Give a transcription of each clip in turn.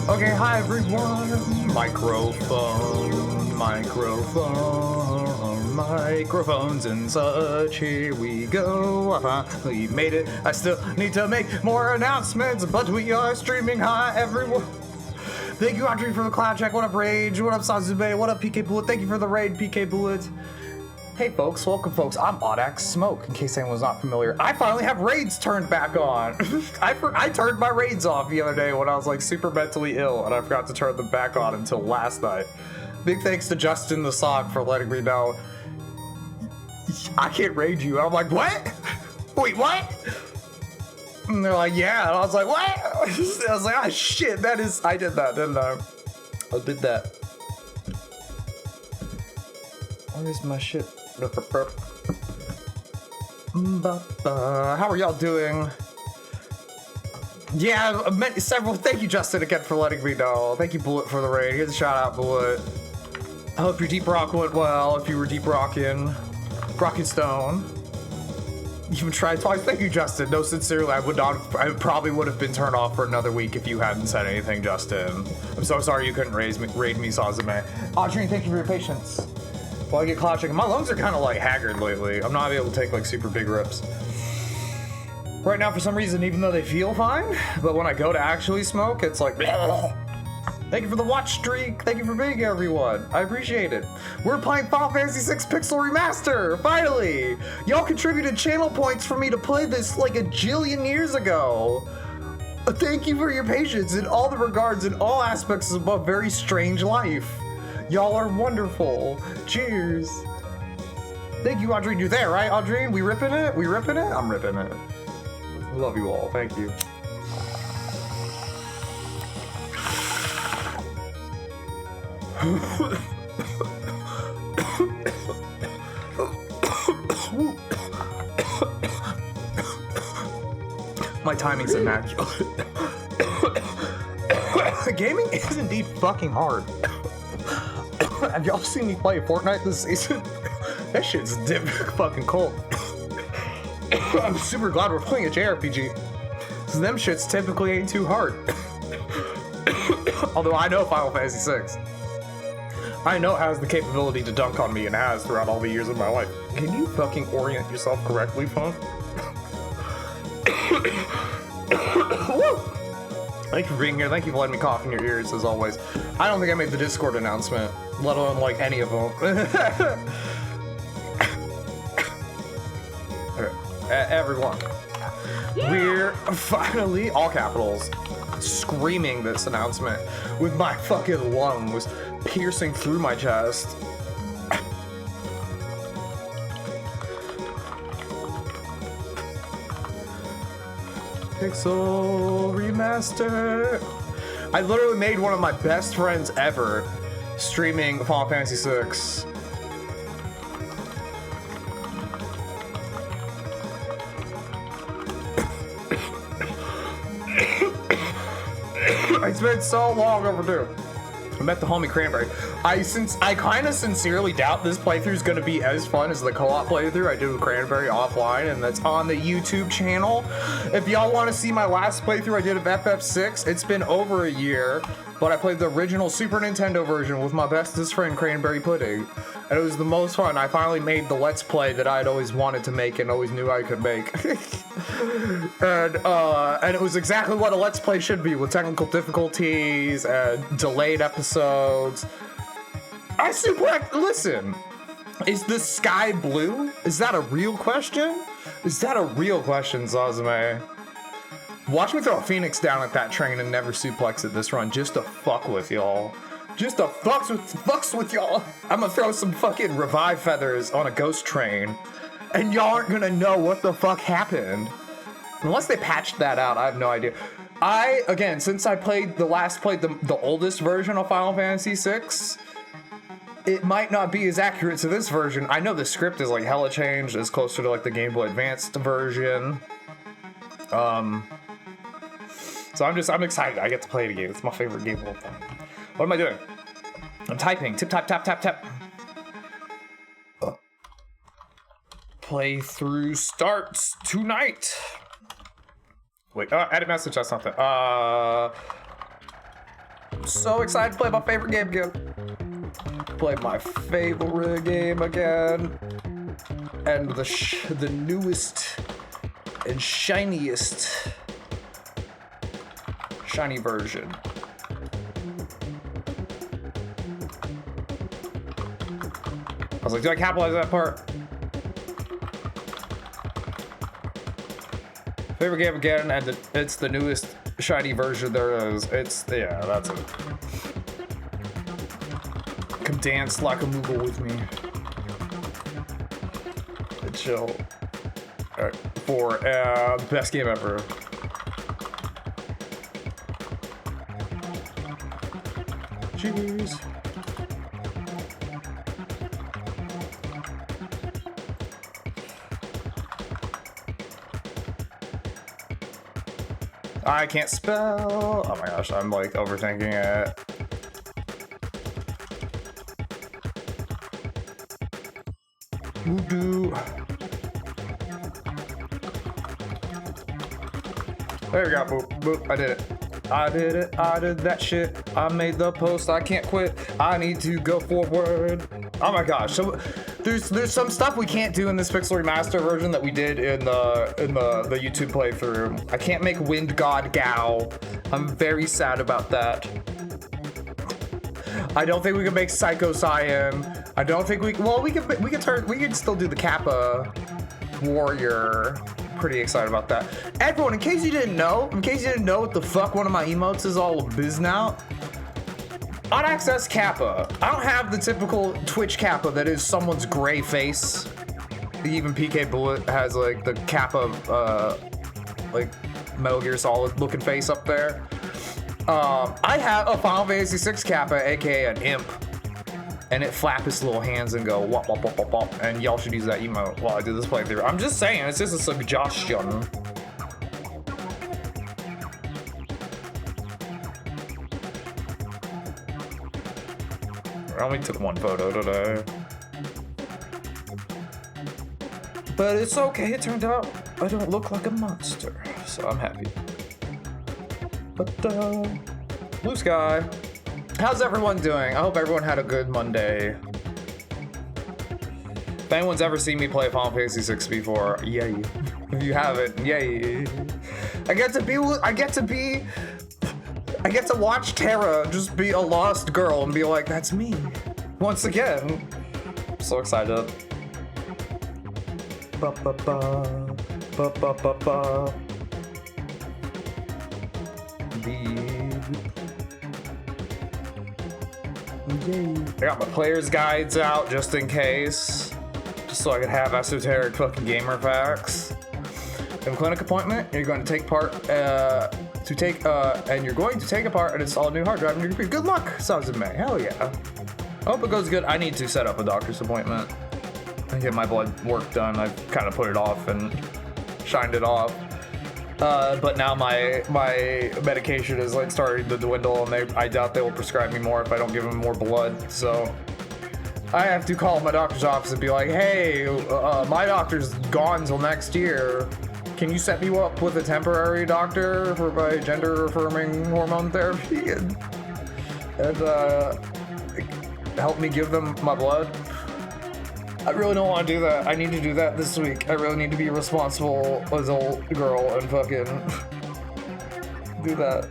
Okay, hi everyone. Microphones and such. Here we go. We made it. I still need to make more announcements, but we are streaming. Hi everyone. Thank you, Audrey, for the cloud check. What up, Rage? What up, Sazube? What up, PK Bullet? Thank you for the raid, PK Bullet. Hey folks, welcome folks. I'm AudaxSmoke, in case anyone's not familiar. I finally have raids turned back on. I turned my raids off the other day when I was like super mentally ill, and I forgot to turn them back on until last night. Big thanks to Justin the Sock for letting me know I can't raid you. And I'm like, what? Wait, what? And they're like, yeah. And I was like, what? I was like, oh shit, that is, I did that, didn't I? I did that. Where's my shit? How are y'all doing? Yeah, several. Thank you, Justin, again for letting me know. Thank you, Bullet, for the raid. Here's a shout out, Bullet. I hope your deep rock went well. If you were deep rocking stone. You tried twice. Thank you, Justin. No, sincerely, I probably would have been turned off for another week if you hadn't said anything, Justin. I'm so sorry you couldn't raid me, Sazume. Audrey, thank you for your patience. While I get cloud checking, my lungs are kind of like haggard lately. I'm not able to take like super big rips right now for some reason, even though they feel fine. But when I go to actually smoke, it's like, bleh. Thank you for the watch streak. Thank you for being here, everyone. I appreciate it. We're playing Final Fantasy VI Pixel Remaster, finally. Y'all contributed channel points for me to play this like a jillion years ago. Thank you for your patience in all the regards in all aspects of a very strange life. Y'all are wonderful. Cheers. Thank you, Audrey. You're there, right, Audrey? We ripping it? We ripping it? I'm ripping it. Love you all. Thank you. My timing's immaculate. Gaming is indeed fucking hard. Have y'all seen me play Fortnite this season? That shit's fucking cold. I'm super glad we're playing a JRPG. So them shits typically ain't too hard. Although I know Final Fantasy VI. I know it has the capability to dunk on me and has throughout all the years of my life. Can you fucking orient yourself correctly, phone? Thank you for being here. Thank you for letting me cough in your ears, as always. I don't think I made the Discord announcement, let alone like any of them. Everyone, we're finally, all capitals, screaming this announcement with my fucking lungs piercing through my chest. Pixel Remaster. I literally made one of my best friends ever streaming Final Fantasy VI. It's been so long overdue. I met the homie Cranberry. I kind of sincerely doubt this playthrough is going to be as fun as the co-op playthrough I did with Cranberry offline, and that's on the YouTube channel. If y'all want to see my last playthrough I did of FF6, it's been over a year, but I played the original Super Nintendo version with my bestest friend Cranberry Pudding, and it was the most fun. I finally made the Let's Play that I'd always wanted to make and always knew I could make. And it was exactly what a Let's Play should be, with technical difficulties and delayed episodes. Listen, is the sky blue? Is that a real question? Is that a real question, Zazame? Watch me throw a phoenix down at that train and never suplex it this run just to fuck with y'all. Just to fucks with y'all. I'm gonna throw some fucking revive feathers on a ghost train, and y'all aren't gonna know what the fuck happened. Unless they patched that out, I have no idea. Again, since I played the oldest version of Final Fantasy VI, it might not be as accurate to this version. I know the script is like hella changed. It's closer to like the Game Boy Advanced version. So I'm excited. I get to play it again. It's my favorite game of all time. What am I doing? I'm typing. Tip, tap, tap, tap, tap. Playthrough starts tonight. Wait, add a message or something. I'm so excited to play my favorite game again. Play my favorite game again. And the newest and shiniest shiny version. I was like, do I capitalize that part? Favorite game again, and it's the newest shiny version there is. Yeah, that's it. Come dance like a moogle with me. And chill. Alright, for best game ever. Cheers. I can't spell. Oh my gosh, I'm like overthinking it. Voodoo. There we go. Boop, boop. I did it. I did it. I did that shit. I made the post. I can't quit. I need to go forward. Oh my gosh. So there's some stuff we can't do in this Pixel Remaster version that we did in the YouTube playthrough. I can't make Wind God Gao. I'm very sad about that. I don't think we can make Psycho Cyan. I don't think we can still do the Kappa Warrior. Pretty excited about that. Everyone, in case you didn't know what the fuck one of my emotes is all biz now, AudaxS Kappa. I don't have the typical Twitch Kappa that is someone's gray face. Even PK Bullet has like the Kappa, like Metal Gear Solid looking face up there. I have a Final Fantasy VI Kappa, aka an imp, and it flap its little hands and go wop wop wop wop wop, and y'all should use that emote while I do this playthrough. I'm just saying, it's just a suggestion. I only took one photo today. But it's okay, it turned out I don't look like a monster, so I'm happy. But, blue sky. How's everyone doing? I hope everyone had a good Monday. If anyone's ever seen me play Final Fantasy VI before, yay. If you haven't, yay. I get to watch Terra just be a lost girl and be like, that's me. Once again. I'm so excited. Ba ba ba. Ba ba ba ba. I got my player's guides out just in case. Just so I could have esoteric fucking gamer facts. You have a clinic appointment, and you're going to take part and you're going to take apart and install a new hard drive in your computer. Good luck, Sazame. Hell yeah. I hope it goes good. I need to set up a doctor's appointment and get my blood work done. I've kind of put it off and shined it off. But now my medication is like starting to dwindle, and I doubt they will prescribe me more if I don't give them more blood. So I have to call my doctor's office and be like, hey, my doctor's gone till next year. Can you set me up with a temporary doctor for my gender-affirming hormone therapy and help me give them my blood? I really don't want to do that. I need to do that this week. I really need to be a responsible adult girl and fucking do that.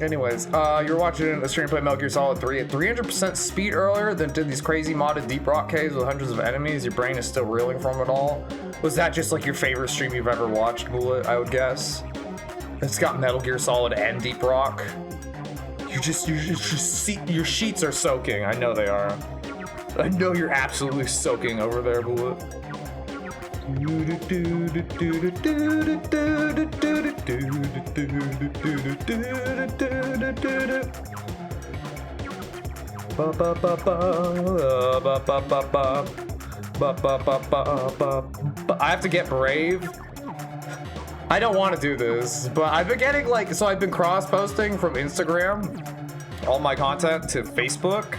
Anyways, you're watching a stream play Metal Gear Solid 3 at 300% speed earlier, then did these crazy modded deep rock caves with hundreds of enemies. Your brain is still reeling from it all. Was that just like your favorite stream you've ever watched, Bullet? I would guess. It's got Metal Gear Solid and deep rock. Your sheets are soaking. I know they are. I know you're absolutely soaking over there, Bullet. I have to get brave. I don't want to do this, but I've been getting like, so I've been cross-posting from Instagram all my content to Facebook.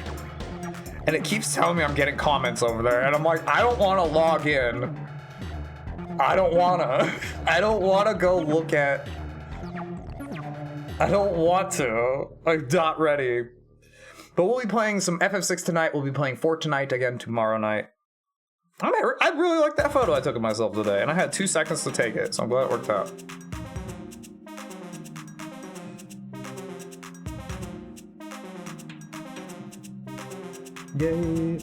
And it keeps telling me I'm getting comments over there. And I'm like, I don't want to log in. I don't want to go look at. I don't want to. I'm not ready. But we'll be playing some FF6 tonight. We'll be playing Fortnite again tomorrow night. I really like that photo I took of myself today. And I had 2 seconds to take it. So I'm glad it worked out. Yay.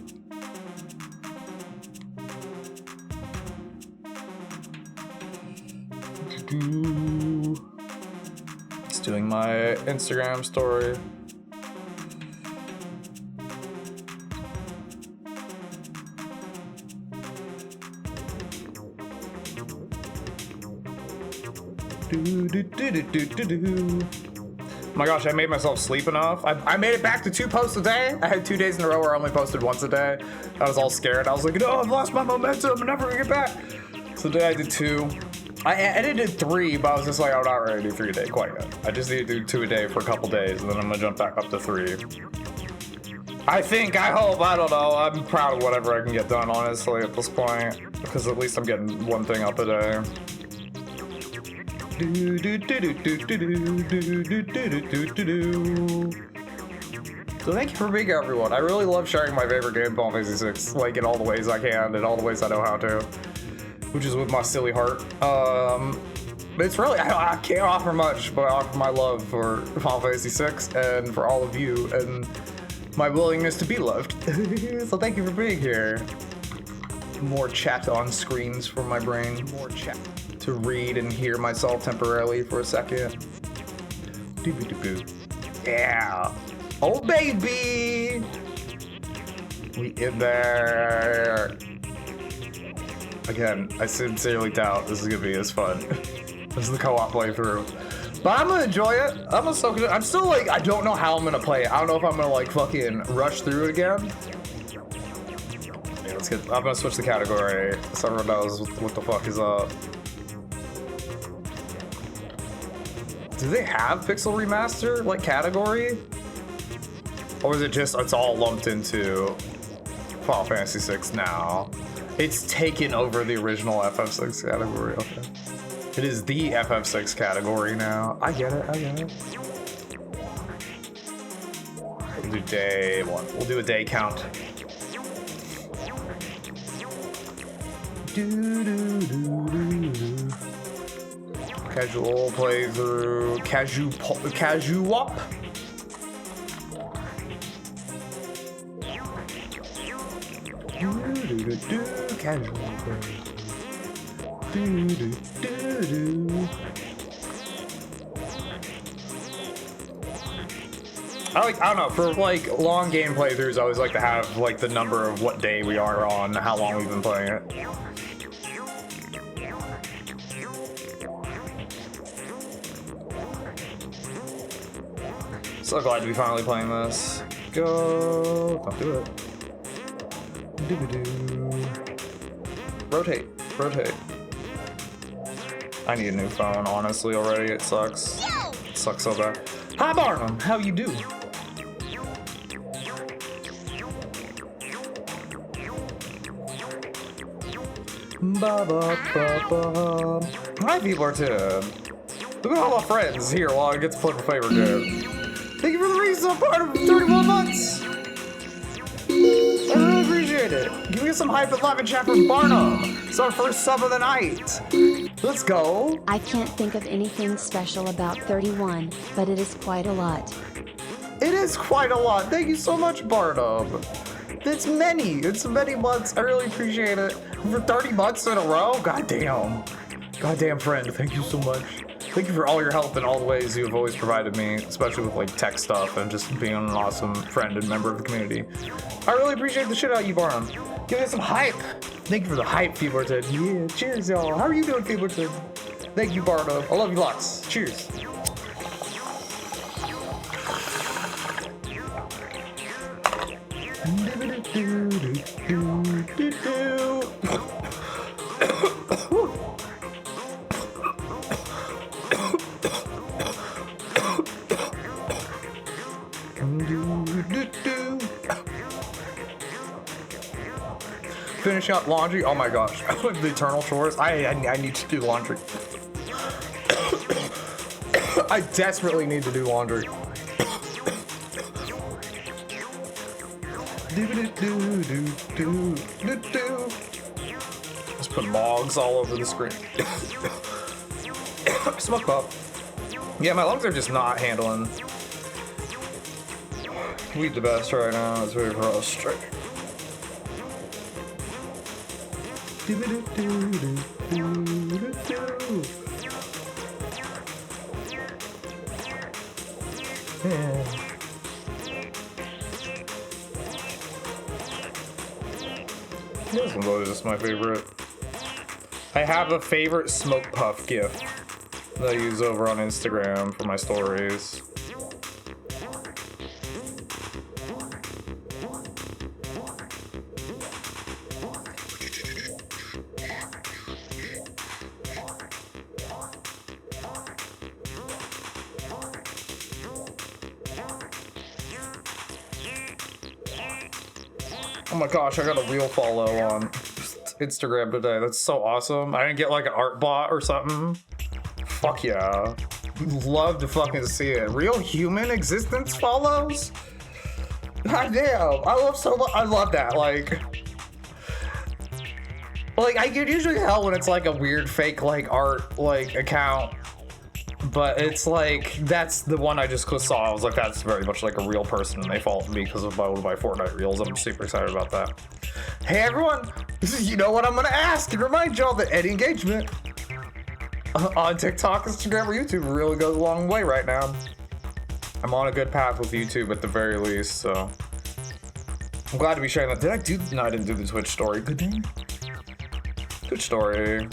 Just doing my Instagram story. Oh my gosh, I made myself sleep enough. I made it back to 2 posts a day. I had 2 days in a row where I only posted once a day. I was all scared. I was like, no, I've lost my momentum. I'm never gonna get back. So today I did 2. I edited 3, but I was just like, I'm not ready to do 3 a day quite yet. I just need to do 2 a day for a couple days, and then I'm gonna jump back up to 3. I hope, I don't know. I'm proud of whatever I can get done, honestly, at this point. Because at least I'm getting 1 thing up a day. So thank you for being here, everyone. I really love sharing my favorite game, Final Fantasy 6, like in all the ways I can, in all the ways I know how to, which is with my silly heart. But it's really, I can't offer much, but I offer my love for Final Fantasy 6 and for all of you and my willingness to be loved. So thank you for being here. More chat on screens for my brain. More chat to read and hear myself temporarily for a second. Yeah. Oh, baby. We in there. Again, I sincerely doubt this is gonna be as fun. This is the co-op playthrough. But I'm gonna enjoy it. I'm gonna soak it in. I'm still like, I don't know how I'm gonna play it. I don't know if I'm gonna like fucking rush through it again. Yeah, I'm gonna switch the category so everyone knows what the fuck is up. Do they have Pixel Remaster, like, category? Or is it just, it's all lumped into Final Fantasy 6 now? It's taken over the original FF6 category, okay. It is the FF6 category now. I get it, I get it. We'll do day 1. We'll do a day count. Casual playthrough, casual-op. Casual I don't know, for like long game playthroughs, I always like to have like the number of what day we are on, how long we've been playing it. So glad to be finally playing this. Go. Don't do it. Rotate. Rotate. I need a new phone, honestly, already. It sucks. It sucks so bad. Hi, Barnum. How you do? Ba, ba, ba, ba. Hi, people are Ted. Look at all our friends here while I get to play my favorite game. Thank you for the reason, part of 31 months. I really appreciate it. Give me some hype and live in chat from Barnum. It's our first sub of the night. Let's go. I can't think of anything special about 31, but it is quite a lot. It is quite a lot. Thank you so much, Barnum. It's many months. I really appreciate it. For 30 months in a row? Goddamn. Goddamn friend, thank you so much. Thank you for all your help in all the ways you've always provided me, especially with like tech stuff and just being an awesome friend and member of the community. I really appreciate the shit out of you, Barnum. Give me some hype. Thank you for the hype, Feeblerton. Yeah, cheers, y'all. How are you doing, Feeblerton? Thank you, Barnum. I love you lots. Cheers. Finish up laundry. Oh my gosh, the eternal chores. I need to do laundry. I desperately need to do laundry. Let's put logs all over the screen. Smoke pop. Yeah, my lungs are just not handling weed the best right now. It's very frustrating. Yeah. This one is my favorite. I have a favorite smoke puff gif that I use over on Instagram for my stories. Oh my gosh, I got a real follow on Instagram today. That's so awesome. I didn't get like an art bot or something. Fuck yeah. Love to fucking see it. Real human existence follows? God damn. I love that. Like I can usually tell when it's like a weird fake like art like account. But it's like, that's the one I just saw. I was like, that's very much like a real person, and they followed me because of my Fortnite reels. I'm super excited about that. Hey everyone, you know what I'm gonna ask and remind y'all that any engagement on TikTok, Instagram, or YouTube really goes a long way right now. I'm on a good path with YouTube at the very least, so I'm glad to be sharing that. Did I do? No, I didn't do the Twitch story. Good day. Twitch story.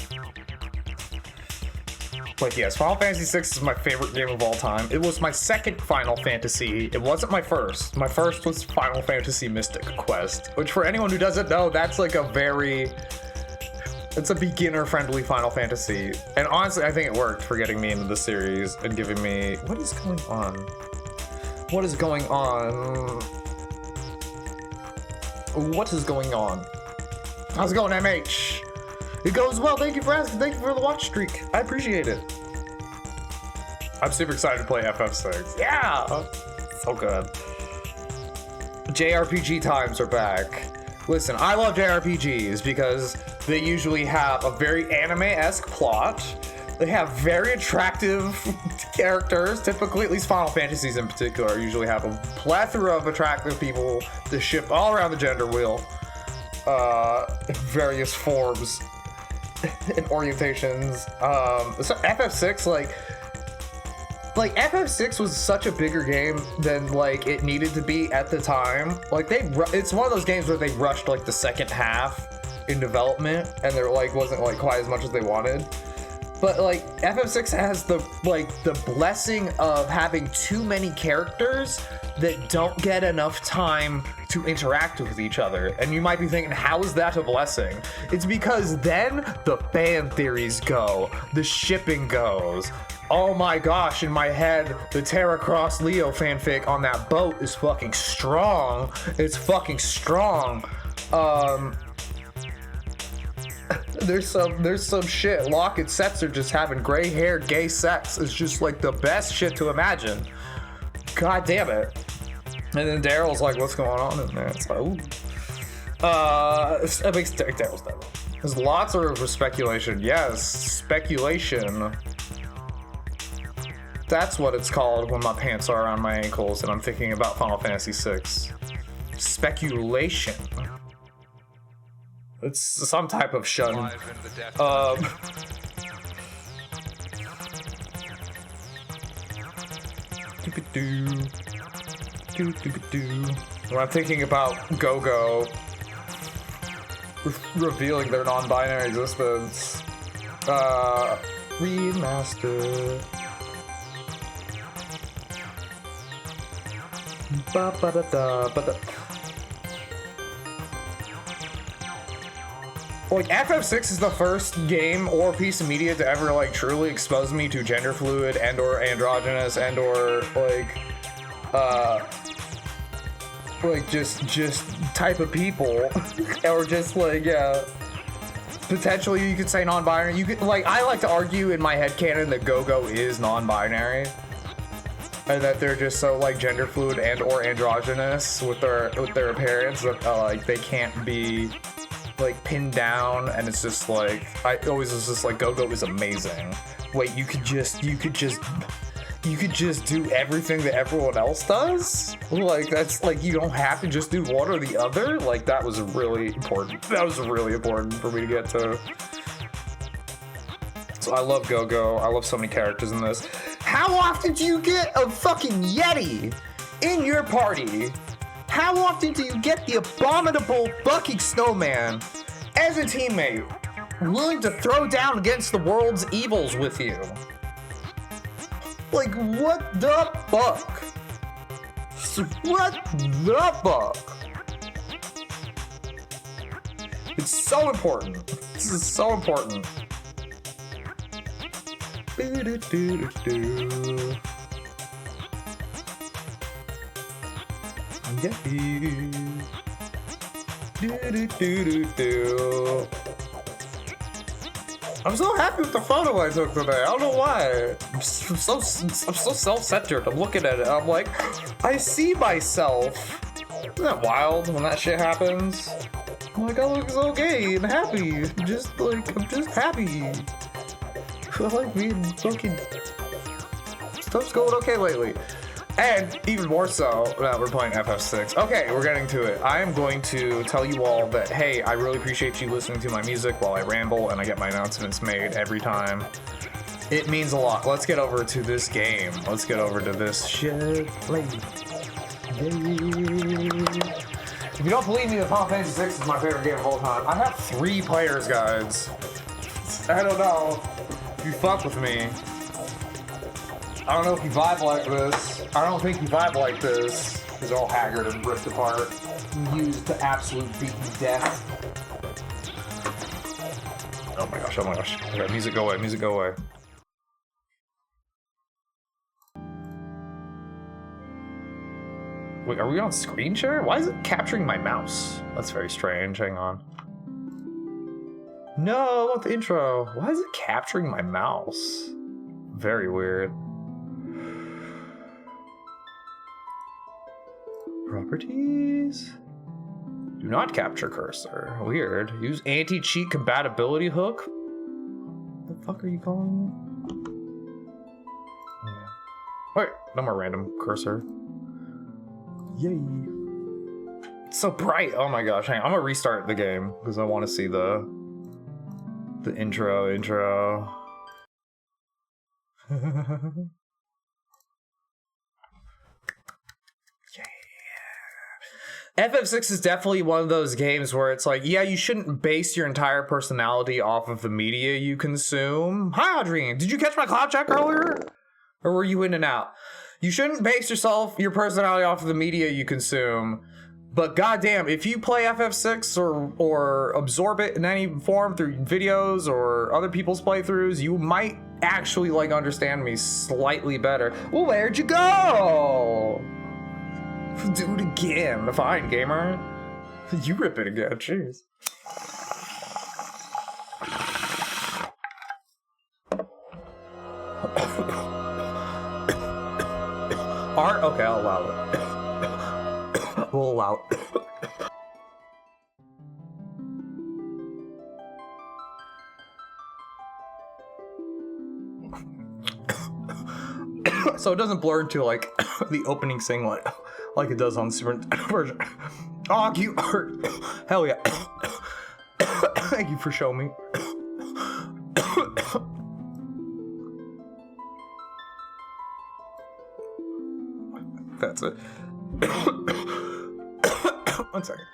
Like, yes, Final Fantasy VI is my favorite game of all time. It was my second Final Fantasy. It wasn't my first. My first was Final Fantasy Mystic Quest, which for anyone who doesn't know, that's like it's a beginner-friendly Final Fantasy. And honestly, I think it worked for getting me into the series and giving me... What is going on? What is going on? What is going on? How's it going, MH? It goes well. Thank you for asking. Thank you for the watch streak. I appreciate it. I'm super excited to play FF6. Yeah! So good. JRPG times are back. Listen, I love JRPGs because they usually have a very anime-esque plot. They have very attractive characters. Typically, at least Final Fantasies in particular, usually have a plethora of attractive people to ship all around the gender wheel. In various forms and orientations. So FF6, like FF6 was such a bigger game than like it needed to be at the time. Like it's one of those games where they rushed like the second half in development, and there like wasn't like quite as much as they wanted. But like FF6 has the blessing of having too many characters that don't get enough time to interact with each other. And you might be thinking, how is that a blessing? It's because then the fan theories go, the shipping goes. Oh my gosh, in my head, the Terra Cross Leo fanfic on that boat is fucking strong. It's fucking strong. There's some shit. Locke and Setzer just having gray haired gay sex is just like the best shit to imagine. God damn it. And then Daryl's like, what's going on in there? It's like, ooh. It makes Daryl's devil. There's lots of speculation. Yes, speculation. That's what it's called when my pants are around my ankles and I'm thinking about Final Fantasy VI. Speculation. It's some type of shun. When I'm thinking about Go-Go revealing their non-binary existence, Remaster. Like, FF6 is the first game or piece of media to ever, like, truly expose me to gender fluid and or androgynous and or, like just type of people. Or just, like, yeah. Potentially, you could say non-binary. You could, like, I like to argue in my headcanon that Go-Go is non-binary. And that they're just so, like, gender fluid and or androgynous with their appearance that, like, they can't be like pinned down, and it's just like I always was just like Go-Go is amazing. Wait, you could just do everything that everyone else does? Like that's like you don't have to just do one or the other? Like that was really important. That was really important for me to get to. So I love Go-Go. I love so many characters in this. How often do you get a fucking Yeti in your party? How often do you get the abominable fucking snowman as a teammate, willing to throw down against the world's evils with you? Like, what the fuck? What the fuck? It's so important. This is so important. I'm so happy with the photo I took today. I don't know why. I'm so self-centered. I'm looking at it. I'm like, I see myself. Isn't that wild when that shit happens? I'm like, I look so gay and happy. I'm just happy. I like being fucking. Stuff's going okay lately. And even more so, we're playing FF6. Okay, we're getting to it. I am going to tell you all that, hey, I really appreciate you listening to my music while I ramble and I get my announcements made every time. It means a lot. Let's get over to this game. Let's get over to this shit. If you don't believe me, the Final Fantasy VI is my favorite game of all time. I have 3 players' guides. I don't know if you fuck with me. I don't know if you vibe like this. I don't think you vibe like this. He's all haggard and ripped apart. Used to absolute beaten death. Oh my gosh, oh my gosh. Okay, music go away, music go away. Wait, are we on screen share? Why is it capturing my mouse? That's very strange, hang on. No, I want the intro. Why is it capturing my mouse? Very weird. Properties? Do not capture cursor. Weird. Use anti-cheat compatibility hook? What the fuck are you calling me? Yeah. Wait, no more random cursor. Yay. It's so bright. Oh my gosh. Hang on. I'm gonna restart the game because I want to see the intro. FF6 is definitely one of those games where it's like, yeah, you shouldn't base your entire personality off of the media you consume. Hi, Audrine. Did you catch my cloud check earlier? Or were you in and out? You shouldn't base your personality off of the media you consume. But goddamn, if you play FF6 or absorb it in any form through videos or other people's playthroughs, you might actually like understand me slightly better. Well, where'd you go? Do it again. Fine, gamer. You rip it again. Jeez. Art? Okay, I'll allow it. We'll allow it. So it doesn't blur into like the opening scene like it does on Super Nintendo version. Oh, you hurt. Hell yeah. Thank you for showing me. That's it. One second.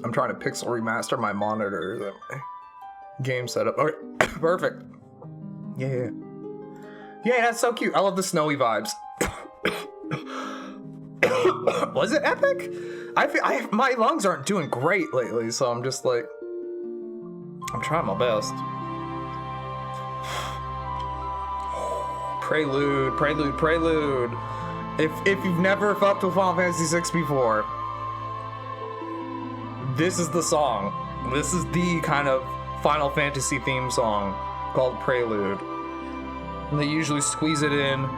I'm trying to pixel remaster my monitor. Game setup. Okay, perfect. Yeah. Yeah, that's so cute. I love the snowy vibes. Was it epic? My lungs aren't doing great lately, so I'm just like, I'm trying my best. Prelude. If you've never fucked with Final Fantasy VI before, this is the song. This is the kind of Final Fantasy theme song called Prelude. And they usually squeeze it in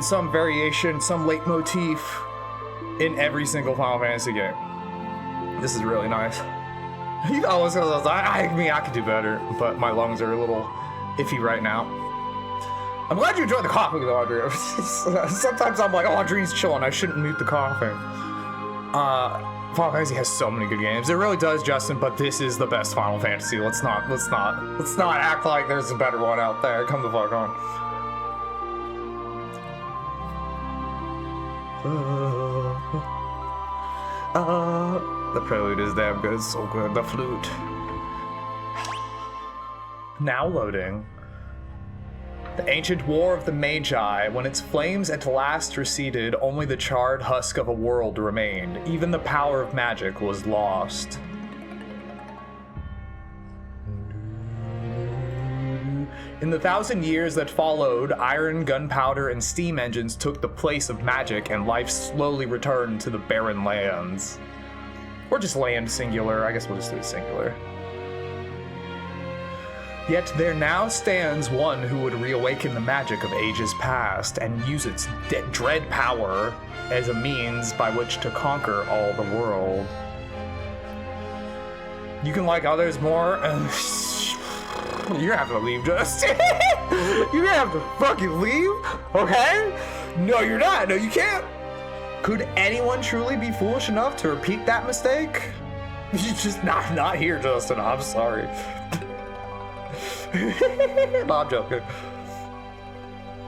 some variation, some leitmotif in every single Final Fantasy game. This is really nice. I could do better, but my lungs are a little iffy right now. I'm glad you enjoyed the coughing though, Audrey. Sometimes I'm like, oh, Audrey's chilling. I shouldn't mute the coughing. Final Fantasy has so many good games. It really does, Justin, but this is the best Final Fantasy. Let's not act like there's a better one out there. Come the fuck on. The prelude is damn good. It's so good. The flute. Now loading. The ancient war of the Magi, when its flames at last receded, only the charred husk of a world remained. Even the power of magic was lost. In the 1,000 years that followed, iron, gunpowder, and steam engines took the place of magic, and life slowly returned to the barren lands. Or just land, singular. I guess we'll just do it singular. Yet there now stands one who would reawaken the magic of ages past and use its dread power as a means by which to conquer all the world. You can like others more. You're gonna have to leave, Justin. You're gonna have to fucking leave, okay? No, you're not. No, you can't. Could anyone truly be foolish enough to repeat that mistake? You're just not here, Justin. I'm sorry. No, I'm joking.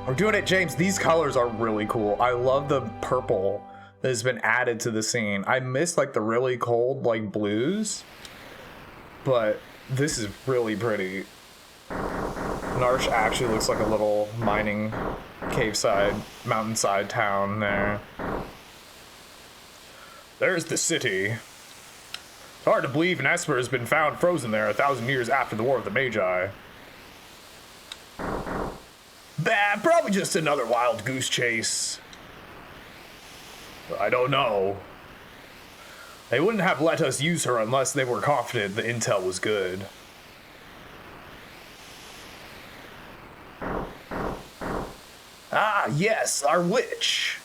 We're doing it, James. These colors are really cool. I love the purple that has been added to the scene. I miss like the really cold like blues, but this is really pretty. Narsh actually looks like a little mining caveside, mountainside town there. There's the city. It's hard to believe an Esper has been found frozen there 1,000 years after the War of the Magi. Bah, probably just another wild goose chase. I don't know. They wouldn't have let us use her unless they were confident the intel was good. Ah, yes, our witch.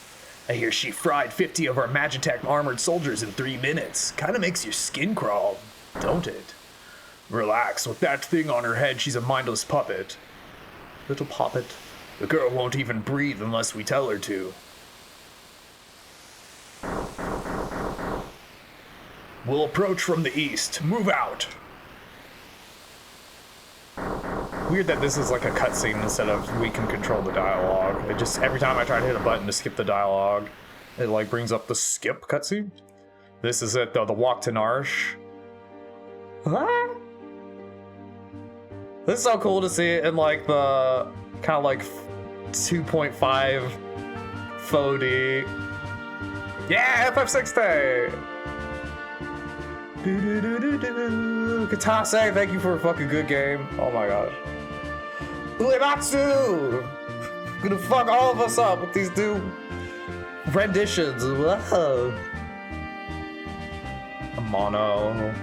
I hear she fried 50 of our Magitech armored soldiers in 3 minutes. Kinda makes your skin crawl, don't it? Relax, with that thing on her head, she's a mindless puppet. Little puppet. The girl won't even breathe unless we tell her to. We'll approach from the east. Move out. Weird that this is like a cutscene instead of we can control the dialogue. It just, every time I try to hit a button to skip the dialogue, it like brings up the skip cutscene. This is it though, the walk to Narsh. Ah! This is so cool to see it in like the kind of like 2.5 VoD. Yeah, FF60! Katase, thank you for a fucking good game. Oh my gosh. Uematsu! Gonna fuck all of us up with these new renditions. Whoa. Mono.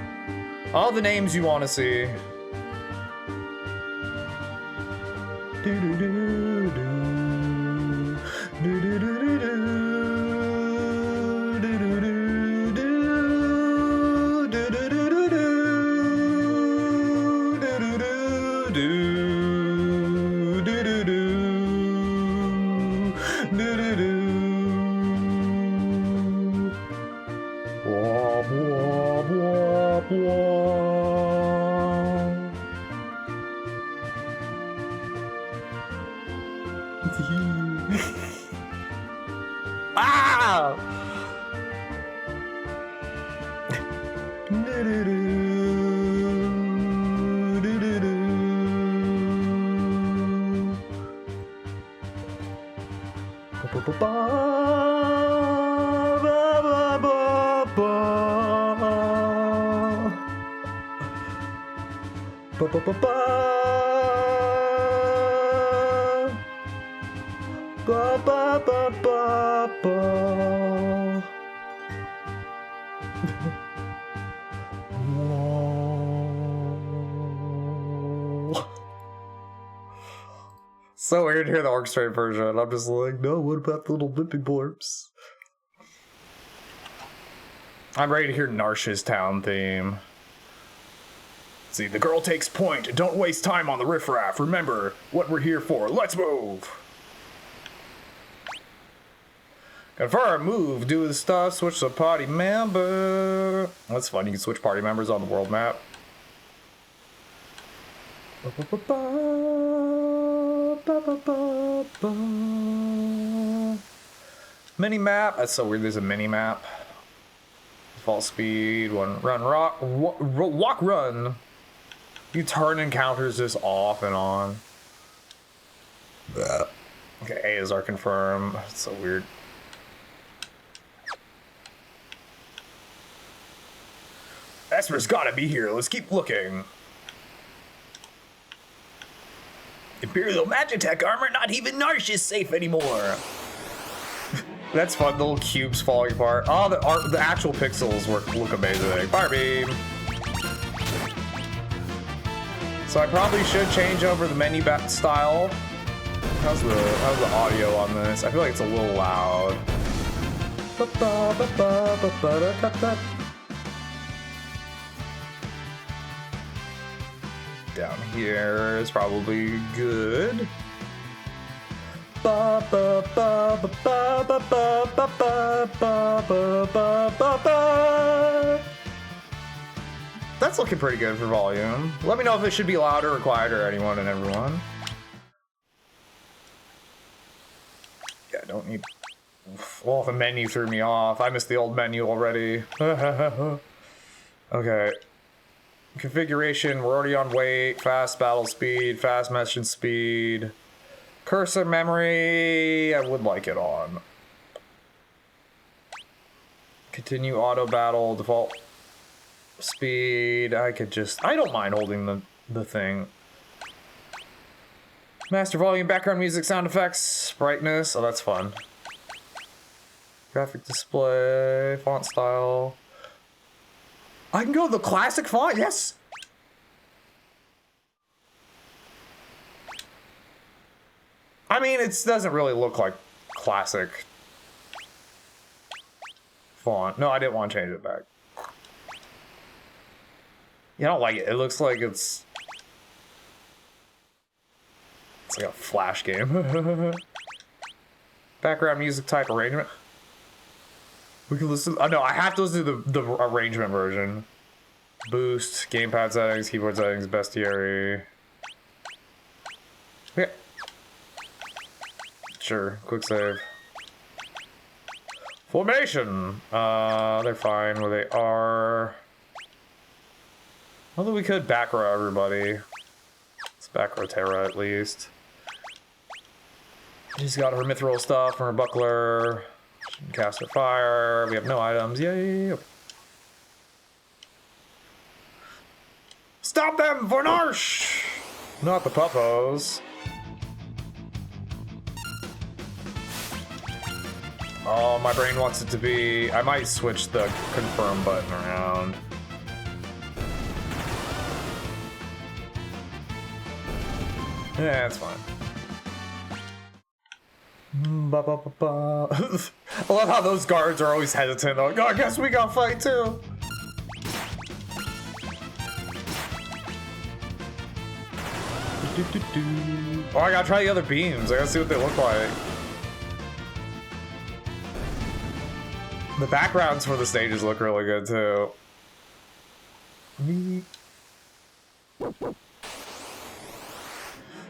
All the names you want to see. Ah! So weird to hear the orchestrated version. I'm just like, no, what about the little blippy blorps? I'm ready to hear Narsh's town theme. See, the girl takes point. Don't waste time on the riffraff. Remember what we're here for. Let's move! Confirm, move, do the stuff, switch to party member. That's fun, you can switch party members on the world map. Mini map, that's so weird, there's a mini map. Default speed, one run, rock, walk, run. You turn encounters just off and on. Okay, A is our confirm, that's so weird. Esper's gotta be here, let's keep looking. Imperial Magitech armor, not even Narsh is safe anymore. That's fun, the little cubes falling apart. Oh, the actual pixels look amazing. Fire beam. So I probably should change over the menu bat style. How's the audio on this? I feel like it's a little loud. Down here is probably good. That's looking pretty good for volume. Let me know if it should be louder or quieter, anyone and everyone. Yeah, I don't need... Well, the menu threw me off. I missed the old menu already. Okay. Configuration, we're already on wait, fast battle speed, fast mission speed. Cursor memory, I would like it on. Continue auto battle, default speed, I don't mind holding the thing. Master volume, background music, sound effects, brightness, oh that's fun. Graphic display, font style. I can go the classic font, yes! I mean, it doesn't really look like classic font. No, I didn't want to change it back. Yeah, I don't like it. It looks like it's like a Flash game. Background music type arrangement. We can listen. Oh no, I have to listen to the arrangement version. Boost, gamepad settings, keyboard settings, bestiary. Sure, quick save. Formation! They're fine where they are. Although we could back row everybody. Let's back row Terra at least. She's got her mithril stuff and her buckler. She can cast her fire. We have no items. Yay! Stop them, Vornarsh! Not the puppos. Oh, my brain wants it to be... I might switch the confirm button around. Yeah, it's fine. Ba, ba, ba, ba. I love how those guards are always hesitant. They're like, oh, I guess we gotta fight too. Oh, I gotta try the other beams. I gotta see what they look like. The backgrounds for the stages look really good too.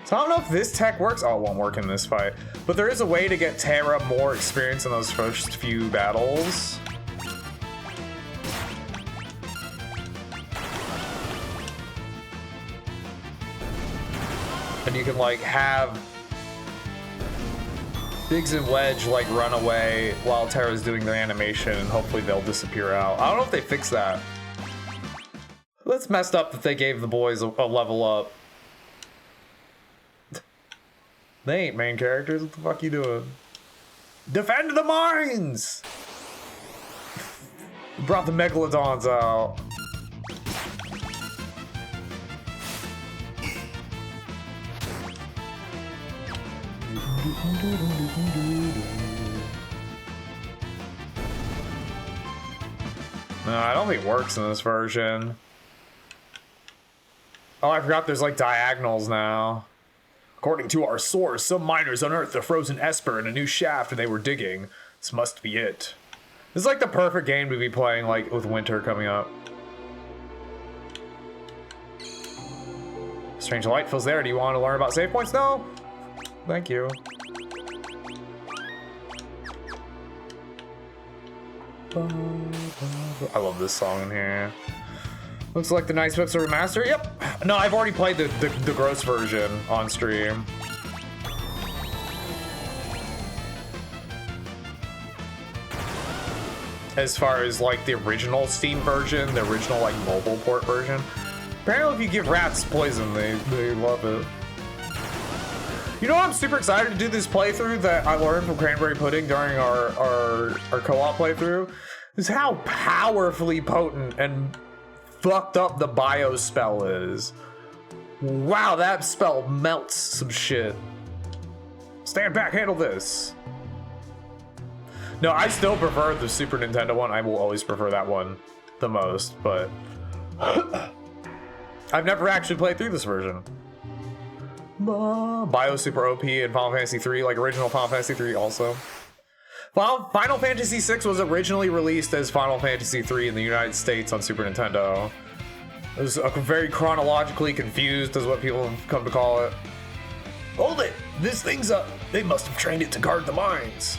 So I don't know if this tech works. Oh, it won't work in this fight. But there is a way to get Terra more experience in those first few battles. And you can like have Biggs and Wedge like run away while Terra's doing their animation and hopefully they'll disappear out. I don't know if they fixed that. That's messed up that they gave the boys a level up. They ain't main characters. What the fuck you doing? Defend the mines! Brought the megalodons out. No, I don't think it works in this version. Oh, I forgot there's like diagonals now. According to our source, some miners unearthed a frozen esper in a new shaft and they were digging. This must be it. This is like the perfect game to be playing like with winter coming up. Strange light feels there. Do you want to learn about save points? No. Thank you. I love this song in here. Looks like the Nice Whips are remastered. Yep. No, I've already played the gross version on stream. As far as like the original Steam version, the original like mobile port version. Apparently if you give rats poison, they love it. You know, I'm super excited to do this playthrough that I learned from Cranberry Pudding during our co-op playthrough. Is how powerfully potent and fucked up the bio spell is. Wow, that spell melts some shit. Stand back, handle this. No, I still prefer the Super Nintendo one. I will always prefer that one the most, but I've never actually played through this version. Bio Super OP in Final Fantasy 3, like original Final Fantasy 3 also. Final Fantasy 6 was originally released as Final Fantasy 3 in the United States on Super Nintendo. It was very chronologically confused, is what people have come to call it. Hold it! This thing's up! They must have trained it to guard the mines.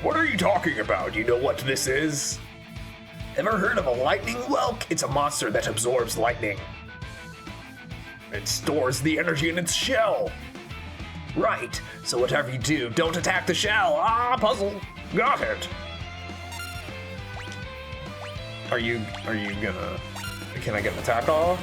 What are you talking about? You know what this is? Ever heard of a lightning whelk? It's a monster that absorbs lightning. It stores the energy in its shell. Right, so whatever you do, don't attack the shell. Ah, puzzle. Got it. Are you gonna... Can I get an attack off?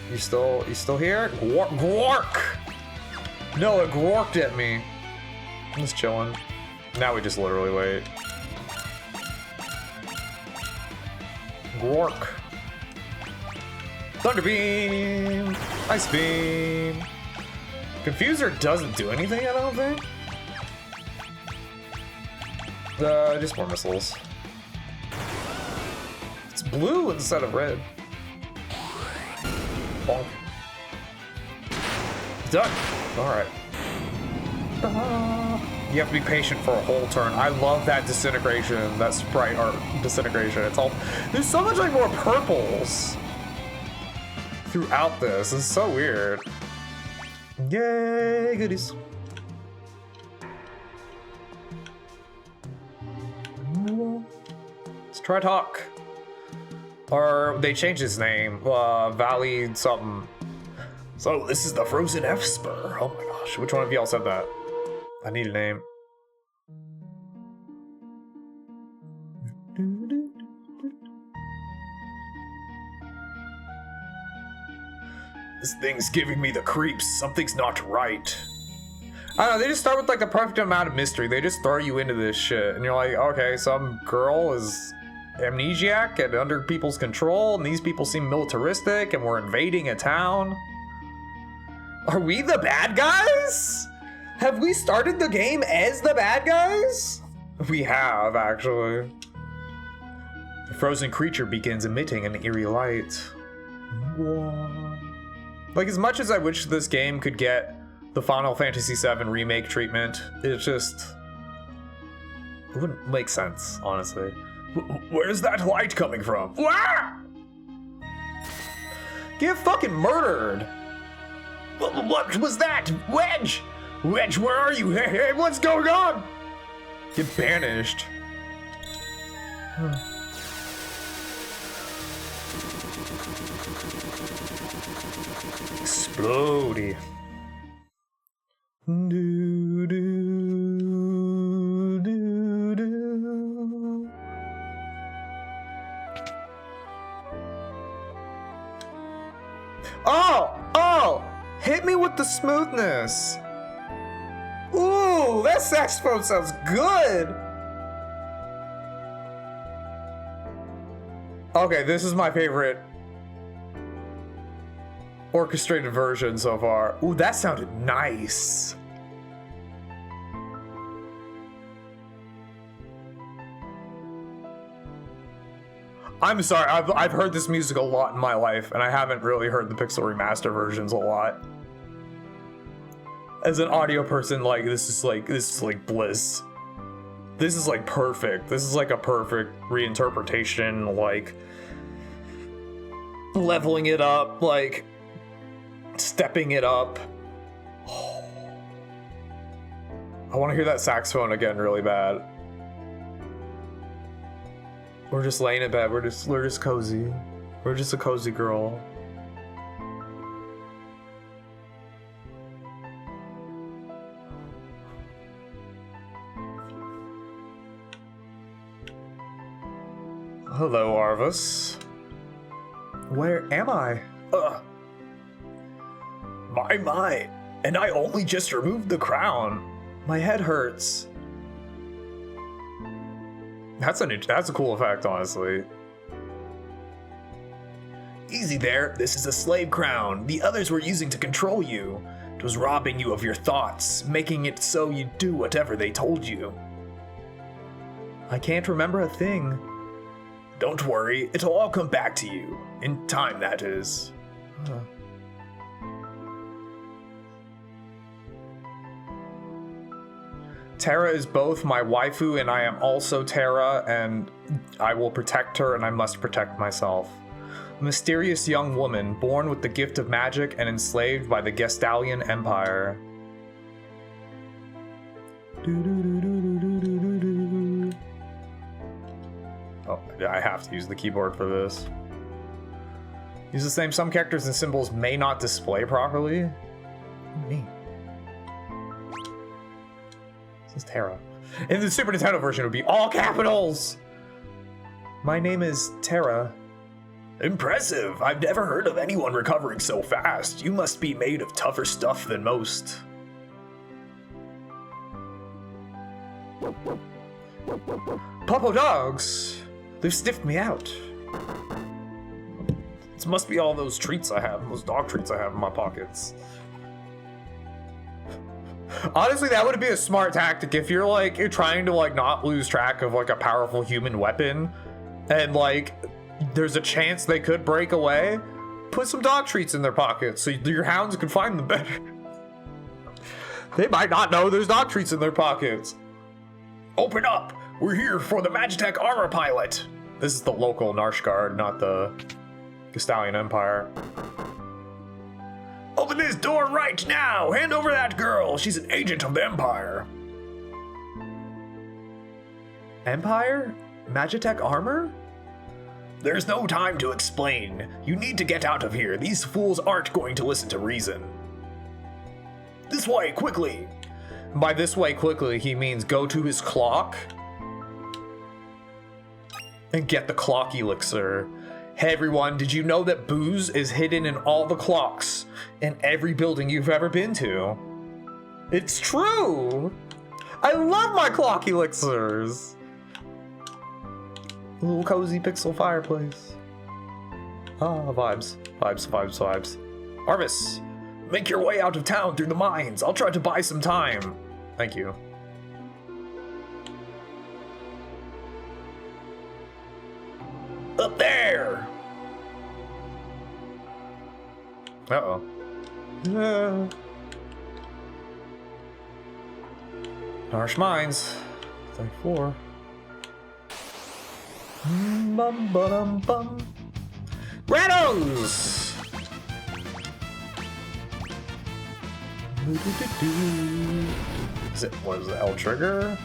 You still here? Gwark! No, it gwarked at me. I'm just chilling. Now we just literally wait. Gwark. Thunder Beam! Ice Beam! Confuser doesn't do anything, I don't think. Just more missiles. It's blue instead of red. Bonk. Done. Alright. You have to be patient for a whole turn. I love that disintegration, that sprite art disintegration. It's all, there's so much like more purples throughout this. It's so weird. Yay, goodies. Let's try talk. Or they changed his name, Valley something. So this is the Frozen F Spur. Oh my gosh, which one of y'all said that? I need a name. This thing's giving me the creeps. Something's not right. I don't know, they just start with like the perfect amount of mystery. They just throw you into this shit. And you're like, okay, some girl is amnesiac and under people's control, and these people seem militaristic, and we're invading a town. Are we the bad guys? Have we started the game as the bad guys? We have, actually. The frozen creature begins emitting an eerie light. What? Like, as much as I wish this game could get the Final Fantasy VII Remake treatment, it just... it wouldn't make sense, honestly. Where's that light coming from? Wah! Get fucking murdered! What was that? Wedge! Wedge, where are you? Hey, what's going on? Get banished. Explodey. Do, do, do, do. Oh! Hit me with the smoothness. Ooh, that saxophone sounds good. Okay, this is my favorite orchestrated version so far. Ooh, that sounded nice. I'm sorry, I've heard this music a lot in my life, and I haven't really heard the Pixel Remaster versions a lot. As an audio person, like, this is like bliss. This is like perfect. This is like a perfect reinterpretation, like leveling it up, like stepping it up. Oh. I want to hear that saxophone again really bad. We're just laying in bed. We're just cozy. We're just a cozy girl. Hello, Arvis. Where am I? My. And I only just removed the crown. My head hurts. That's a cool effect, honestly. Easy there. This is a slave crown. The others were using to control you. It was robbing you of your thoughts, making it so you do whatever they told you. I can't remember a thing. Don't worry, it'll all come back to you. In time, that is. Terra is both my waifu and I am also Terra, and I will protect her and I must protect myself. A mysterious young woman, born with the gift of magic and enslaved by the Gestalian Empire. Oh, I have to use the keyboard for this. Use the same. Some characters and symbols may not display properly. Me. This is Terra. In the Super Nintendo version, it would be all capitals. My name is Terra. Impressive. I've never heard of anyone recovering so fast. You must be made of tougher stuff than most. Popo dogs. They've sniffed me out. This must be all those treats I have, those dog treats I have in my pockets. Honestly, that would be a smart tactic if you're trying to not lose track of like a powerful human weapon, and like there's a chance they could break away. Put some dog treats in their pockets so your hounds can find them better. They might not know there's dog treats in their pockets. Open up! We're here for the Magitech armor pilot! This is the local Narshguard, not the Gastalian Empire. Open this door right now! Hand over that girl! She's an agent of the Empire. Empire? Magitech armor? There's no time to explain. You need to get out of here. These fools aren't going to listen to reason. This way, quickly! By this way, quickly, he means go to his clock and get the clock elixir. Hey everyone, did you know that booze is hidden in all the clocks in every building you've ever been to? It's true! I love my clock elixirs! A little cozy pixel fireplace. Ah, vibes. Vibes, vibes, vibes. Arvis, make your way out of town through the mines. I'll try to buy some time. Thank you. Up there! Uh-oh. Harsh mines. 34. Bum bum bum. Rados! Is it, what is it, L trigger?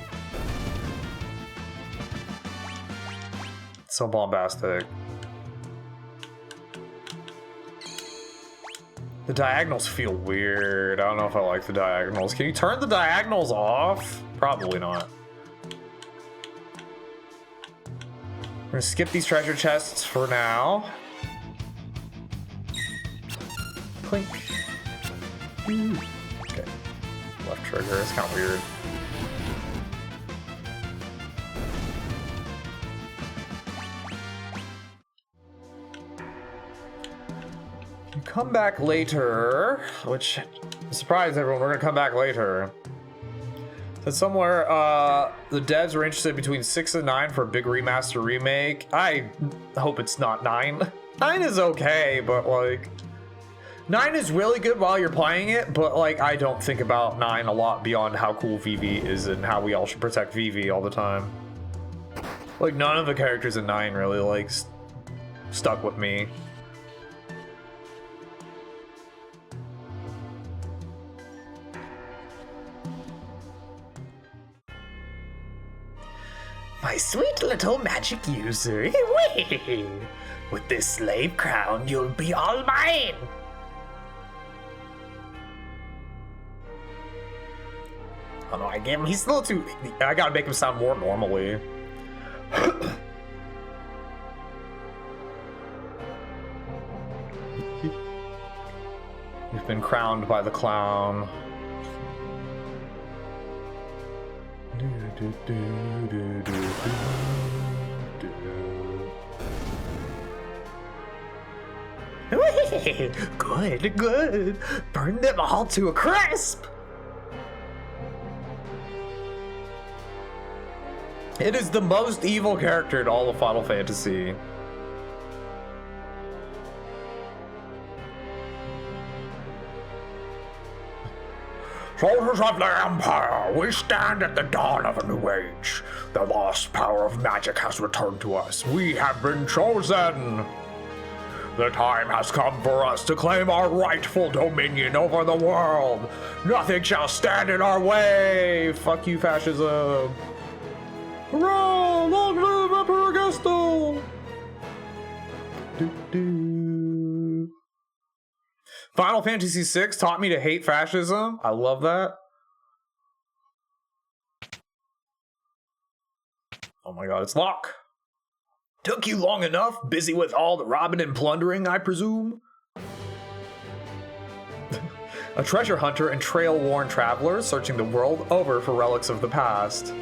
So bombastic. The diagonals feel weird. I don't know if I like the diagonals. Can you turn the diagonals off? Probably not. We're gonna skip these treasure chests for now. Clink. Okay. Left trigger. It's kind of weird. You come back later, which surprise everyone. We're gonna come back later. So somewhere, the devs were interested between 6 and 9 for a big remaster remake. I hope it's not 9. 9 is okay, but like 9 is really good while you're playing it, but like I don't think about 9 a lot beyond how cool Vivi is and how we all should protect Vivi all the time. Like none of the characters in 9 really like stuck with me. My sweet little magic user, with this slave crown, you'll be all mine. Oh no, I gave him, he's a little too, I gotta make him sound more normally. He's been crowned by the clown. Good, good. Burn them all to a crisp. It is the most evil character in all of Final Fantasy. Soldiers of the Empire, we stand at the dawn of a new age. The lost power of magic has returned to us. We have been chosen. The time has come for us to claim our rightful dominion over the world. Nothing shall stand in our way. Fuck you, fascism. Hurrah! Long live Emperor Augusto! Final Fantasy VI taught me to hate fascism. I love that. Oh my god, it's Locke. Took you long enough, busy with all the robbing and plundering, I presume? A treasure hunter and trail-worn traveler searching the world over for relics of the past.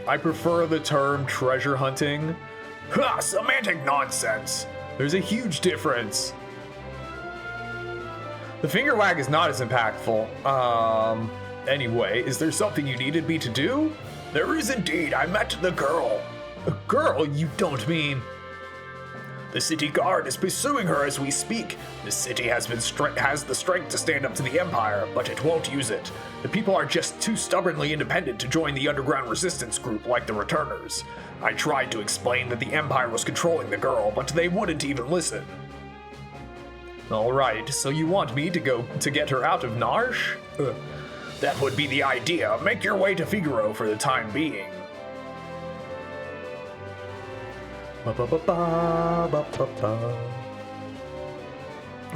I prefer the term treasure hunting. Ha! Semantic nonsense! There's a huge difference. The finger wag is not as impactful. Anyway, is there something you needed me to do? There is indeed. I met the girl. A girl? You don't mean... The city guard is pursuing her as we speak. The city has the strength to stand up to the Empire, but it won't use it. The people are just too stubbornly independent to join the underground resistance group like the Returners. I tried to explain that the Empire was controlling the girl, but they wouldn't even listen. Alright, so you want me to go to get her out of Narsh? That would be the idea. Make your way to Figaro for the time being. The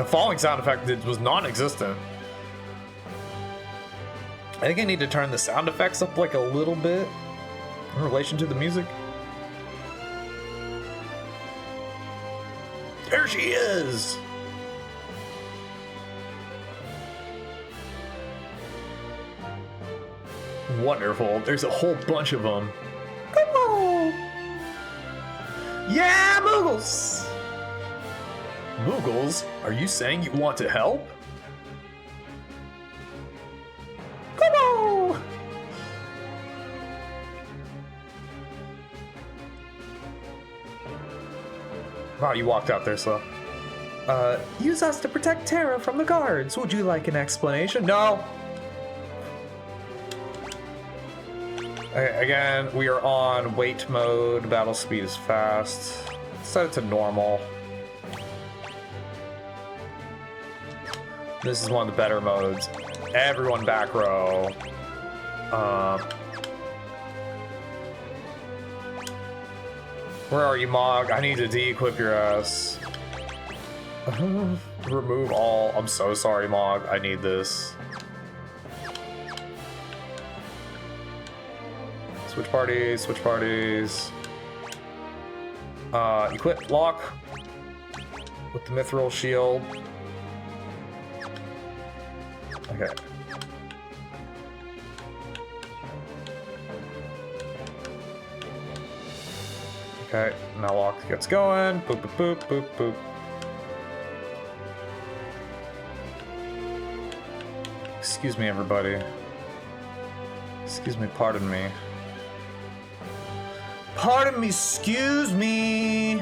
falling sound effect was non-existent. I think I need to turn the sound effects up like a little bit in relation to the music. There she is! Wonderful. There's a whole bunch of them. Come on! Yeah, Moogles! Moogles? Are you saying you want to help? Come on! Wow, you walked out there slow. Use us to protect Terra from the guards. Would you like an explanation? No! Okay, again, we are on wait mode. Battle speed is fast. Set it to normal. This is one of the better modes. Everyone back row. Where are you, Mog? I need to de-equip your ass. Remove all. I'm so sorry, Mog. I need this. Switch parties, switch parties. Equip lock with the mithril shield. Okay. Okay, now lock gets going. Boop, boop, boop, boop, boop. Excuse me, everybody. Excuse me, pardon me. Pardon me, excuse me.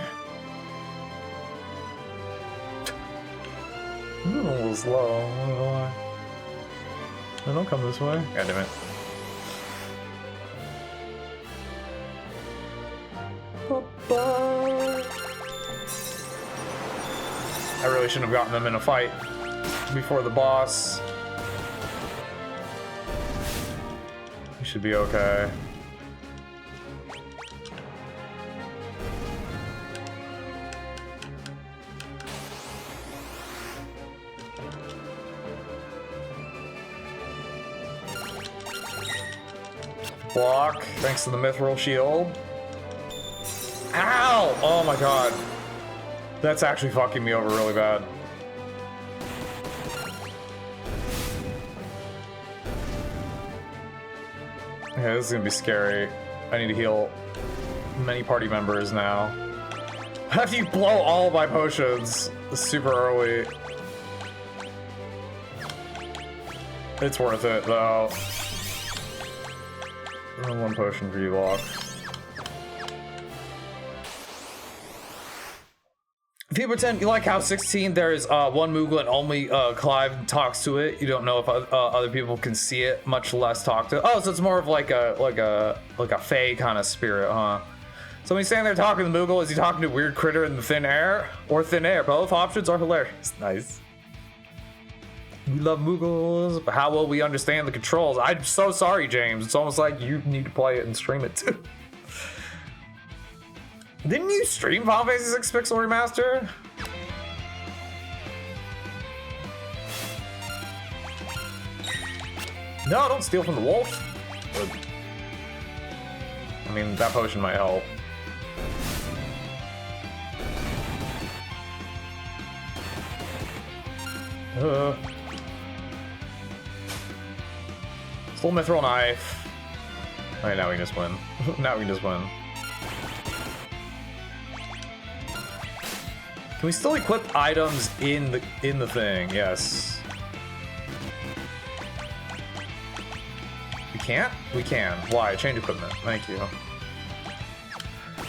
I'm a little slow. I don't know why. No, don't come this way. God damn it. I really shouldn't have gotten them in a fight before the boss. We should be okay. Block, thanks to the mithril shield. Ow! Oh my god. That's actually fucking me over really bad. Okay, this is gonna be scary. I need to heal many party members now. After you blow all my potions super early. It's worth it though. One potion for you, Lock. If you pretend you like how 16 there's one Moogle and only Clive talks to it, you don't know if other people can see it, much less talk to it. Oh, so it's more of like a Fae kind of spirit, huh? So when he's standing there talking to the Moogle, is he talking to a weird critter in the thin air or thin air? Both options are hilarious. Nice. We love Moogles, but how will we understand the controls? I'm so sorry, James. It's almost like you need to play it and stream it too. Didn't you stream Final Fantasy 6 Pixel Remaster? No, don't steal from the wolf. I mean, that potion might help. Full mithril knife. Alright, now we can just win. Now we can just win. Can we still equip items in the thing? Yes. We can't? We can. Why? Change equipment. Thank you.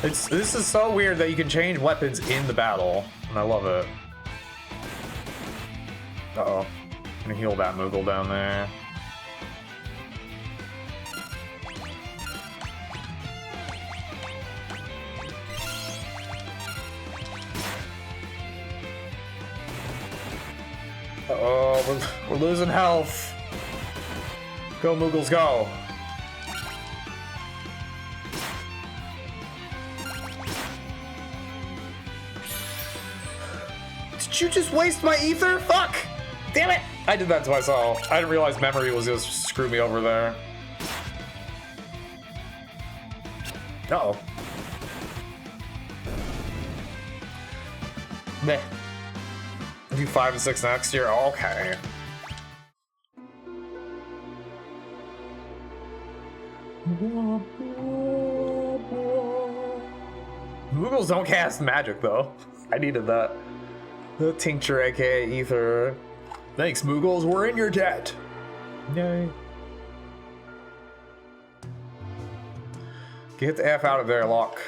This is so weird that you can change weapons in the battle, and I love it. Uh-oh. I'm gonna heal that Moogle down there. Uh-oh, we're losing health. Go, Moogles, go. Did you just waste my ether? Fuck! Damn it! I did that to myself. I didn't realize memory was just screw me over there. Uh-oh. Meh. Do 5 and 6 next year? Okay. Moogles don't cast magic, though. I needed that. The tincture, aka ether. Thanks, Moogles. We're in your debt. Yay. Get the F out of there, Locke.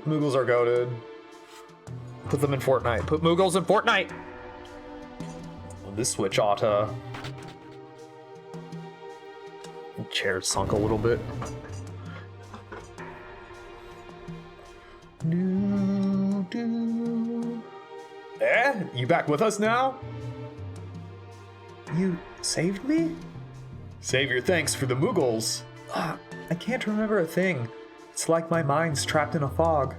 Moogles are goated. Put them in Fortnite. Put Moogles in Fortnite! This switch ought to... Chair sunk a little bit. You back with us now? You saved me? Save your thanks for the Moogles. I can't remember a thing. It's like my mind's trapped in a fog.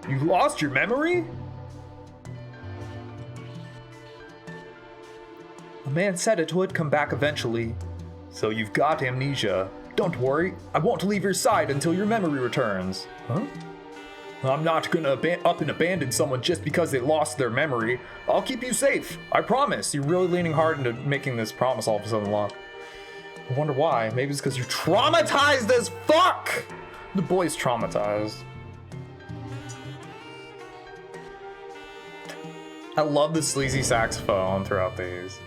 You lost your memory? A man said it would come back eventually. So you've got amnesia. Don't worry, I won't leave your side until your memory returns. Huh? I'm not gonna up and abandon someone just because they lost their memory. I'll keep you safe, I promise. You're really leaning hard into making this promise all of a sudden, Locke. I wonder why. Maybe it's because you're traumatized as fuck! The boy's traumatized. I love the sleazy saxophone throughout these.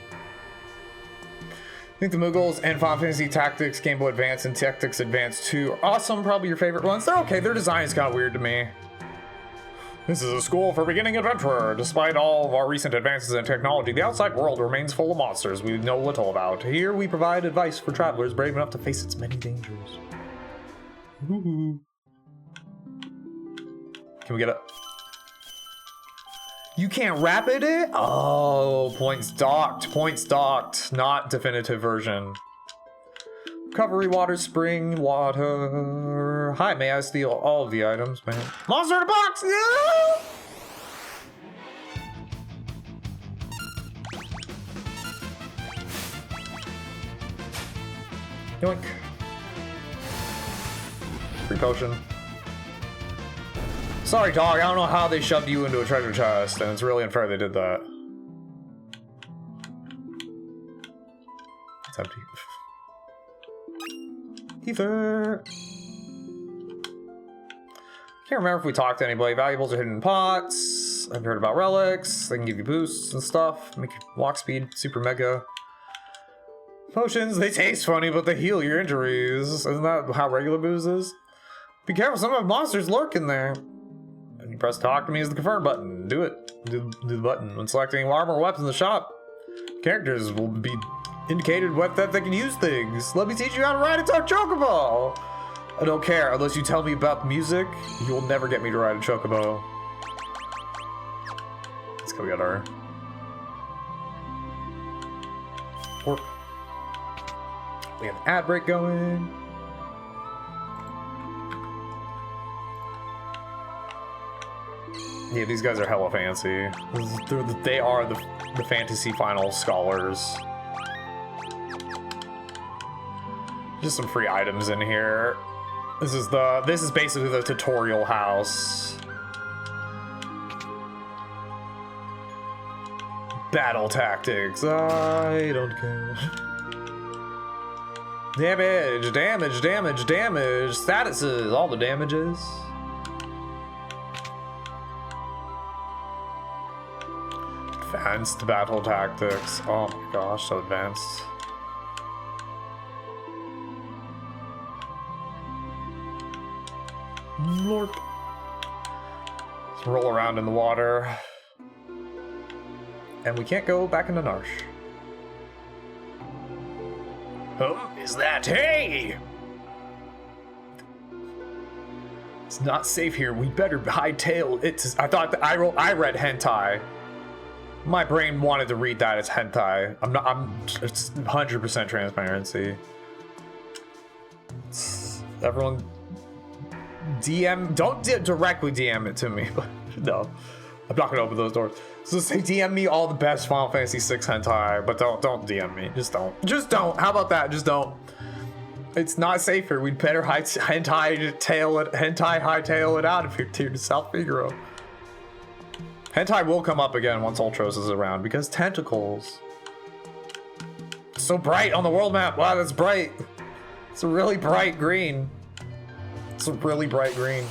I think the Moogles and Final Fantasy Tactics, Game Boy Advance, and Tactics Advance 2 are awesome. Probably your favorite ones. They're okay. Their design is kind of weird to me. This is a school for beginning adventurer. Despite all of our recent advances in technology, the outside world remains full of monsters we know little about. Here we provide advice for travelers brave enough to face its many dangers. Ooh. Can we get a... You can't rapid it? Oh, points docked. Points docked. Not definitive version. Recovery water, spring water. Hi, may I steal all of the items, man? Monster in a box! No! Yoink. Free potion. Sorry, dog. I don't know how they shoved you into a treasure chest, and it's really unfair they did that. It's empty. Ether. Can't remember if we talked to anybody. Valuables are hidden in pots. I've heard about relics. They can give you boosts and stuff. Make your walk speed super mega. Potions, they taste funny, but they heal your injuries. Isn't that how regular booze is? Be careful, some of the monsters lurk in there. And you press talk to me as the confirm button. Do it. Do the button. When selecting armor or weapons in the shop, characters will be indicated that they can use things. Let me teach you how to ride a chocobo. I don't care unless you tell me about music. You will never get me to ride a chocobo. Let's go get her. Or we have an ad break going. Yeah, these guys are hella fancy. They are the fantasy final scholars. Just some free items in here. This is basically the tutorial house. Battle tactics. I don't care. Damage, damage, damage, damage. Statuses, all the damages. Advanced battle tactics. Oh my gosh, so advanced. Lord. Let's roll around in the water. And we can't go back into Narsh. Oh, is that? Hey! It's not safe here. We better hightail it. I thought that I read hentai. My brain wanted to read that as hentai. It's 100% transparency. Everyone DM, don't directly DM it to me, but no. I'm not gonna open those doors. So say DM me all the best Final Fantasy VI hentai, but don't DM me. Just don't. How about that? Just don't. It's not safer. We'd better hentai hightail it out if you're to South Figaro. Hentai will come up again once Ultros is around because tentacles. It's so bright on the world map. Wow, that's bright. It's a really bright green. It's a really bright green.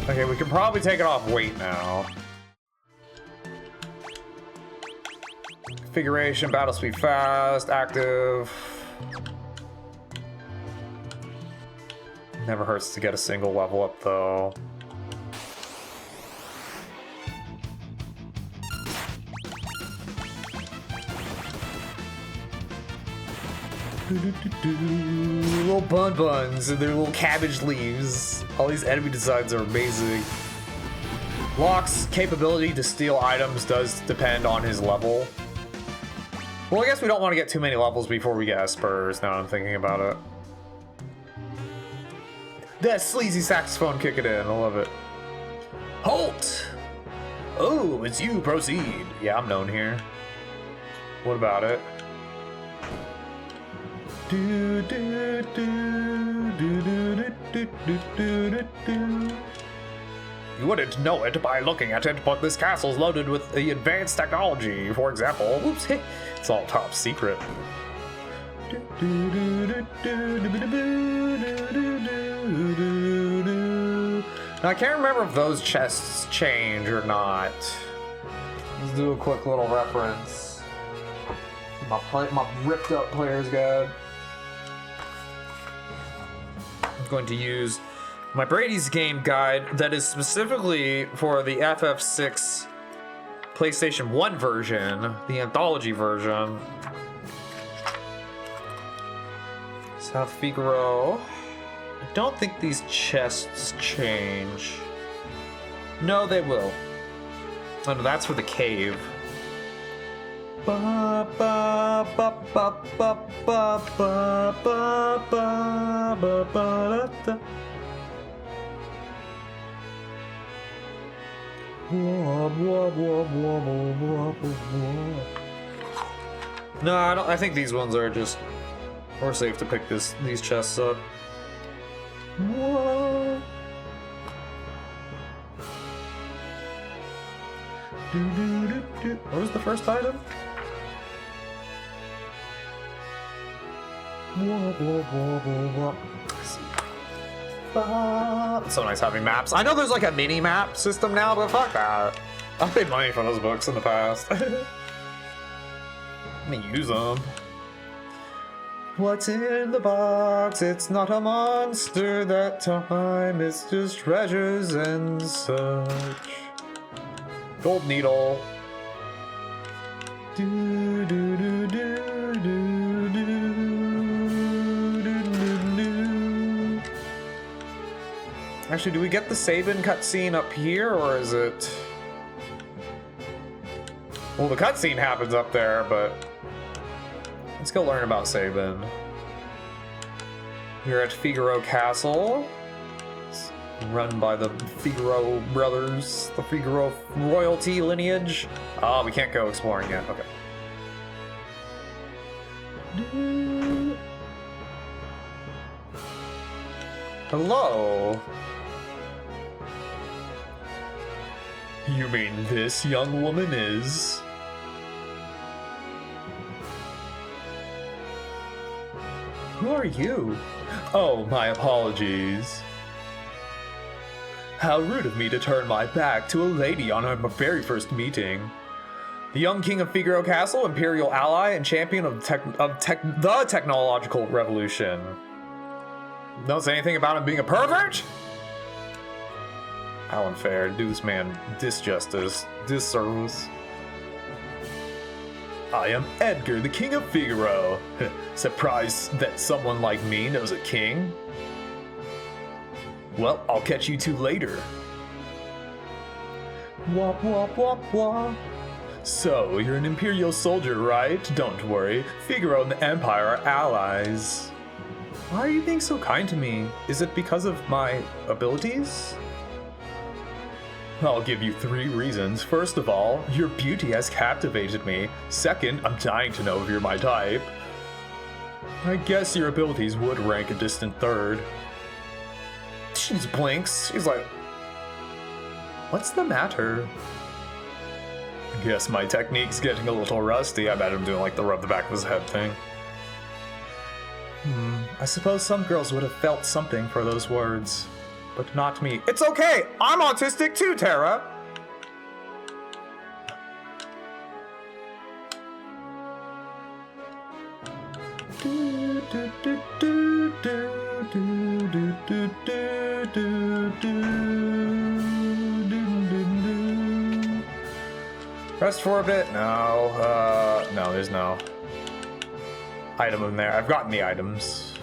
Okay, we can probably take it off weight now. Configuration, battle speed fast, active. Never hurts to get a single level up though. Little buns and their little cabbage leaves. All these enemy designs are amazing. Locke's capability to steal items does depend on his level. Well, I guess we don't want to get too many levels before we get Spurs, now I'm thinking about it. That sleazy saxophone kicking in, I love it. Halt! Oh, it's you, proceed. Yeah, I'm known here. What about it? You wouldn't know it by looking at it, but this castle's loaded with the advanced technology. For example, whoops, it's all top secret. Now, I can't remember if those chests change or not. Let's do a quick little reference. My ripped up player's guide. I'm going to use my Brady's game guide that is specifically for the FF6 PlayStation 1 version, the anthology version. South Figaro. I don't think these chests change. No, they will. Oh no, that's for the cave. Ba, ba, ba, ba, ba, ba, ba, ba, ba, ba, ba, da. No, I think these ones are just more safe to pick these chests up. Whoa. What was the first item? It's so nice having maps. I know there's like a mini map system now, but fuck that. I've paid money for those books in the past. I'm gonna use them. What's in the box? It's not a monster that time. It's just treasures and such. Gold needle. Do, do, do, do, do, do, do, do. Actually, do we get the Sabin cutscene up here, or is it? Well, the cutscene happens up there, but let's go learn about Sabin. We're at Figaro Castle. It's run by the Figaro brothers, the Figaro royalty lineage. Oh, we can't go exploring yet. Okay. Hello. You mean this young woman is? Who are you? Oh, my apologies. How rude of me to turn my back to a lady on our very first meeting. The young king of Figaro Castle, imperial ally and champion of the technological revolution. Don't say anything about him being a pervert? How unfair. Do this man disjustice, disservice. I am Edgar, the king of Figaro. Surprised that someone like me knows a king? Well, I'll catch you two later. Wop wop wop wop. So, you're an Imperial soldier, right? Don't worry, Figaro and the Empire are allies. Why are you being so kind to me? Is it because of my abilities? I'll give you 3 reasons. First of all, your beauty has captivated me. Second, I'm dying to know if you're my type. I guess your abilities would rank a distant third. She just blinks. She's like, what's the matter? Guess my technique's getting a little rusty. I bet I'm doing like the rub the back of his head thing. I suppose some girls would have felt something for those words, but not me. It's okay! I'm autistic too, Tara! Rest for a bit? No, no, there's no item in there. I've gotten the items.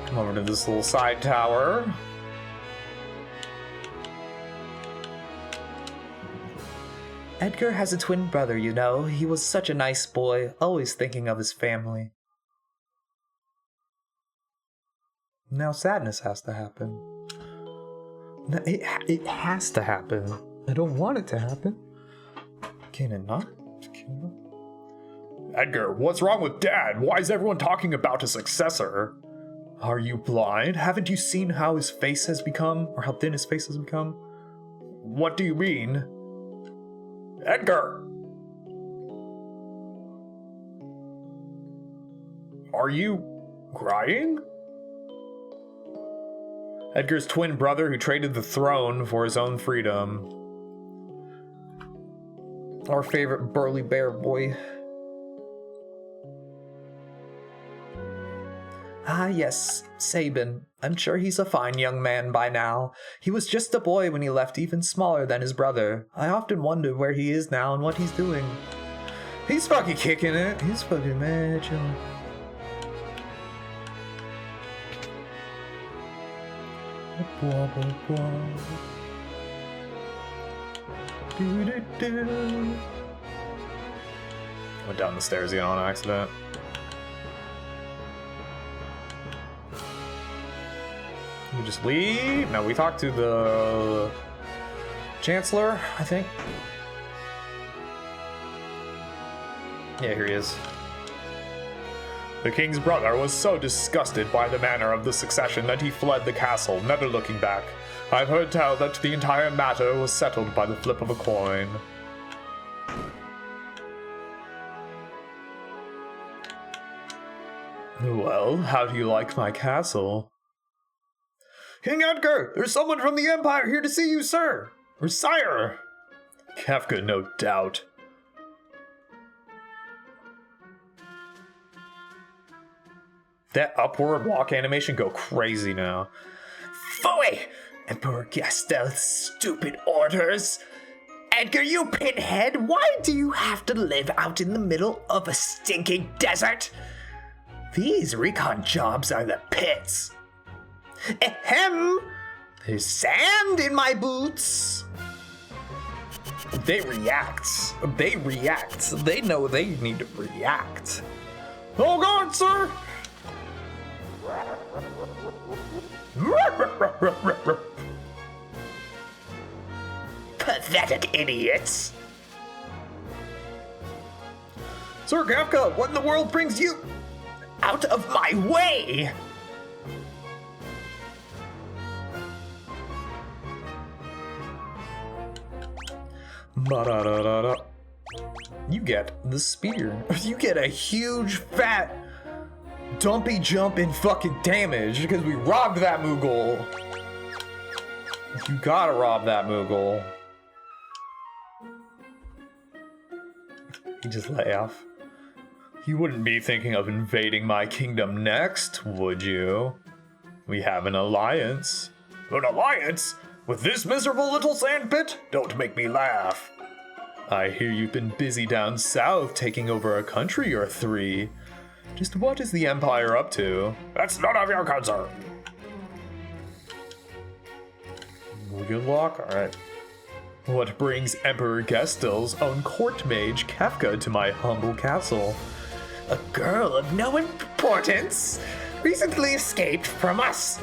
Come over to this little side tower. Edgar has a twin brother, you know. He was such a nice boy, always thinking of his family. Now sadness has to happen. It has to happen. I don't want it to happen. Can it not? Edgar, what's wrong with Dad? Why is everyone talking about a successor? Are you blind? Haven't you seen how his face has become? Or how thin his face has become? What do you mean? Edgar! Are you crying? Edgar's twin brother who traded the throne for his own freedom. Our favorite burly bear boy. Ah yes, Sabin. I'm sure he's a fine young man by now. He was just a boy when he left, even smaller than his brother. I often wonder where he is now and what he's doing. He's fucking kicking it. He's fucking mad, chilling. Went down the stairs again on accident. We just leave? No, we talked to the Chancellor, I think. Yeah, here he is. The king's brother was so disgusted by the manner of the succession that he fled the castle, never looking back. I've heard tell that the entire matter was settled by the flip of a coin. Well, how do you like my castle? King Edgar, there's someone from the Empire here to see you, sir! Or sire! Kafka, no doubt. That upward walk animation go crazy now. Phooey! Emperor Gastel's stupid orders! Edgar, you pinhead! Why do you have to live out in the middle of a stinking desert? These recon jobs are the pits. Ahem! There's sand in my boots! They react. They react. They know they need to react. Oh God, sir! Pathetic idiots! Sir Kafka, what in the world brings you out of my way? Ba-da-da-da-da. You get the spear. You get a huge, fat, dumpy jump in fucking damage because we robbed that Moogle. You gotta rob that Moogle. You just laugh. You wouldn't be thinking of invading my kingdom next, would you? We have an alliance. An alliance? With this miserable little sandpit? Don't make me laugh. I hear you've been busy down south taking over a country or three. Just what is the Empire up to? That's none of your concern. Good luck, alright. What brings Emperor Gestel's own court mage Kefka to my humble castle? A girl of no importance recently escaped from us.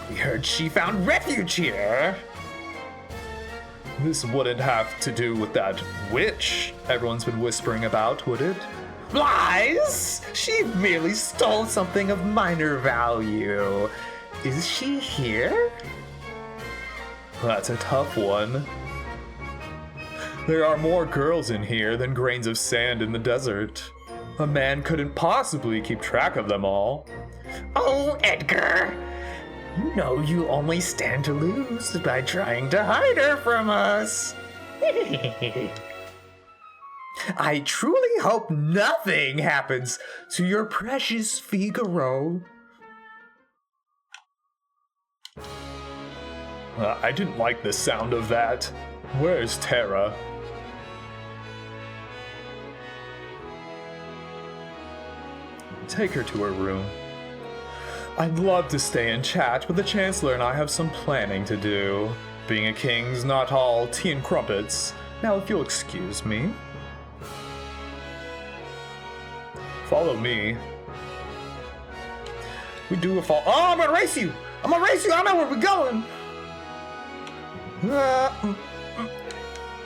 We heard she found refuge here. This wouldn't have to do with that witch everyone's been whispering about, would it? Lies! She merely stole something of minor value. Is she here? That's a tough one. There are more girls in here than grains of sand in the desert. A man couldn't possibly keep track of them all. Oh, Edgar! You know you only stand to lose by trying to hide her from us. I truly hope nothing happens to your precious Figaro. I didn't like the sound of that. Where's Terra? Take her to her room. I'd love to stay and chat, but the Chancellor and I have some planning to do. Being a king's not all tea and crumpets. Now, if you'll excuse me. Follow me. We do a fall. Oh, I'm gonna race you! I'm gonna race you! I know where we're going!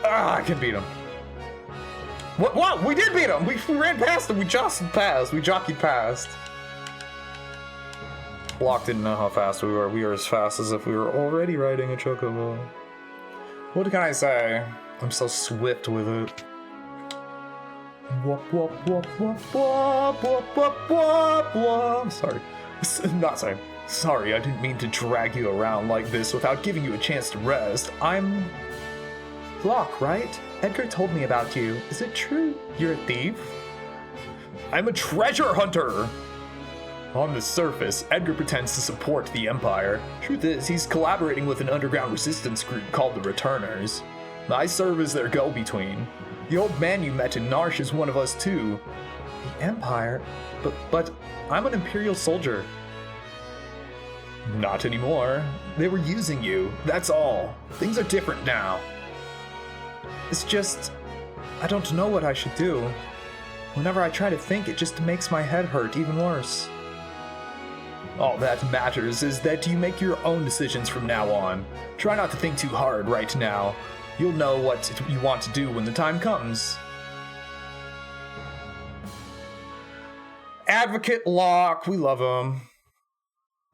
I can beat him. What? We did beat him! We ran past him! We jostled past! We jockeyed past. Block didn't know how fast we were. We were as fast as if we were already riding a chocobo. What can I say? I'm so swift with it. Whoop, whoop, whoop, whoop, whoop, whoop, whoop, whoop, whoop. Sorry. Not sorry. Sorry, I didn't mean to drag you around like this without giving you a chance to rest. I'm... Locke, right? Edgar told me about you. Is it true? You're a thief? I'm a treasure hunter! On the surface, Edgar pretends to support the Empire. Truth is, he's collaborating with an underground resistance group called the Returners. I serve as their go-between. The old man you met in Narsh is one of us too. The Empire? But I'm an Imperial soldier. Not anymore. They were using you, that's all. Things are different now. It's just... I don't know what I should do. Whenever I try to think, it just makes my head hurt even worse. All that matters is that you make your own decisions from now on. Try not to think too hard right now. You'll know what you want to do when the time comes. Advocate Locke, we love him.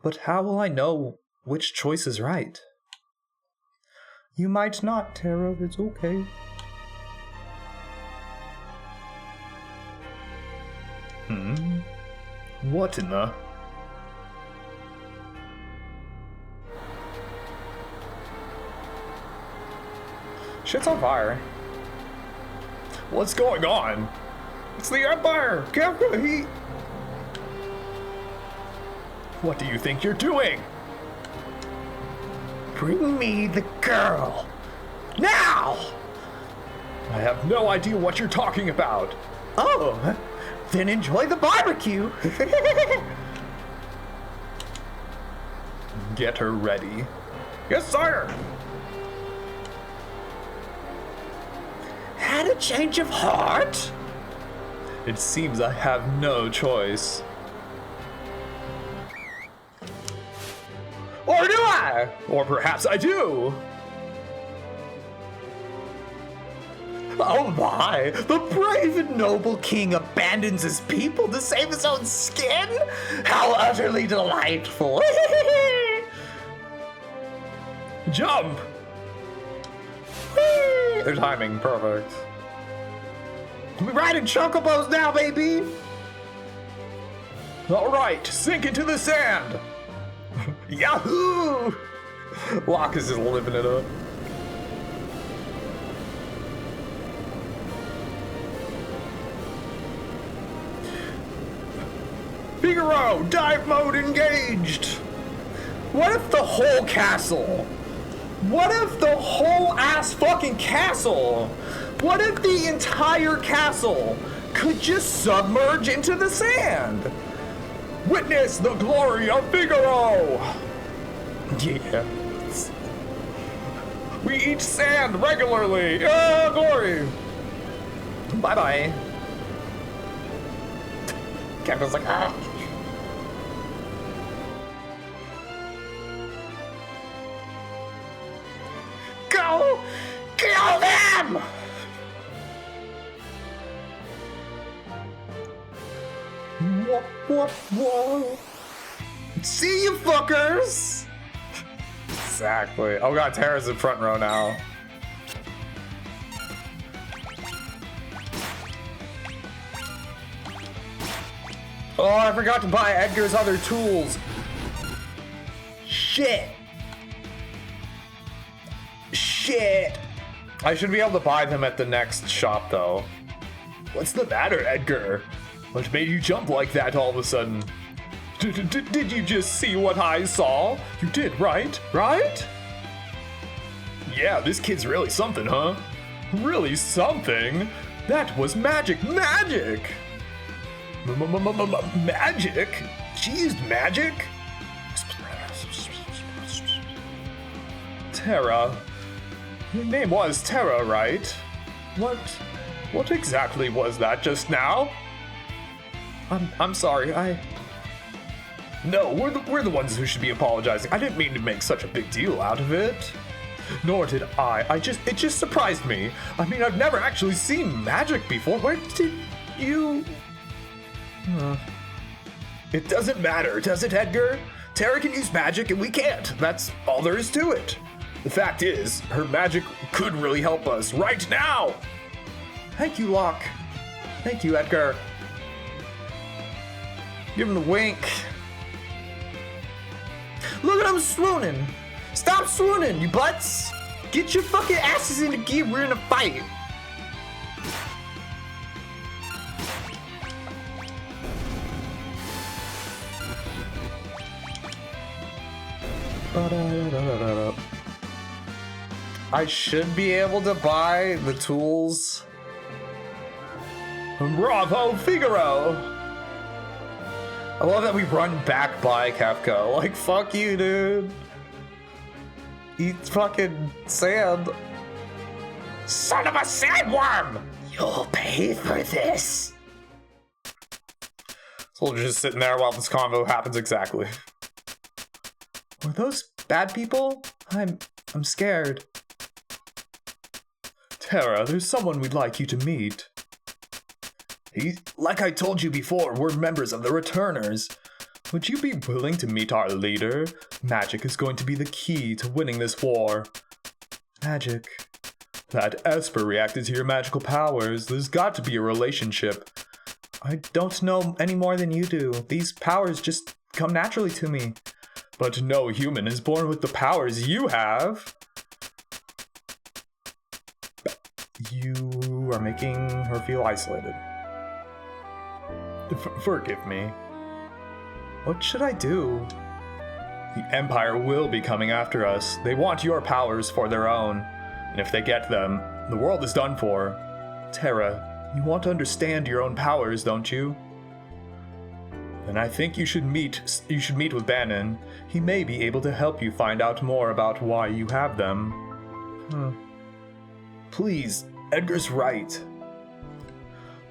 But how will I know which choice is right? You might not, Tara, it's okay. What in the... Shit's on fire. What's going on? It's the Empire! Kefka, he... What do you think you're doing? Bring me the girl. Now! I have no idea what you're talking about. Oh, then enjoy the barbecue. Get her ready. Yes, sire! Had a change of heart? It seems I have no choice. Or do I? Or perhaps I do. Oh my, the brave and noble king abandons his people to save his own skin? How utterly delightful. Jump! Whee! Their timing, perfect. We riding chocobos now, baby! All right, sink into the sand. Yahoo! Locke is just living it up. Figaro, dive mode engaged. What if the whole castle? What if the whole ass fucking castle? What if the entire castle could just submerge into the sand? Witness the glory of Figaro. Yeah. We eat sand regularly. Ah, glory. Bye-bye. Captain's like, ah. Go! Kill them! Whoa. See you fuckers! Exactly. Oh god, Terra's in front row now. Oh, I forgot to buy Edgar's other tools. Shit. I should be able to buy them at the next shop, though. What's the matter, Edgar? What made you jump like that all of a sudden? Did you just see what I saw? You did, right? Right? Yeah, this kid's really something, huh? Really something? That was magic. Magic! Magic? She used magic? Terra. Your name was Terra, right? What exactly was that just now? I'm sorry, No, we're the ones who should be apologizing. I didn't mean to make such a big deal out of it. Nor did I. It just surprised me. I mean, I've never actually seen magic before. Where did you... It doesn't matter, does it, Edgar? Terra can use magic and we can't. That's all there is to it. The fact is, her magic could really help us right now. Thank you, Locke. Thank you, Edgar. Give him the wink. Look at him swooning. Stop swooning, you butts. Get your fucking asses into gear. We're in a fight. I should be able to buy the tools. Bravo, Figaro! I love that we run back by Kefka. Like, fuck you, dude. Eat fucking sand. Son of a sandworm! You'll pay for this. Soldier just sitting there while this convo happens exactly. Were those bad people? I'm scared. Terra, there's someone we'd like you to meet. Like I told you before, we're members of the Returners. Would you be willing to meet our leader? Magic is going to be the key to winning this war. Magic. That Esper reacted to your magical powers. There's got to be a relationship. I don't know any more than you do. These powers just come naturally to me. But no human is born with the powers you have. You are making her feel isolated. Forgive me. What should I do? The Empire will be coming after us. They want your powers for their own. And if they get them, the world is done for. Terra, you want to understand your own powers, don't you? Then I think you should meet with Bannon. He may be able to help you find out more about why you have them. Please, Edgar's right.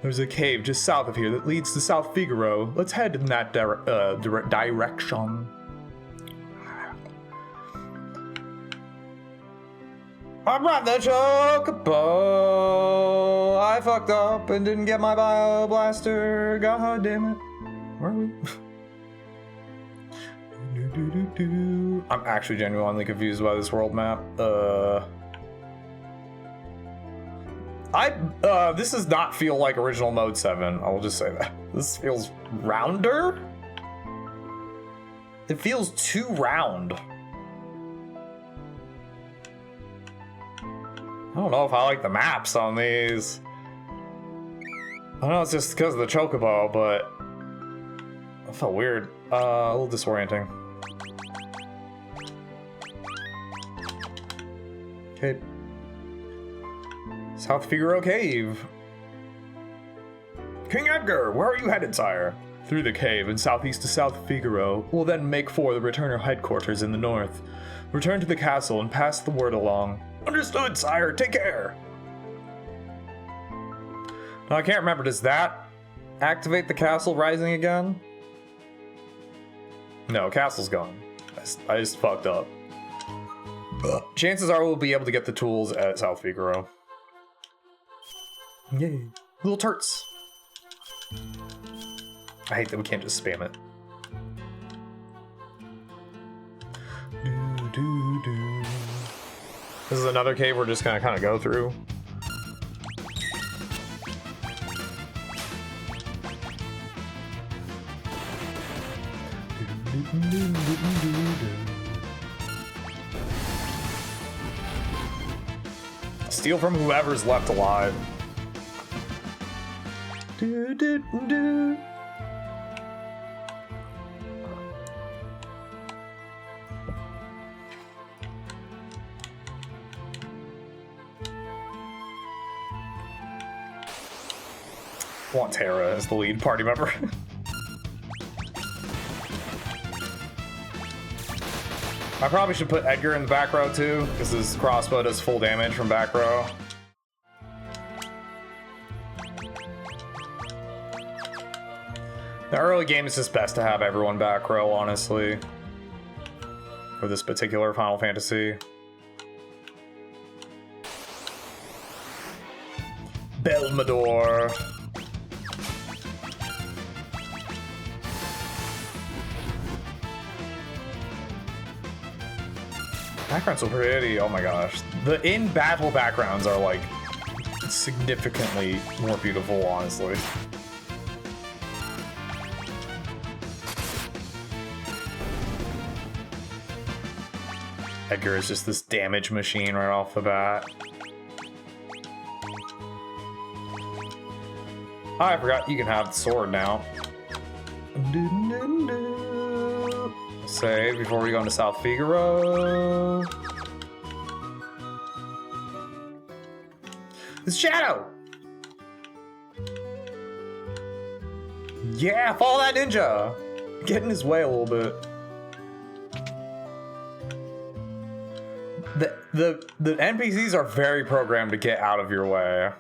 There's a cave just south of here that leads to South Figaro. Let's head in that direction. I'm not the chocobo. I fucked up and didn't get my bio blaster. God damn it. Where are we? I'm actually genuinely confused by this world map. This does not feel like original mode 7. I will just say that. This feels rounder. It feels too round. I don't know if I like the maps on these. I don't know, it's just because of the chocobo, but it felt weird. A little disorienting. Okay. South Figaro Cave. King Edgar, where are you headed, sire? Through the cave and southeast to South Figaro. We'll then make for the returner headquarters in the north. Return to the castle and pass the word along. Understood, sire. Take care. Now, I can't remember. Does that activate the castle rising again? No, castle's gone. I just fucked up. Chances are we'll be able to get the tools at South Figaro. Yay. Little turts. I hate that we can't just spam it. This is another cave we're just gonna kind of go through. Steal from whoever's left alive. Want Tara as the lead party member. I probably should put Edgar in the back row too, because his crossbow does full damage from back row. The early game is just best to have everyone back row, honestly, for this particular Final Fantasy. Belmador. Backgrounds are pretty, oh my gosh. The in-battle backgrounds are like significantly more beautiful, honestly. Edgar is just this damage machine right off the bat. Oh, I forgot you can have the sword now. Save before we go into South Figaro. It's Shadow! Yeah, follow that ninja! Get in his way a little bit. The NPCs are very programmed to get out of your way.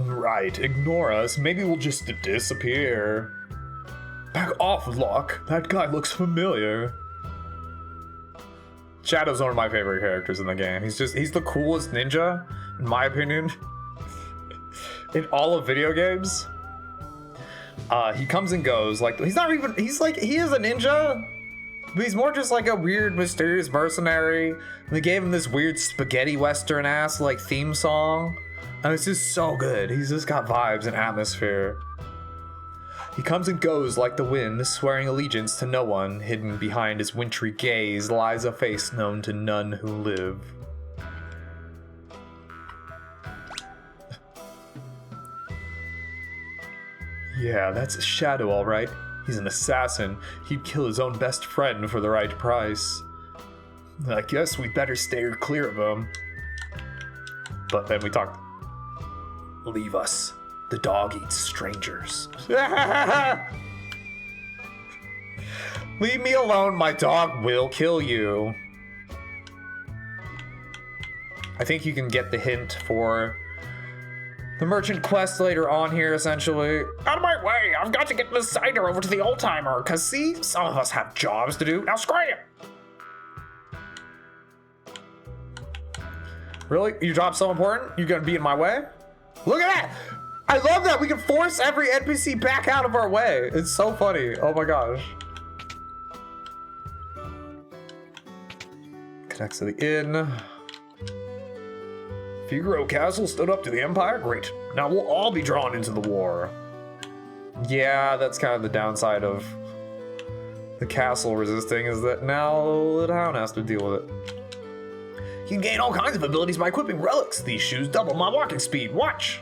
Right, ignore us. Maybe we'll just disappear. Back off, Locke. That guy looks familiar. Shadow's one of my favorite characters in the game. He's the coolest ninja, in my opinion, in all of video games. He comes and goes. Like, he is a ninja, but he's more just like a weird, mysterious mercenary. And they gave him this weird spaghetti western ass like theme song. And it's just so good. He's just got vibes and atmosphere. He comes and goes like the wind, swearing allegiance to no one. Hidden behind his wintry gaze lies a face known to none who live. Yeah, that's a Shadow, all right. He's an assassin. He'd kill his own best friend for the right price. I guess we better stay clear of him. But then we talked. Leave us. The dog eats strangers. Leave me alone. My dog will kill you. I think you can get the hint for the merchant quest later on here, essentially. Out of my way. I've got to get this cider over to the old timer. Because, see, some of us have jobs to do. Now, scram! Really? Your job's so important? You're going to be in my way? Look at that! I love that we can force every NPC back out of our way. It's so funny. Oh my gosh. Connects to the inn. Figaro Castle stood up to the Empire? Great. Now we'll all be drawn into the war. Yeah, that's kind of the downside of the castle resisting, is that now the town has to deal with it. You can gain all kinds of abilities by equipping relics. These shoes double my walking speed. Watch!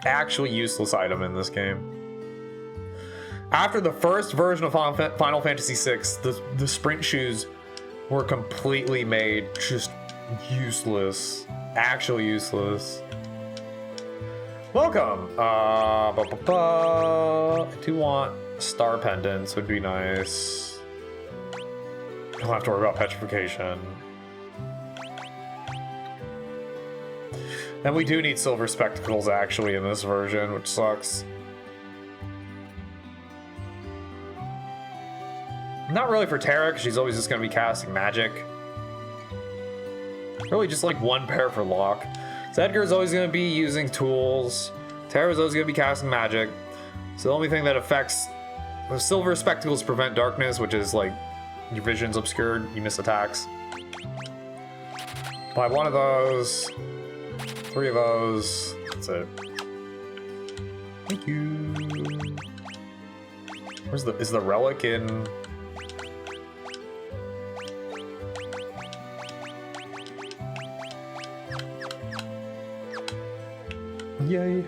Actually useless item in this game. After the first version of Final Fantasy VI, the sprint shoes were completely made just useless. Actually useless. Welcome! I do want star pendants, would be nice. Don't have to worry about petrification. And we do need silver spectacles actually in this version, which sucks. Not really for Terra, because she's always just going to be casting magic. Really just like one pair for Locke. So Edgar's always going to be using tools. Terra's always going to be casting magic. So the only thing that affects the silver spectacles prevent darkness, which is like your vision's obscured, you miss attacks. Buy one of those, 3 of those, that's it. Thank you. Is the relic in? Yay.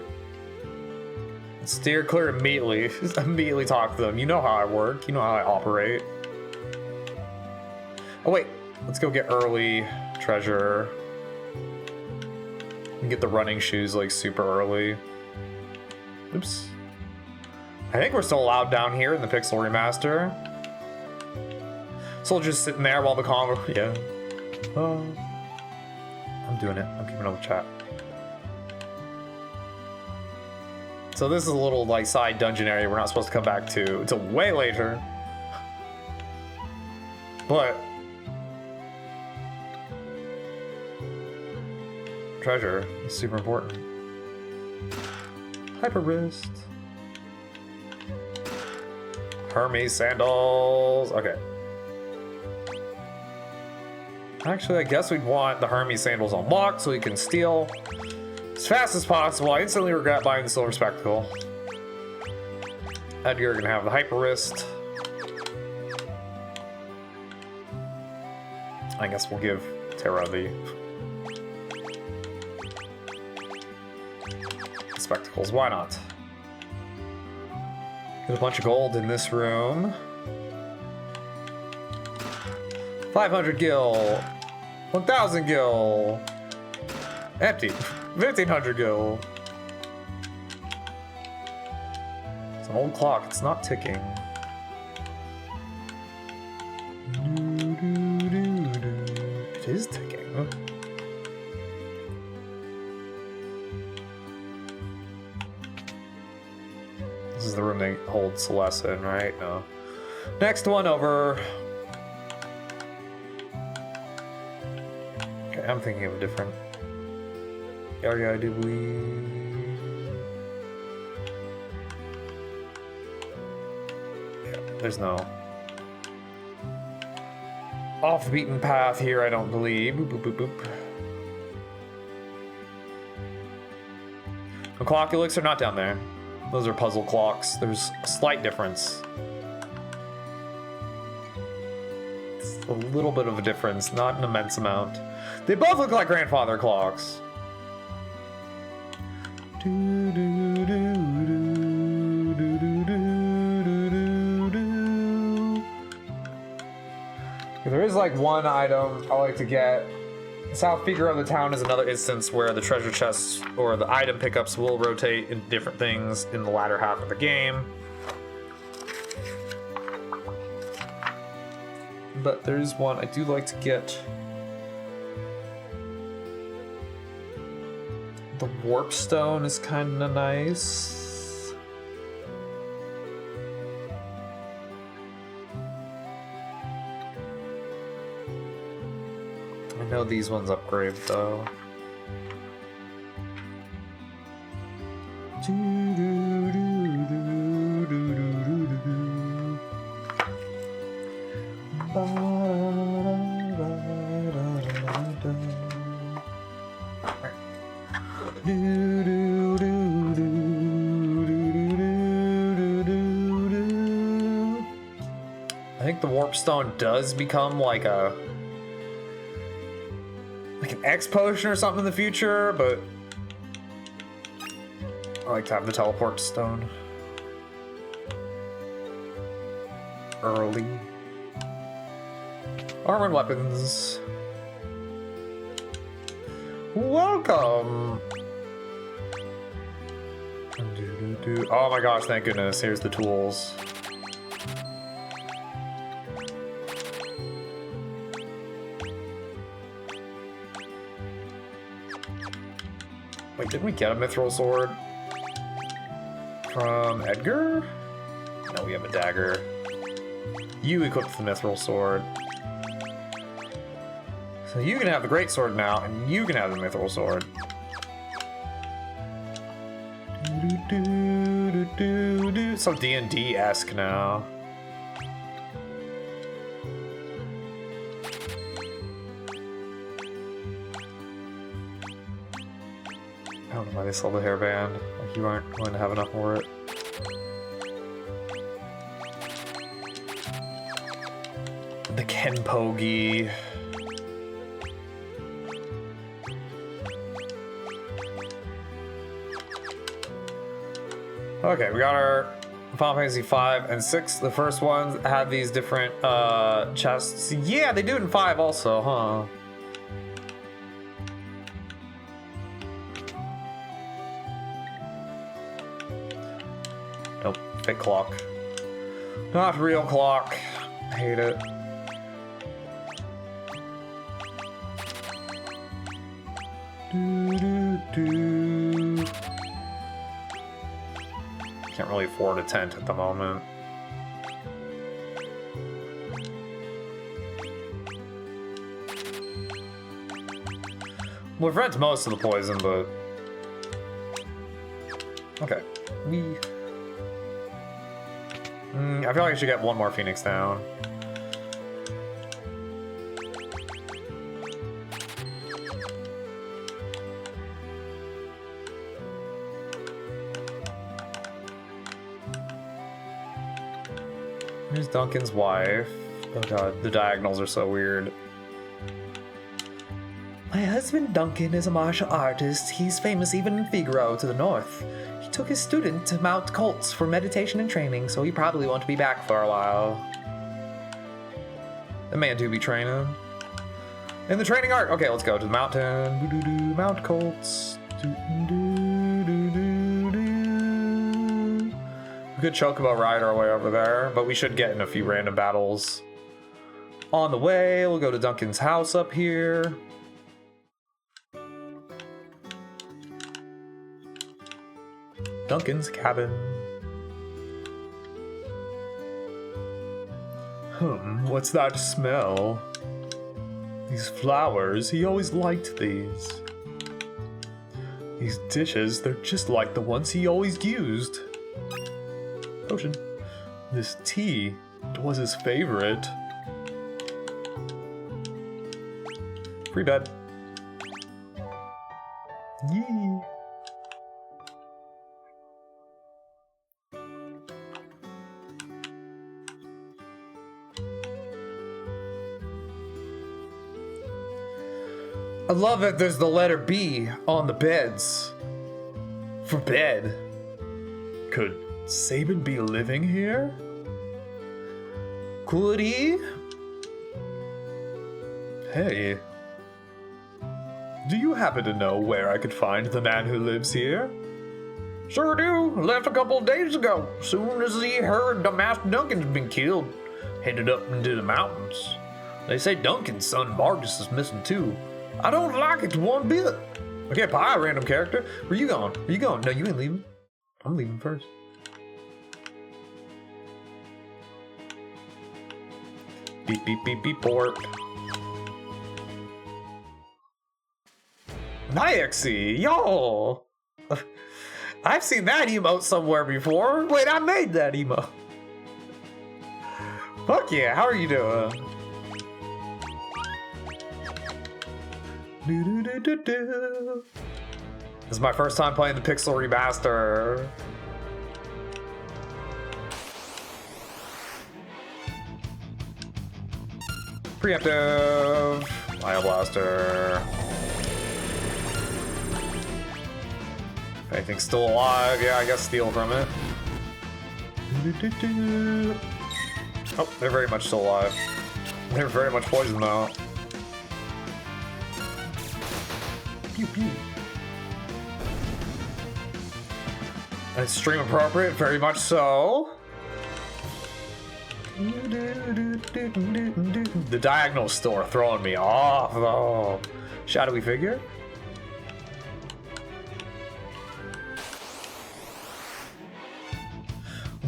Steer clear immediately. Just immediately talk to them. You know how I work. You know how I operate. Oh wait, let's go get early treasure. And get the running shoes like super early. Oops. I think we're still allowed down here in the Pixel Remaster. Soldiers sitting there while the convo. Yeah. I'm doing it. I'm keeping up with chat. So this is a little like side dungeon area we're not supposed to come back to until way later. But treasure is super important. Hyper wrist. Hermes sandals. Okay. Actually, I guess we'd want the Hermes sandals unlocked so we can steal as fast as possible. I instantly regret buying the silver spectacle. Edgar gonna have the hyper wrist. I guess we'll give Terra the spectacles. Why not? Get a bunch of gold in this room. 500 gil. 1,000 gil. Empty. 1,500 gil. It's an old clock. It's not ticking. It is ticking. This is the room they hold Celeste in, right? No. Next one over. Okay, I'm thinking of a different area, I do believe. Yeah, there's no off the beaten path here, I don't believe. Boop, boop, boop, boop. The clock elixir not down there. Those are puzzle clocks. There's a slight difference. It's a little bit of a difference, not an immense amount. They both look like grandfather clocks. There is like one item I like to get. South Figure of the Town is another instance where the treasure chests or the item pickups will rotate in different things in the latter half of the game. But there is one I do like to get. The warp stone is kind of nice. I know these ones upgrade though. Warp Stone does become like an X potion or something in the future, but I like to have the teleport stone early. Armor and weapons. Welcome. Oh my gosh, thank goodness. Here's the tools. Wait, didn't we get a mithril sword from Edgar? No, we have a dagger. You equipped the mithril sword. So you can have the great sword now, and you can have the mithril sword. So D&D-esque now. I don't know why they sold the hairband. Like you aren't going to have enough for it. The Kenpogi. Okay, we got our Final Fantasy 5 and 6. The first ones had these different chests. Yeah, they do it in 5 also, huh? Nope, fake clock. Not real clock. I hate it. Can't really afford a tent at the moment. We've read most of the poison, but okay. I feel like I should get one more Phoenix down. Here's Duncan's wife. Oh god, the diagonals are so weird. My husband Duncan is a martial artist. He's famous even in Figaro to the north. He took his student to Mount Colts for meditation and training, so he probably won't be back for a while. The man do be training. In the training art. Okay, let's go to the mountain. Mount Colts. We could chocobo ride our way over there, but we should get in a few random battles. On the way, we'll go to Duncan's house up here. Duncan's cabin. What's that smell? These flowers, he always liked these. These dishes, they're just like the ones he always used. Potion. This tea, it was his favorite. Free bed. Yee. I love it. There's the letter B on the beds. For bed. Could Sabin be living here? Could he? Hey. Do you happen to know where I could find the man who lives here? Sure do. Left a couple of days ago. Soon as he heard the Master Duncan's been killed. Headed up into the mountains. They say Duncan's son Marcus is missing too. I don't like it one bit. Okay, bye, random character. Where you going? Where you going? No, you ain't leaving. I'm leaving first. Beep, beep, beep, beep, port. Nyexy, yo! I've seen that emote somewhere before. Wait, I made that emote. Fuck yeah, how are you doing? This is my first time playing the Pixel Remaster. Preemptive. Ion Blaster. Anything still alive? Yeah, I guess steal from it. Oh, they're very much still alive. They're very much poisoned though. Pew pew. And it's stream appropriate, very much so. The diagonal store throwing me off though. Shadowy figure?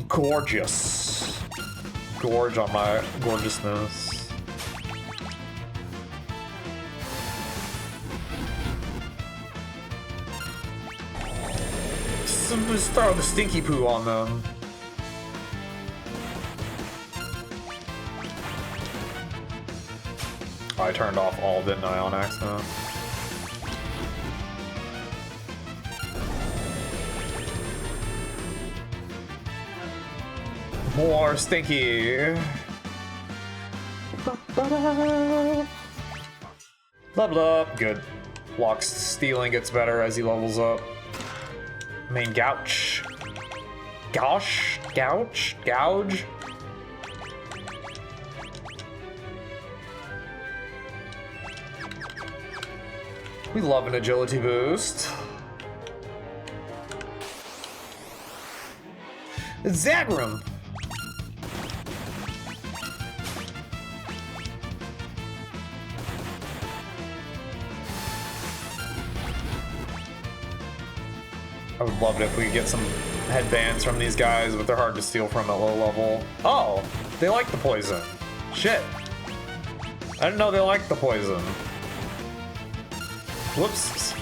Gorgeous. Gorge on my gorgeousness. Just throw the stinky poo on them. I turned off all, didn't I, on accident? More stinky. Level up. Good. Locke's stealing gets better as he levels up. Main gouge. Gouge? Gouge? Gouge? We love an agility boost. Zagrum. I would love it if we could get some headbands from these guys, but they're hard to steal from at low level. Oh, they like the poison. Shit. I didn't know they liked the poison. Whoops.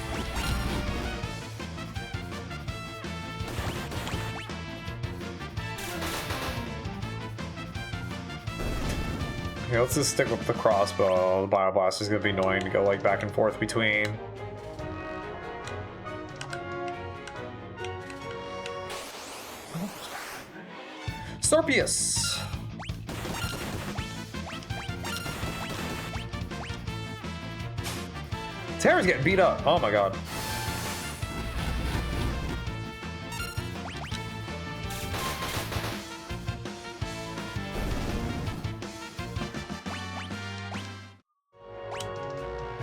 Okay, let's just stick with the crossbow. The Bioblast is gonna be annoying to go like back and forth between. Sorpius. Terra's getting beat up. Oh my god.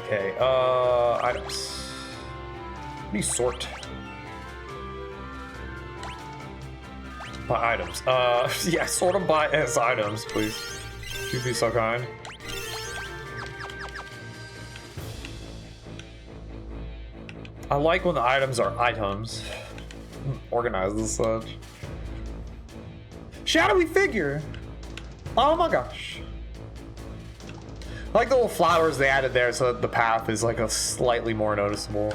Okay, items. Let me sort. By items. Yeah, sort them by as items, please. You'd be so kind. I like when the items are items. Organized as such. Shadowy figure! Oh my gosh. I like the little flowers they added there so that the path is like a slightly more noticeable.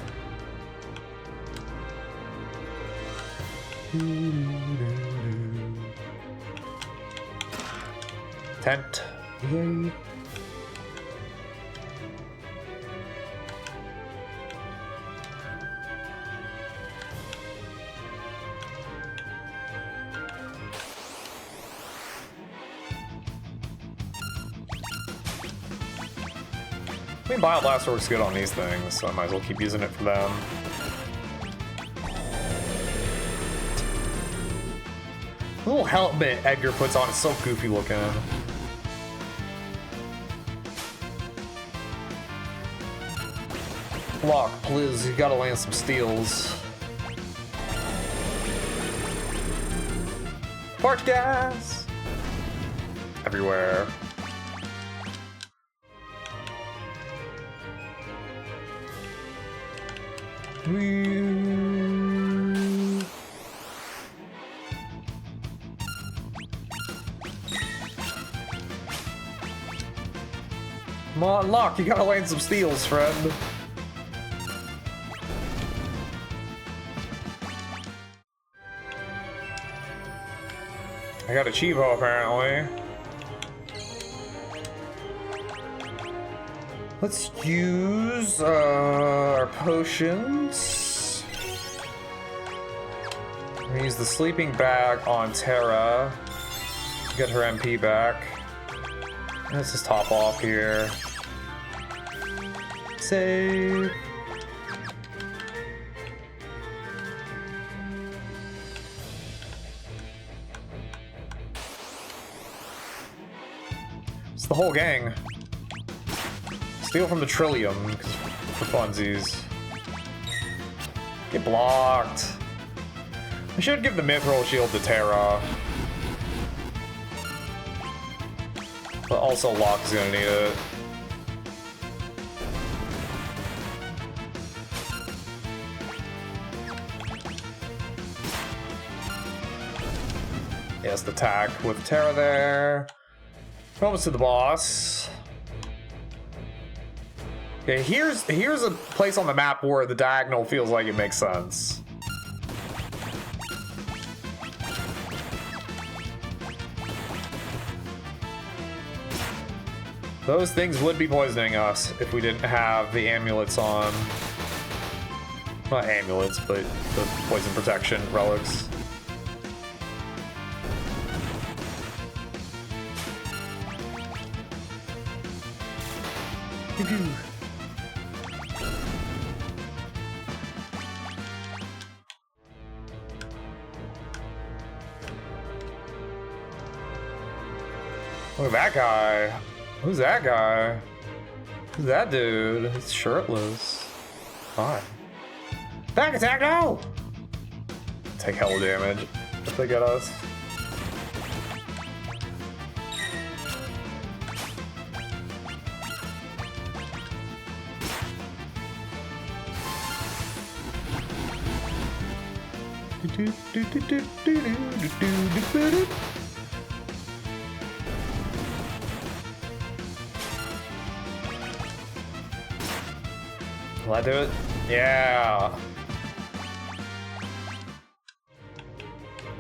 Tent. Yay. I mean, Bioblast works good on these things, so I might as well keep using it for them. The little helmet Edgar puts on is so goofy looking. Locke, please, you gotta land some steals. Fart gas! Everywhere. Come on, Locke, you gotta land some steals, friend. I got a Chivo, apparently. Let's use our potions. We're gonna use the sleeping bag on Terra to get her MP back. Let's just top off here. Save. It's the whole gang. Steal from the Trillium for funsies. Get blocked. I should give the Mithril Shield to Terra. But also Locke's gonna need it. Yes, the attack with Terra there. Almost to the boss. Okay, here's a place on the map where the diagonal feels like it makes sense. Those things would be poisoning us if we didn't have the amulets on. Not amulets, but the poison protection relics. Look at that guy. Who's that guy? Who's that dude? He's shirtless. Fine. Back attack, no! Take hell damage if they get us. Will I do it? Yeah.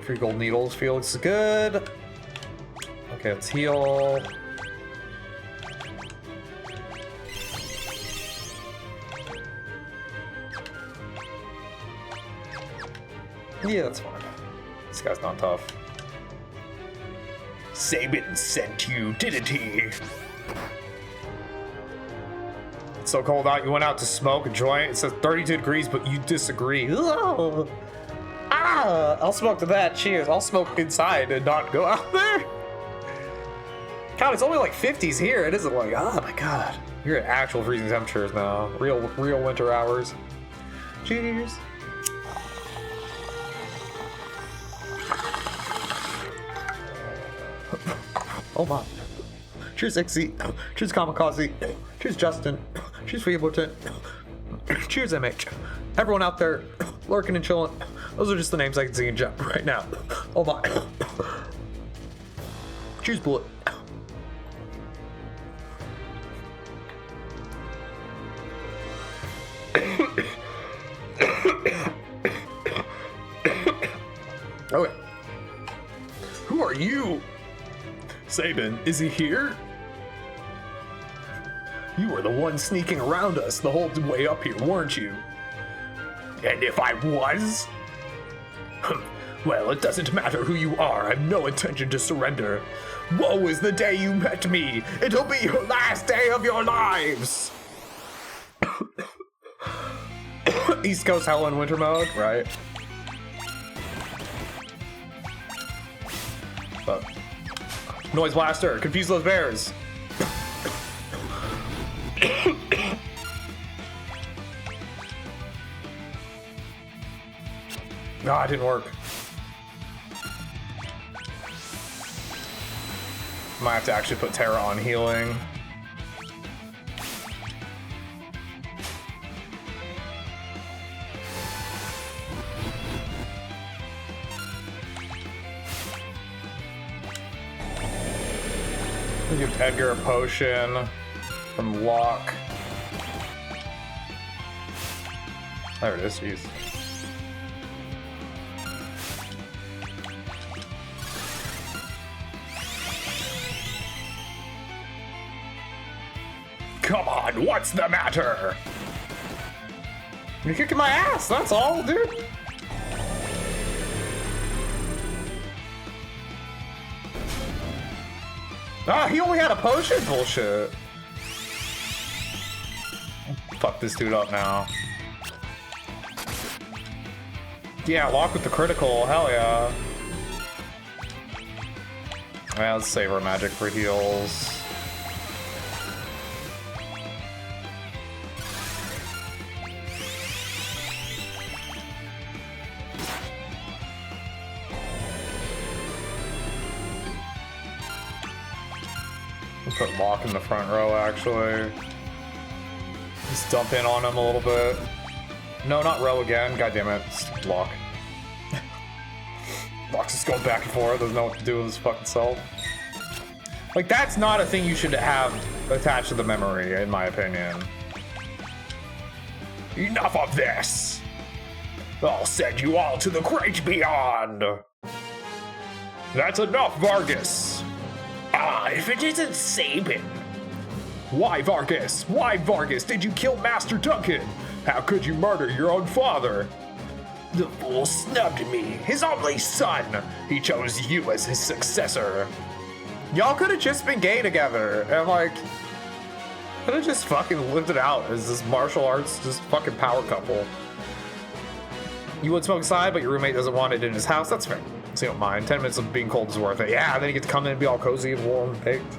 Free gold needles feels good. Okay, let's heal. Yeah, that's fine. This guy's not tough. Sabin sent you, didn't he? It's so cold out. You went out to smoke a joint. It says 32 degrees, but you disagree. Ugh. Ah, I'll smoke to that. Cheers. I'll smoke inside and not go out there. God, it's only like 50s here. It isn't like, oh my God. You're at actual freezing temperatures now. Real winter hours. Cheers. Oh my. Cheers, Ixie. Cheers, Kamikaze. Cheers, Justin. Cheers, Feebleton. Cheers, MH. Everyone out there lurking and chilling. Those are just the names I can see in chat right now. Oh my. Cheers, Bullet. Okay. Who are you? Sabin, is he here? You were the one sneaking around us the whole way up here, weren't you? And if I was? Well, it doesn't matter who you are. I have no intention to surrender. Woe is the day you met me. It'll be your last day of your lives. East Coast Hell in Winter mode, right? But Noise Blaster, confuse those bears. Ah, it didn't work. Might have to actually put Terra on healing. Give Edgar a potion from Locke. There it is, jeez. Come on, what's the matter? You're kicking my ass, that's all, dude. Ah, he only had a potion? Bullshit. Fuck this dude up now. Yeah, lock with the critical. Hell yeah. Yeah, let's save our magic for heals. We'll put lock in the front row, actually. Just dump in on him a little bit. No, not row again. God damn it. Stupid lock. Lock's just going back and forth. Doesn't know what to do with his fucking self. Like, that's not a thing you should have attached to the memory, in my opinion. Enough of this! I'll send you all to the great beyond! That's enough, Vargas! Ah, if it isn't Sabin! Why, Vargas? Why, Vargas, did you kill Master Duncan? How could you murder your own father? The fool snubbed me, his only son! He chose you as his successor. Y'all could have just been gay together, and like, could have just fucking lived it out as this martial arts, just fucking power couple. You would smoke aside, but your roommate doesn't want it in his house. That's fair. So you don't mind. 10 minutes of being cold is worth it. Yeah, then you get to come in and be all cozy and warm and baked.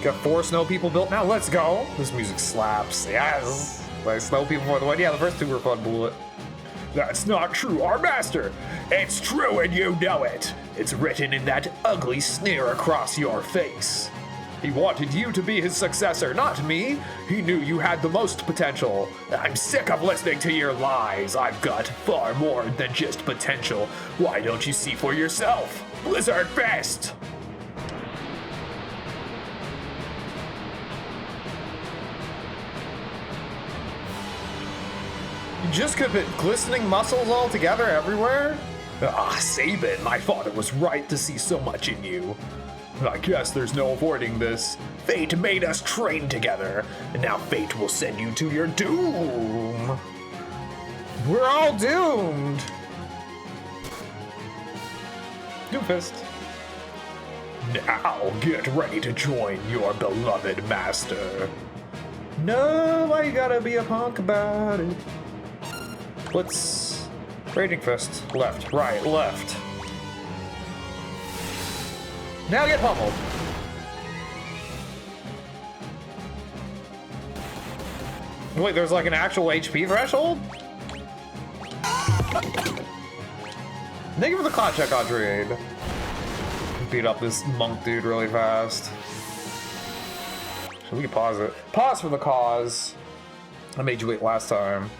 Got 4 snow people built now. Let's go. This music slaps. Yes. Like snow people for the win. Yeah, the first 2 were fun. Bullet. That's not true, our master! It's true and you know it! It's written in that ugly sneer across your face. He wanted you to be his successor, not me. He knew you had the most potential. I'm sick of listening to your lies. I've got far more than just potential. Why don't you see for yourself? Blizzard Fest! You just could put glistening muscles all together everywhere? Ah, Sabin, my father was right to see so much in you. I guess there's no avoiding this. Fate made us train together, and now fate will send you to your doom. We're all doomed. Doomfist. Now get ready to join your beloved master. No, why you gotta be a punk about it? Let's... Raging Fist. Left, right, left. Now get pummeled. Wait, there's like an actual HP threshold? Thank you for the cloud check, Audrey. Beat up this monk dude really fast. So we can pause it. Pause for the cause. I made you wait last time.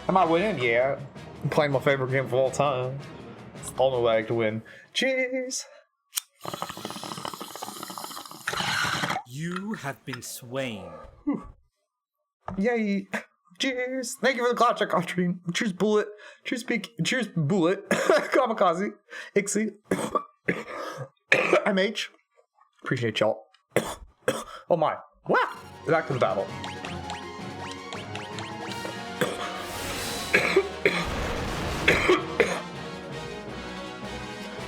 Am I winning? Yeah. I'm playing my favorite game of all time. It's the only way I can win. Cheers! You have been slain. Yay! Cheers! Thank you for the cloud check, Audrey. Cheers, Bullet. Cheers, Cheers, Bullet. Kamikaze. Ixie. MH. Appreciate y'all. Oh my. Wow! Back to the battle.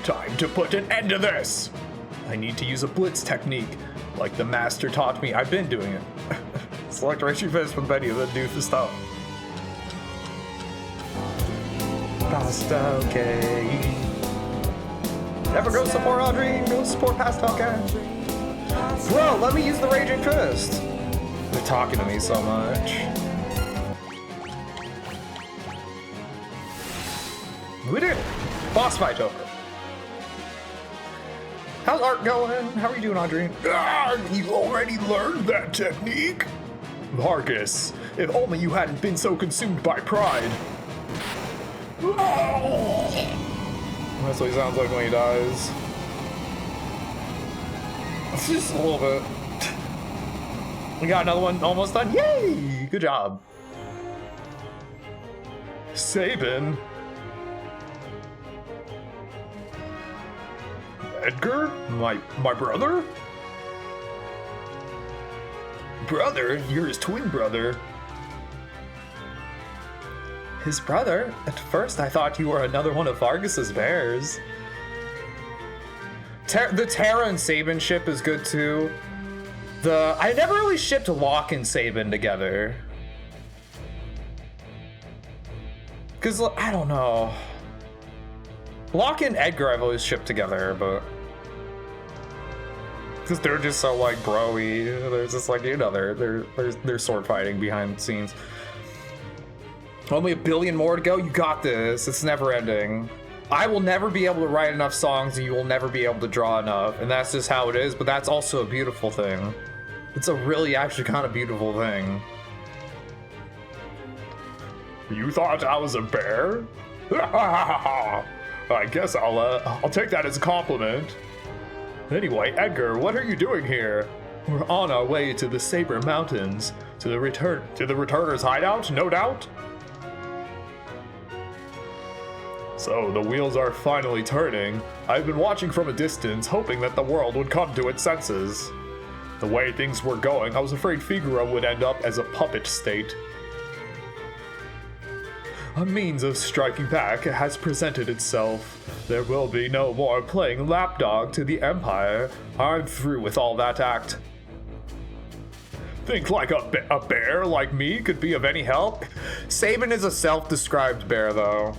Time to put an end to this! I need to use a blitz technique, like the master taught me. I've been doing it. Select Raging Fist with Betty, then do the stuff. Pasta, okay. Never go support Audrey, go support Pasta, okay. Bro, let me use the Raging Fist. They're talking to me so much. We did it. Boss fight over. How's art going? How are you doing, Audrey? Ah, you already learned that technique? Vargas, if only you hadn't been so consumed by pride. That's what he sounds like when he dies. Just a little bit. We got another one almost done. Yay! Good job. Sabin? Edgar? My brother? Brother? You're his twin brother. His brother? At first I thought you were another one of Vargas's bears. The Terra and Sabin ship is good too. I never really shipped Locke and Sabin together. Cause I don't know. Locke and Edgar I've always shipped together, but because they're just so like bro-y. There's just like, you know, they're sword fighting behind the scenes. Only 1 billion more to go. You got this. It's never ending. I will never be able to write enough songs, and you will never be able to draw enough, and that's just how it is. But that's also a beautiful thing. It's a really actually kind of beautiful thing. You thought I was a bear? I guess I'll take that as a compliment. Anyway, Edgar, what are you doing here? We're on our way to the Saber Mountains, to the Returners' hideout, no doubt. So the wheels are finally turning. I've been watching from a distance, hoping that the world would come to its senses. The way things were going, I was afraid Figaro would end up as a puppet state. A means of striking back has presented itself. There will be no more playing lapdog to the Empire. I'm through with all that act. Think like a bear like me could be of any help? Sabin is a self-described bear, though.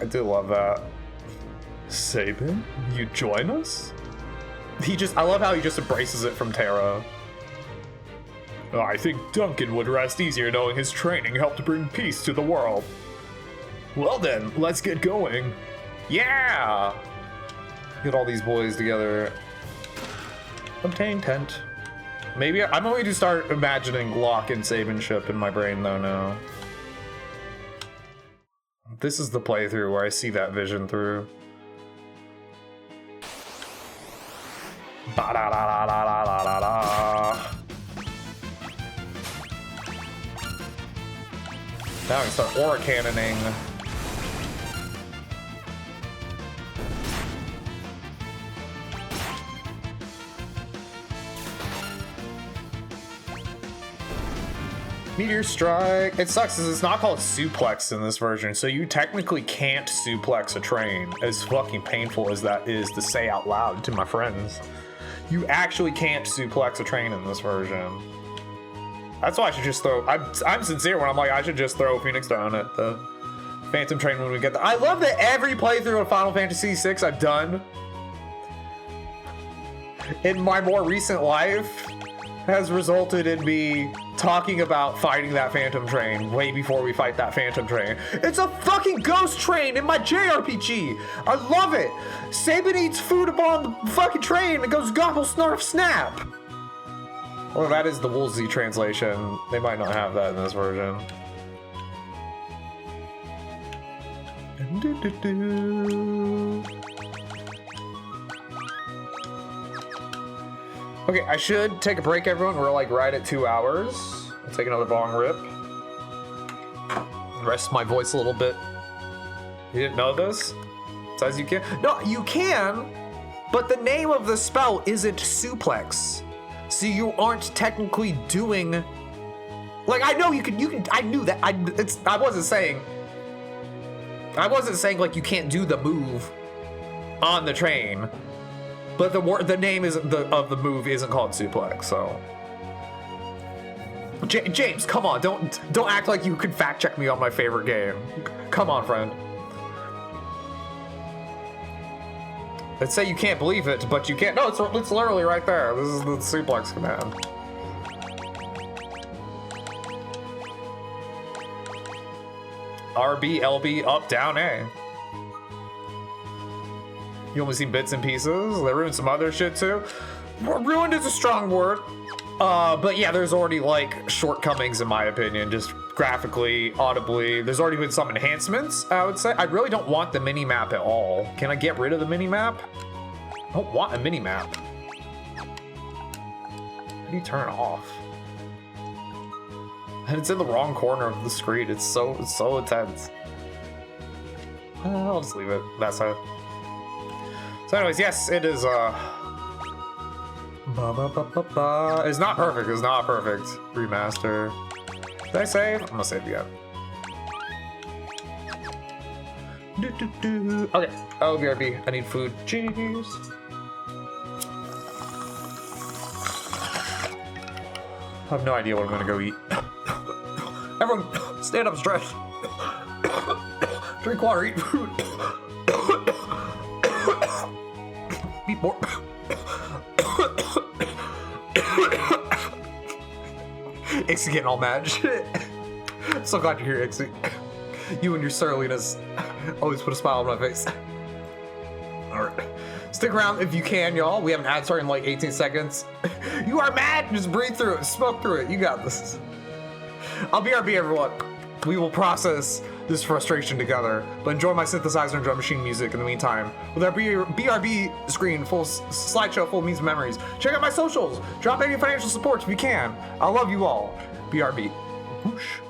I do love that. Sabin, you join us? I love how he just embraces it from Terra. I think Duncan would rest easier knowing his training helped bring peace to the world. Well then, let's get going. Yeah! Get all these boys together. Obtain tent. Maybe I'm going to start imagining Locke and Sabin ship in my brain though now. This is the playthrough where I see that vision through. Ba-da-da-da-da-da-da-da. Now I can start aura cannoning. Meteor strike. It sucks because it's not called suplex in this version, so you technically can't suplex a train, as fucking painful as that is to say out loud to my friends. You actually can't suplex a train in this version. That's why I should just throw... I'm sincere when I'm like, I should just throw Phoenix down at the Phantom Train when we get there. I love that every playthrough of Final Fantasy VI I've done in my more recent life has resulted in me talking about fighting that Phantom Train way before we fight that Phantom Train. It's a fucking ghost train in my JRPG. I love it. Sabin eats food upon the fucking train and goes gobble, snarf, snap. Well, that is the Woolsey translation. They might not have that in this version. Okay, I should take a break, everyone. We're like right at 2 hours. I'll take another bong rip. Rest my voice a little bit. You didn't know this? It says you can. No, you can, but the name of the spell isn't suplex. So you aren't technically doing... Like, I know you can, I knew that. I wasn't saying like you can't do the move on the train. But the name of the move isn't called suplex, so... James, come on, don't act like you can fact check me on my favorite game. Come on, friend. Let's say you can't believe it, but you can't. No, it's literally right there. This is the suplex command. RB, LB, up, down, A. You only seen bits and pieces. They ruined some other shit too. Ruined is a strong word. But yeah, there's already like shortcomings in my opinion, just graphically, audibly. There's already been some enhancements, I would say. I really don't want the mini-map at all. Can I get rid of the mini-map? I don't want a mini-map. How do you turn it off? And it's in the wrong corner of the screen. It's so intense. I'll just leave it. That's it. So anyways, yes, it is, It's not perfect. It's not perfect. Remaster. Did I save? I'm gonna save again. Okay. Oh, BRB. I need food. Cheers. I have no idea what I'm gonna go eat. Everyone, stand up, stretch. Drink water, eat food. Eat more. Ixie getting all mad. Shit. So glad you're here, Ixie. You and your surliness always put a smile on my face. Alright. Stick around if you can, y'all. We have an ad starting in like 18 seconds. You are mad? Just breathe through it. Smoke through it. You got this. I'll BRB, everyone. We will process this frustration together, but enjoy my synthesizer and drum machine music in the meantime. With our BRB screen, full slideshow, full memes and memories. Check out my socials. Drop any financial support if you can. I love you all. BRB. Whoosh.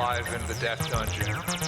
alive in the death dungeon.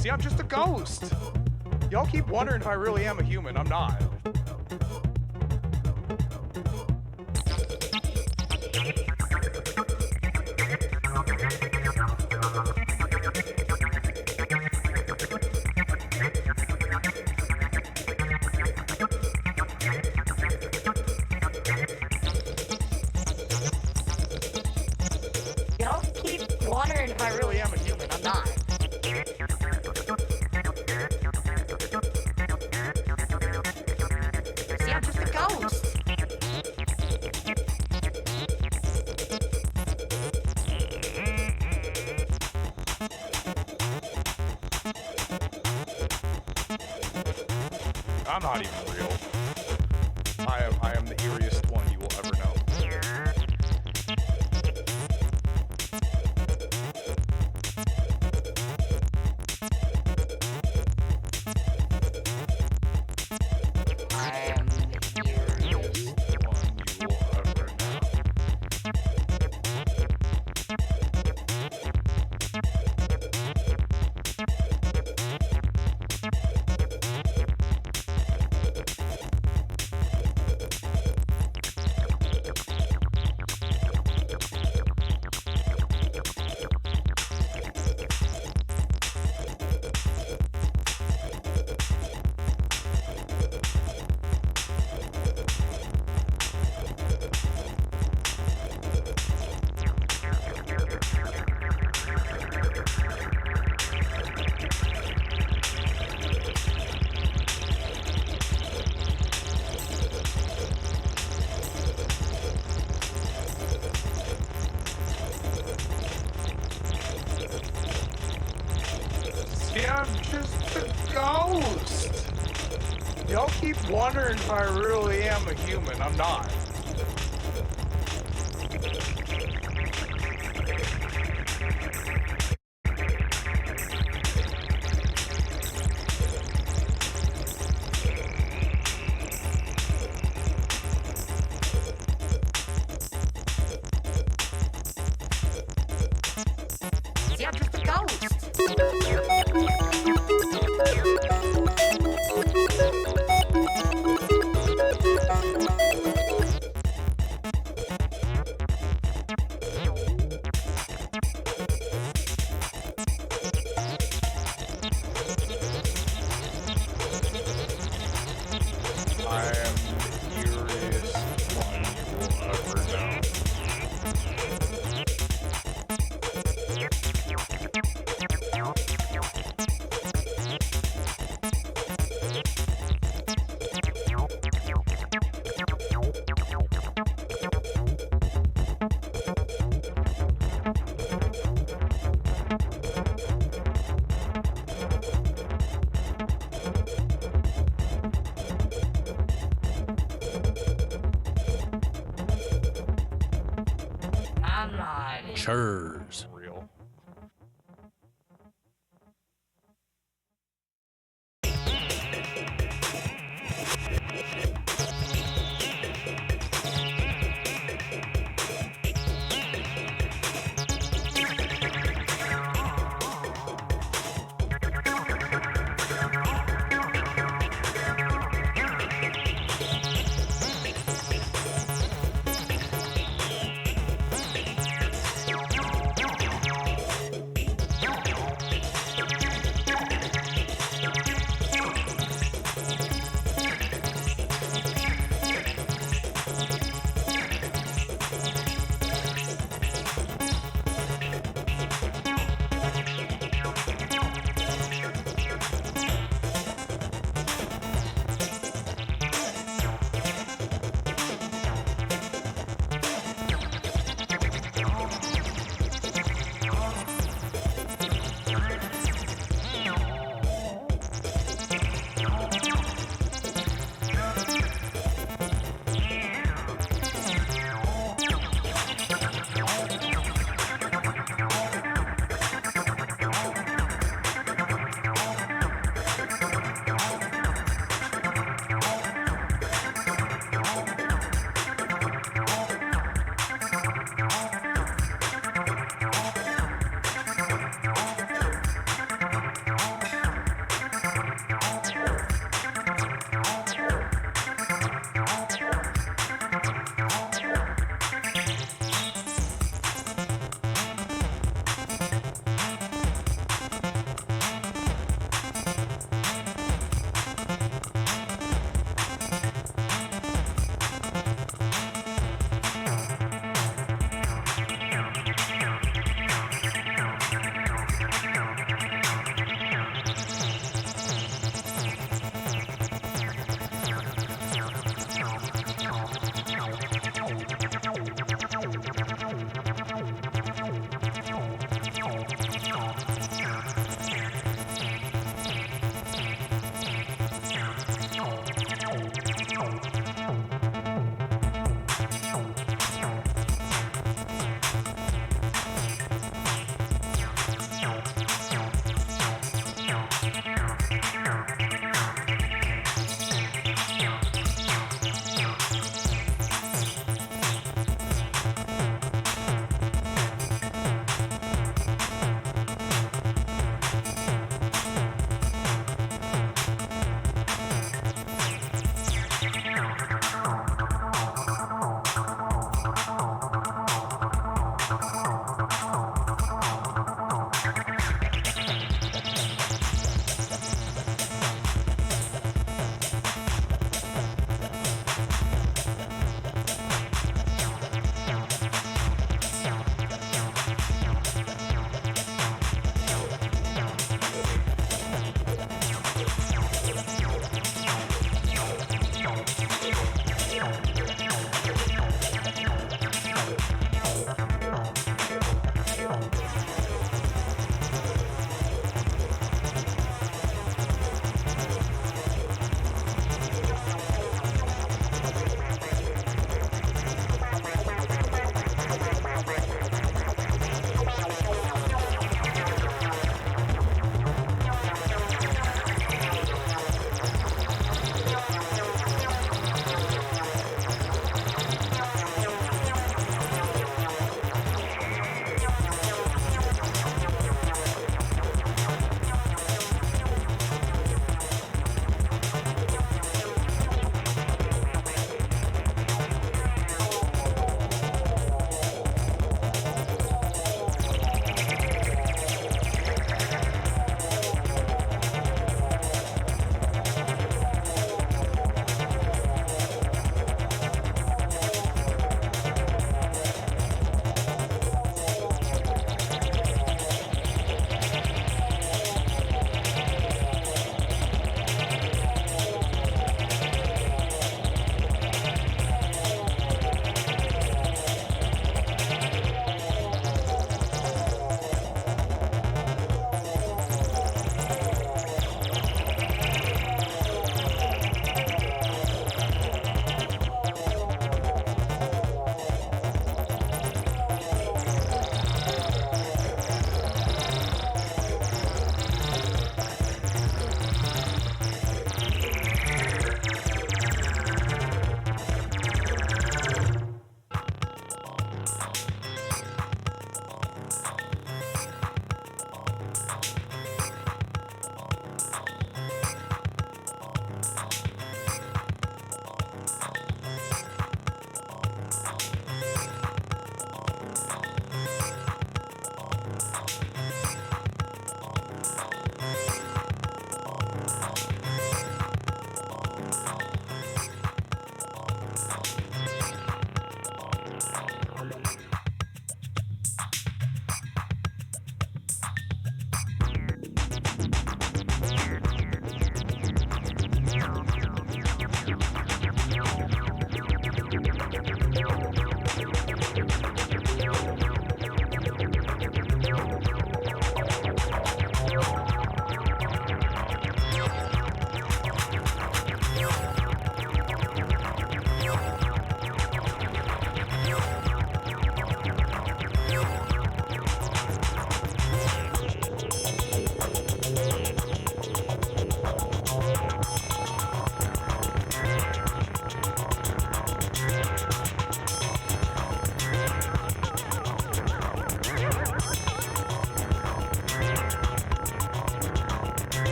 See, I'm just a ghost. Y'all keep wondering if I really am a human. I'm not. Y'all keep wondering if I really am a human. I'm not. I'm not even real. I am the eeriest one you will ever know. I am the eeriest One you will ever know. See, I'm just a ghost. Y'all keep wondering if I really am a human. I'm not. See, I'm just a ghost. I am the eeriest one you will ever know. I'm not. Churs. Real.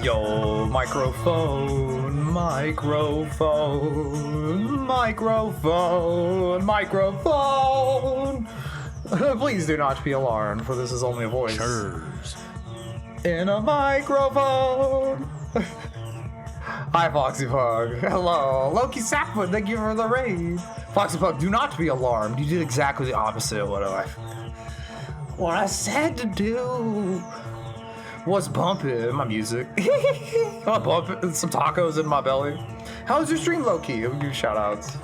Yo, microphone, microphone, microphone, microphone. Please do not be alarmed, for this is only a voice. In a microphone. Hi, Foxy Pug. Hello. Loki Sapwood, thank you for the raid. Foxy Pug, do not be alarmed. You did exactly the opposite of what I said to do. Was bumping my music. I'm bumping some tacos in my belly. How was your stream, Loki? I'll give you shout outs.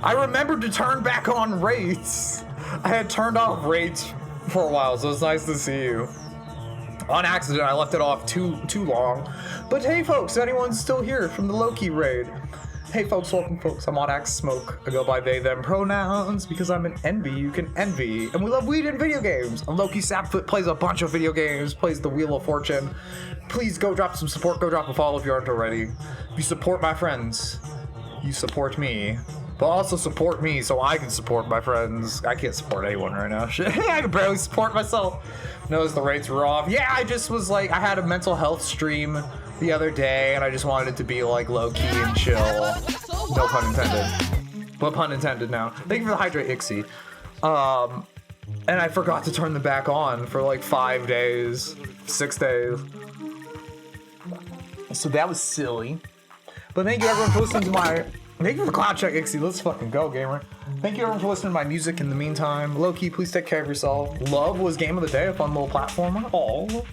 I remembered to turn back on raids. I had turned off raids for a while, so it's nice to see you. On accident, I left it off too long. But hey, folks, anyone's still here from the Loki raid? Hey, folks, welcome, folks. I'm AudaxSmoke. I go by they, them pronouns because I'm an envy you can envy. And we love weed and video games. And Loki Sapfoot plays a bunch of video games, plays the Wheel of Fortune. Please go drop some support. Go drop a follow if you aren't already. If you support my friends, you support me. But also support me so I can support my friends. I can't support anyone right now. I can barely support myself. Knows the rates were off. Yeah, I just was like, I had a mental health stream the other day and I just wanted it to be like low-key and chill. No pun intended. But pun intended now. Thank you for the hydrate, Ixie. And I forgot to turn them back on for like 5 days, 6 days. So that was silly. But thank you everyone for listening to my... Thank you for the cloud check, Ixie. Let's fucking go, gamer. Thank you everyone for listening to my music in the meantime. Low-key, please take care of yourself. Love was game of the day, a fun little platformer. Oh,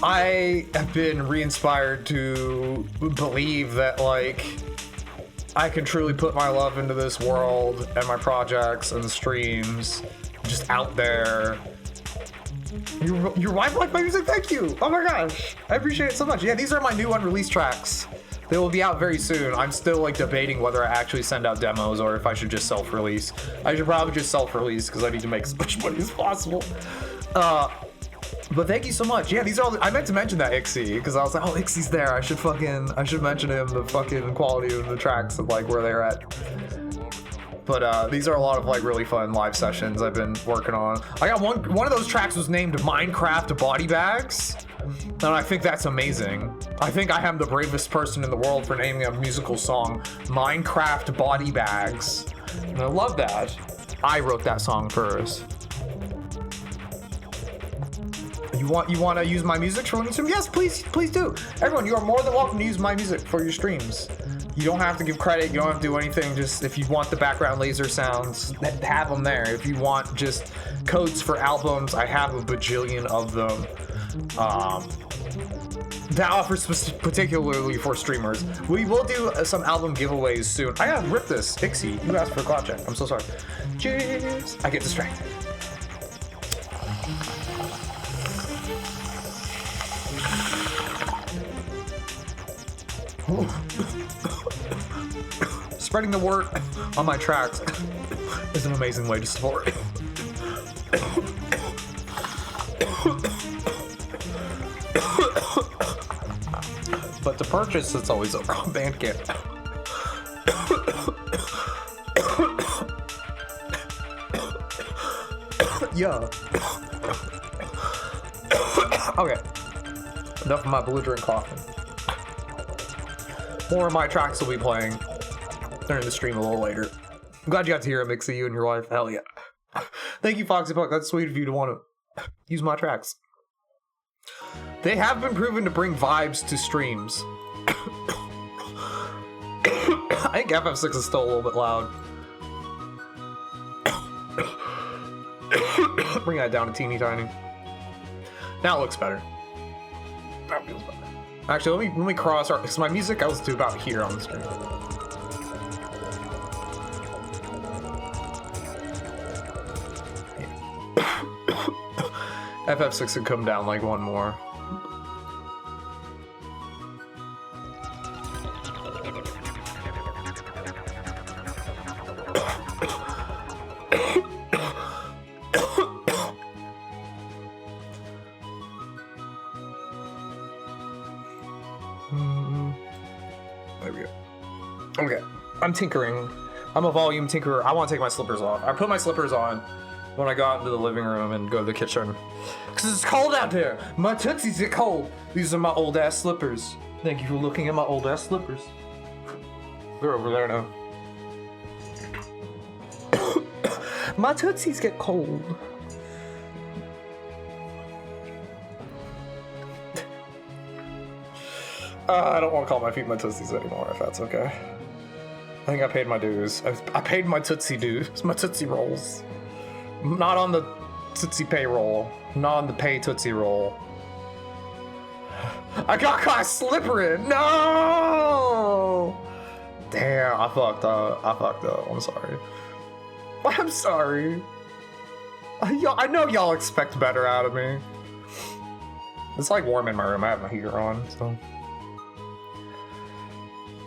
I have been re-inspired to believe that, like, I can truly put my love into this world and my projects and streams just out there. Your wife liked my music? Thank you. Oh my gosh. I appreciate it so much. Yeah, these are my new unreleased tracks. They will be out very soon. I'm still like debating whether I actually send out demos or if I should just self-release. I should probably just self-release because I need to make as much money as possible. But thank you so much. Yeah, these are all I meant to mention that Ixie because I was like, oh, Ixie's there. I should mention him, the fucking quality of the tracks and like where they're at. But these are a lot of like really fun live sessions I've been working on. I got one of those tracks was named Minecraft Body Bags. And I think that's amazing. I think I am the bravest person in the world for naming a musical song Minecraft Body Bags. And I love that. I wrote that song first. You want to use my music for stream? Yes, please do. Everyone, you are more than welcome to use my music for your streams. You don't have to give credit. You don't have to do anything. Just if you want the background laser sounds, have them there. If you want just codes for albums, I have a bajillion of them. That offers particularly for streamers. We will do some album giveaways soon. I gotta rip this. Ixie, you asked for a cloud check. I'm so sorry. Cheers. I get distracted. Spreading the word on my tracks is an amazing way to support. But to purchase, it's always over on Bandcamp. Yeah. Okay. Enough of my belligerent coughing. More of my tracks will be playing during the stream a little later. I'm glad you got to hear it, Mixie, you and your wife. Hell yeah. Thank you, Foxy Puck. That's sweet of you to want to use my tracks. They have been proven to bring vibes to streams. I think FF6 is still a little bit loud. Bring that down to teeny tiny. Now it looks better. That feels better. Actually, let me cross our, because my music I listen to about here on the screen. FF6 could come down like one more. There we go. Okay, I'm tinkering. I'm a volume tinkerer. I want to take my slippers off. I put my slippers on when I go out into the living room and go to the kitchen. Because it's cold out there. My tootsies get cold. These are my old ass slippers. Thank you for looking at my old ass slippers. They're over there now. My tootsies get cold. I don't want to call my feet my tootsies anymore, if that's okay. I think I paid my dues. I paid my tootsie dues, my tootsie rolls. Not on the tootsie payroll. Not on the pay tootsie roll. I got caught slippering. No! Damn, I fucked up. I'm sorry. I'm sorry. I know y'all expect better out of me. It's like warm in my room. I have my heater on, so.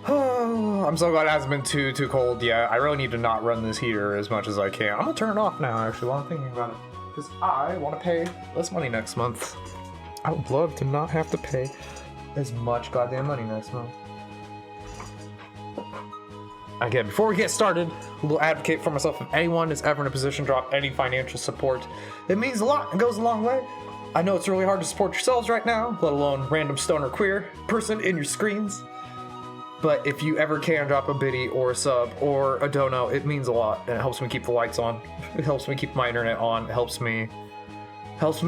I'm so glad it hasn't been too cold yet. I really need to not run this heater as much as I can. I'm gonna turn it off now, actually, while I'm thinking about it. Because I want to pay less money next month. I would love to not have to pay as much goddamn money next month. Again, before we get started, I will advocate for myself. If anyone is ever in a position to drop any financial support, it means a lot and goes a long way. I know it's really hard to support yourselves right now, let alone random stoner queer person in your screens. But if you ever can drop a biddy or a sub or a dono, it means a lot, and it helps me keep the lights on. It helps me keep my internet on. It helps me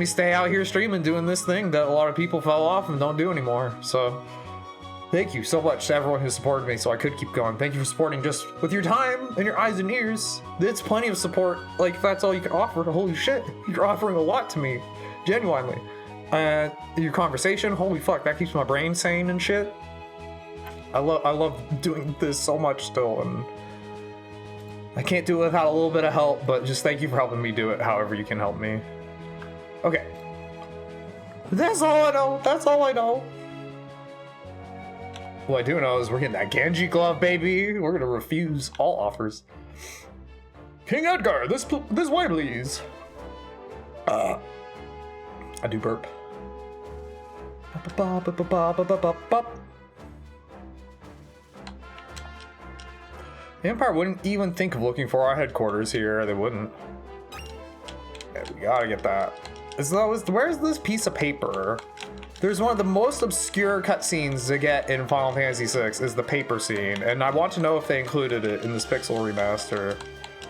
stay out here streaming, doing this thing that a lot of people fell off and don't do anymore. So thank you so much to everyone who supported me so I could keep going. Thank you for supporting just with your time and your eyes and ears. It's plenty of support. Like, if that's all you can offer, holy shit, you're offering a lot to me, genuinely. Your conversation, holy fuck, that keeps my brain sane and shit. I love doing this so much still, and I can't do it without a little bit of help, but just thank you for helping me do it however you can help me. Okay. That's all I know. That's all I know. What I do know is we're getting that Genji glove, baby. We're gonna refuse all offers. King Edgar, this way, please. I do burp. The Empire wouldn't even think of looking for our headquarters here. They wouldn't. Yeah, we gotta get that. Where's this piece of paper? There's one of the most obscure cutscenes to get in Final Fantasy VI is the paper scene, and I want to know if they included it in this Pixel remaster.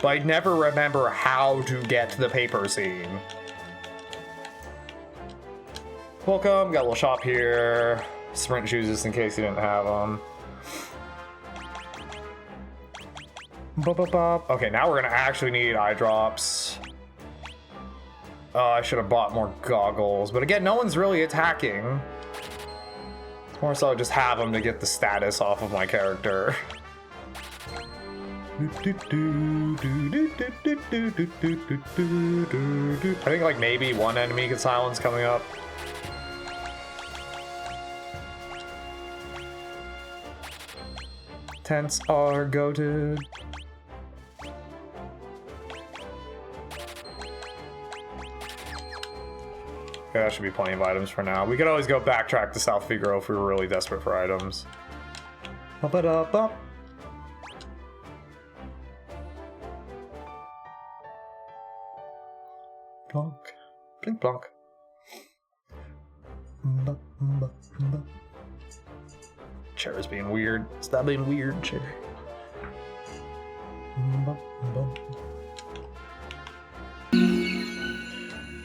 But I never remember how to get the paper scene. Welcome, got a little shop here. Sprint shoes just in case you didn't have them. Okay, now we're gonna actually need eye drops. I should have bought more goggles, but again, no one's really attacking. More so just have them to get the status off of my character. I think like maybe one enemy could silence coming up. Tents are goated. Okay, that should be plenty of items for now. We could always go backtrack to South Figaro if we were really desperate for items. Ba-ba-da-ba. Plonk. Blink plonk. Chair is being weird. Stop being weird, chair.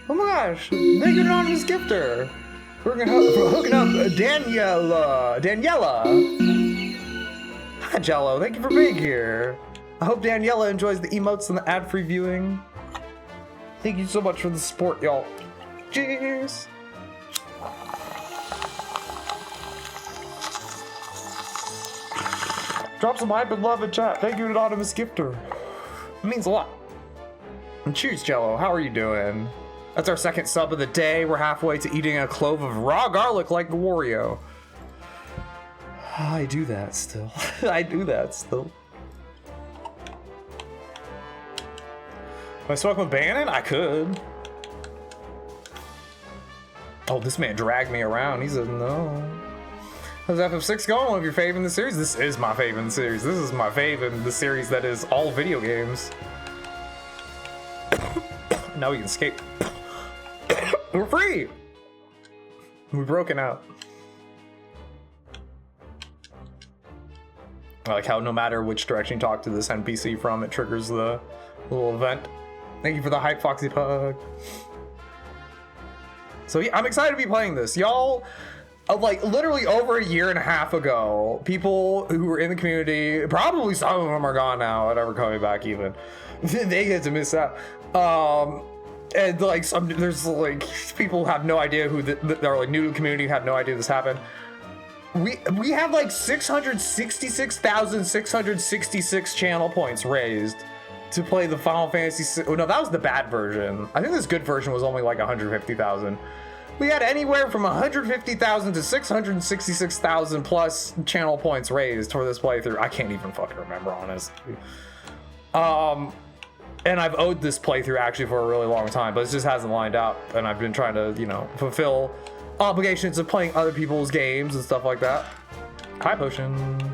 Oh my gosh, thank you, anonymous gifter. We're hooking up Daniela. Hi, Jello. Thank you for being here. I hope Daniela enjoys the emotes and the ad-free viewing. Thank you so much for the support, y'all. Cheers. Drop some hype and love in chat. Thank you, anonymous gifter. It means a lot. And cheers, Jello. How are you doing? That's our second sub of the day. We're halfway to eating a clove of raw garlic like Wario. I do that still. I do that still. If I smoke with Bannon, I could. Oh, this man dragged me around. He said no. How's FF6 going? One of your fave in the series? This is my fave in the series. This is my fave in the series that is all video games. Now we can escape. We're free. We've broken out. I like how no matter which direction you talk to this NPC from, it triggers the little event. Thank you for the hype, Foxy Pug. So yeah, I'm excited to be playing this. Y'all, like literally over a year and a half ago, people who were in the community, probably some of them are gone now and never coming back even. They get to miss out. And like there's like people who have no idea who they're like new to the community, have no idea this happened. We have like 666,666 channel points raised to play the Final Fantasy. Oh no, that was the bad version. I think this good version was only like 150,000. We had anywhere from 150,000 to 666,000 plus channel points raised for this playthrough. I can't even fucking remember, honestly. And I've owed this playthrough actually for a really long time, but it just hasn't lined up. And I've been trying to, you know, fulfill obligations of playing other people's games and stuff like that. High potion.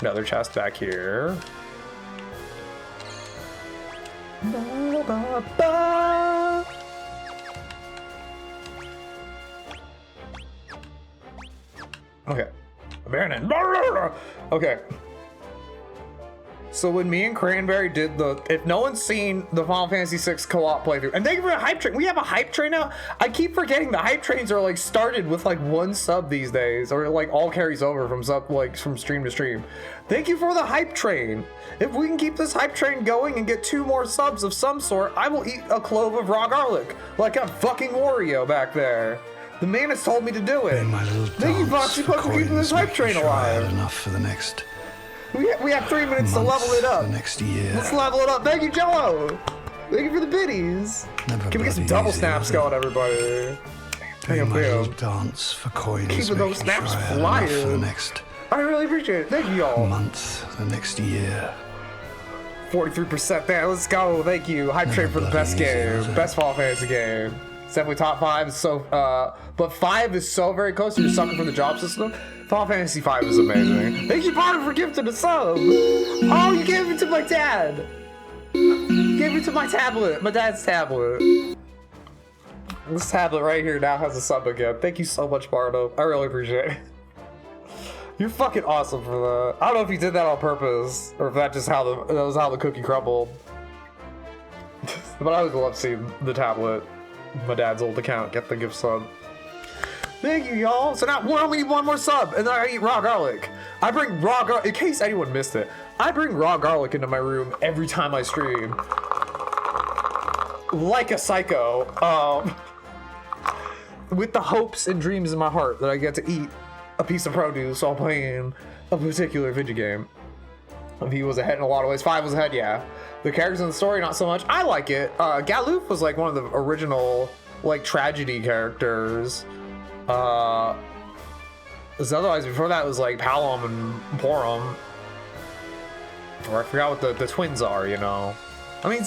Another chest back here. Ba, ba, ba. Okay. Baronin. Okay. So when me and Cranberry did if no one's seen the Final Fantasy VI co-op playthrough, and thank you for the hype train. We have a hype train now. I keep forgetting the hype trains are like started with like one sub these days, or like all carries over from from stream to stream. Thank you for the hype train. If we can keep this hype train going and get 2 more subs of some sort, I will eat a clove of raw garlic like a fucking Wario back there. The man has told me to do it. Thank you, Foxy Puck, for keeping this hype train alive. Enough for the next. We have 3 minutes to level it up. The next year. Let's level it up. Thank you, Jello. Thank you for the biddies. Can we get some double snaps going, everybody? Doing my little dance for coins. Keeping those snaps flying. For the next I really appreciate it. Thank you, y'all. month, the next year. 43% there. Let's go. Thank you. Hype train for the best game. Best Final Fantasy game. It's definitely top 5. So, but 5 is so very close. You're sucking for the job system. Final Fantasy 5 is amazing. Thank you, Potter, for gifting a sub. Oh, you gave it to my dad. You gave it to my tablet. My dad's tablet. This tablet right here now has a sub again. Thank you so much, Bardo. I really appreciate it. You're fucking awesome for that. I don't know if you did that on purpose or if that was how the cookie crumbled. But I always love seeing the tablet, my dad's old account, get the gift sub. Thank you, y'all. So now we only need 1 more sub, and then I eat raw garlic. I bring raw garlic, in case anyone missed it, I bring raw garlic into my room every time I stream. Like a psycho. With the hopes and dreams in my heart that I get to eat a piece of produce while playing a particular video game. V was ahead in a lot of ways. 5 was ahead, yeah. The characters in the story, not so much. I like it. Galoof was like one of the original like tragedy characters. Otherwise before that was like Palom and Porum. Or I forgot what the twins are, you know. I mean,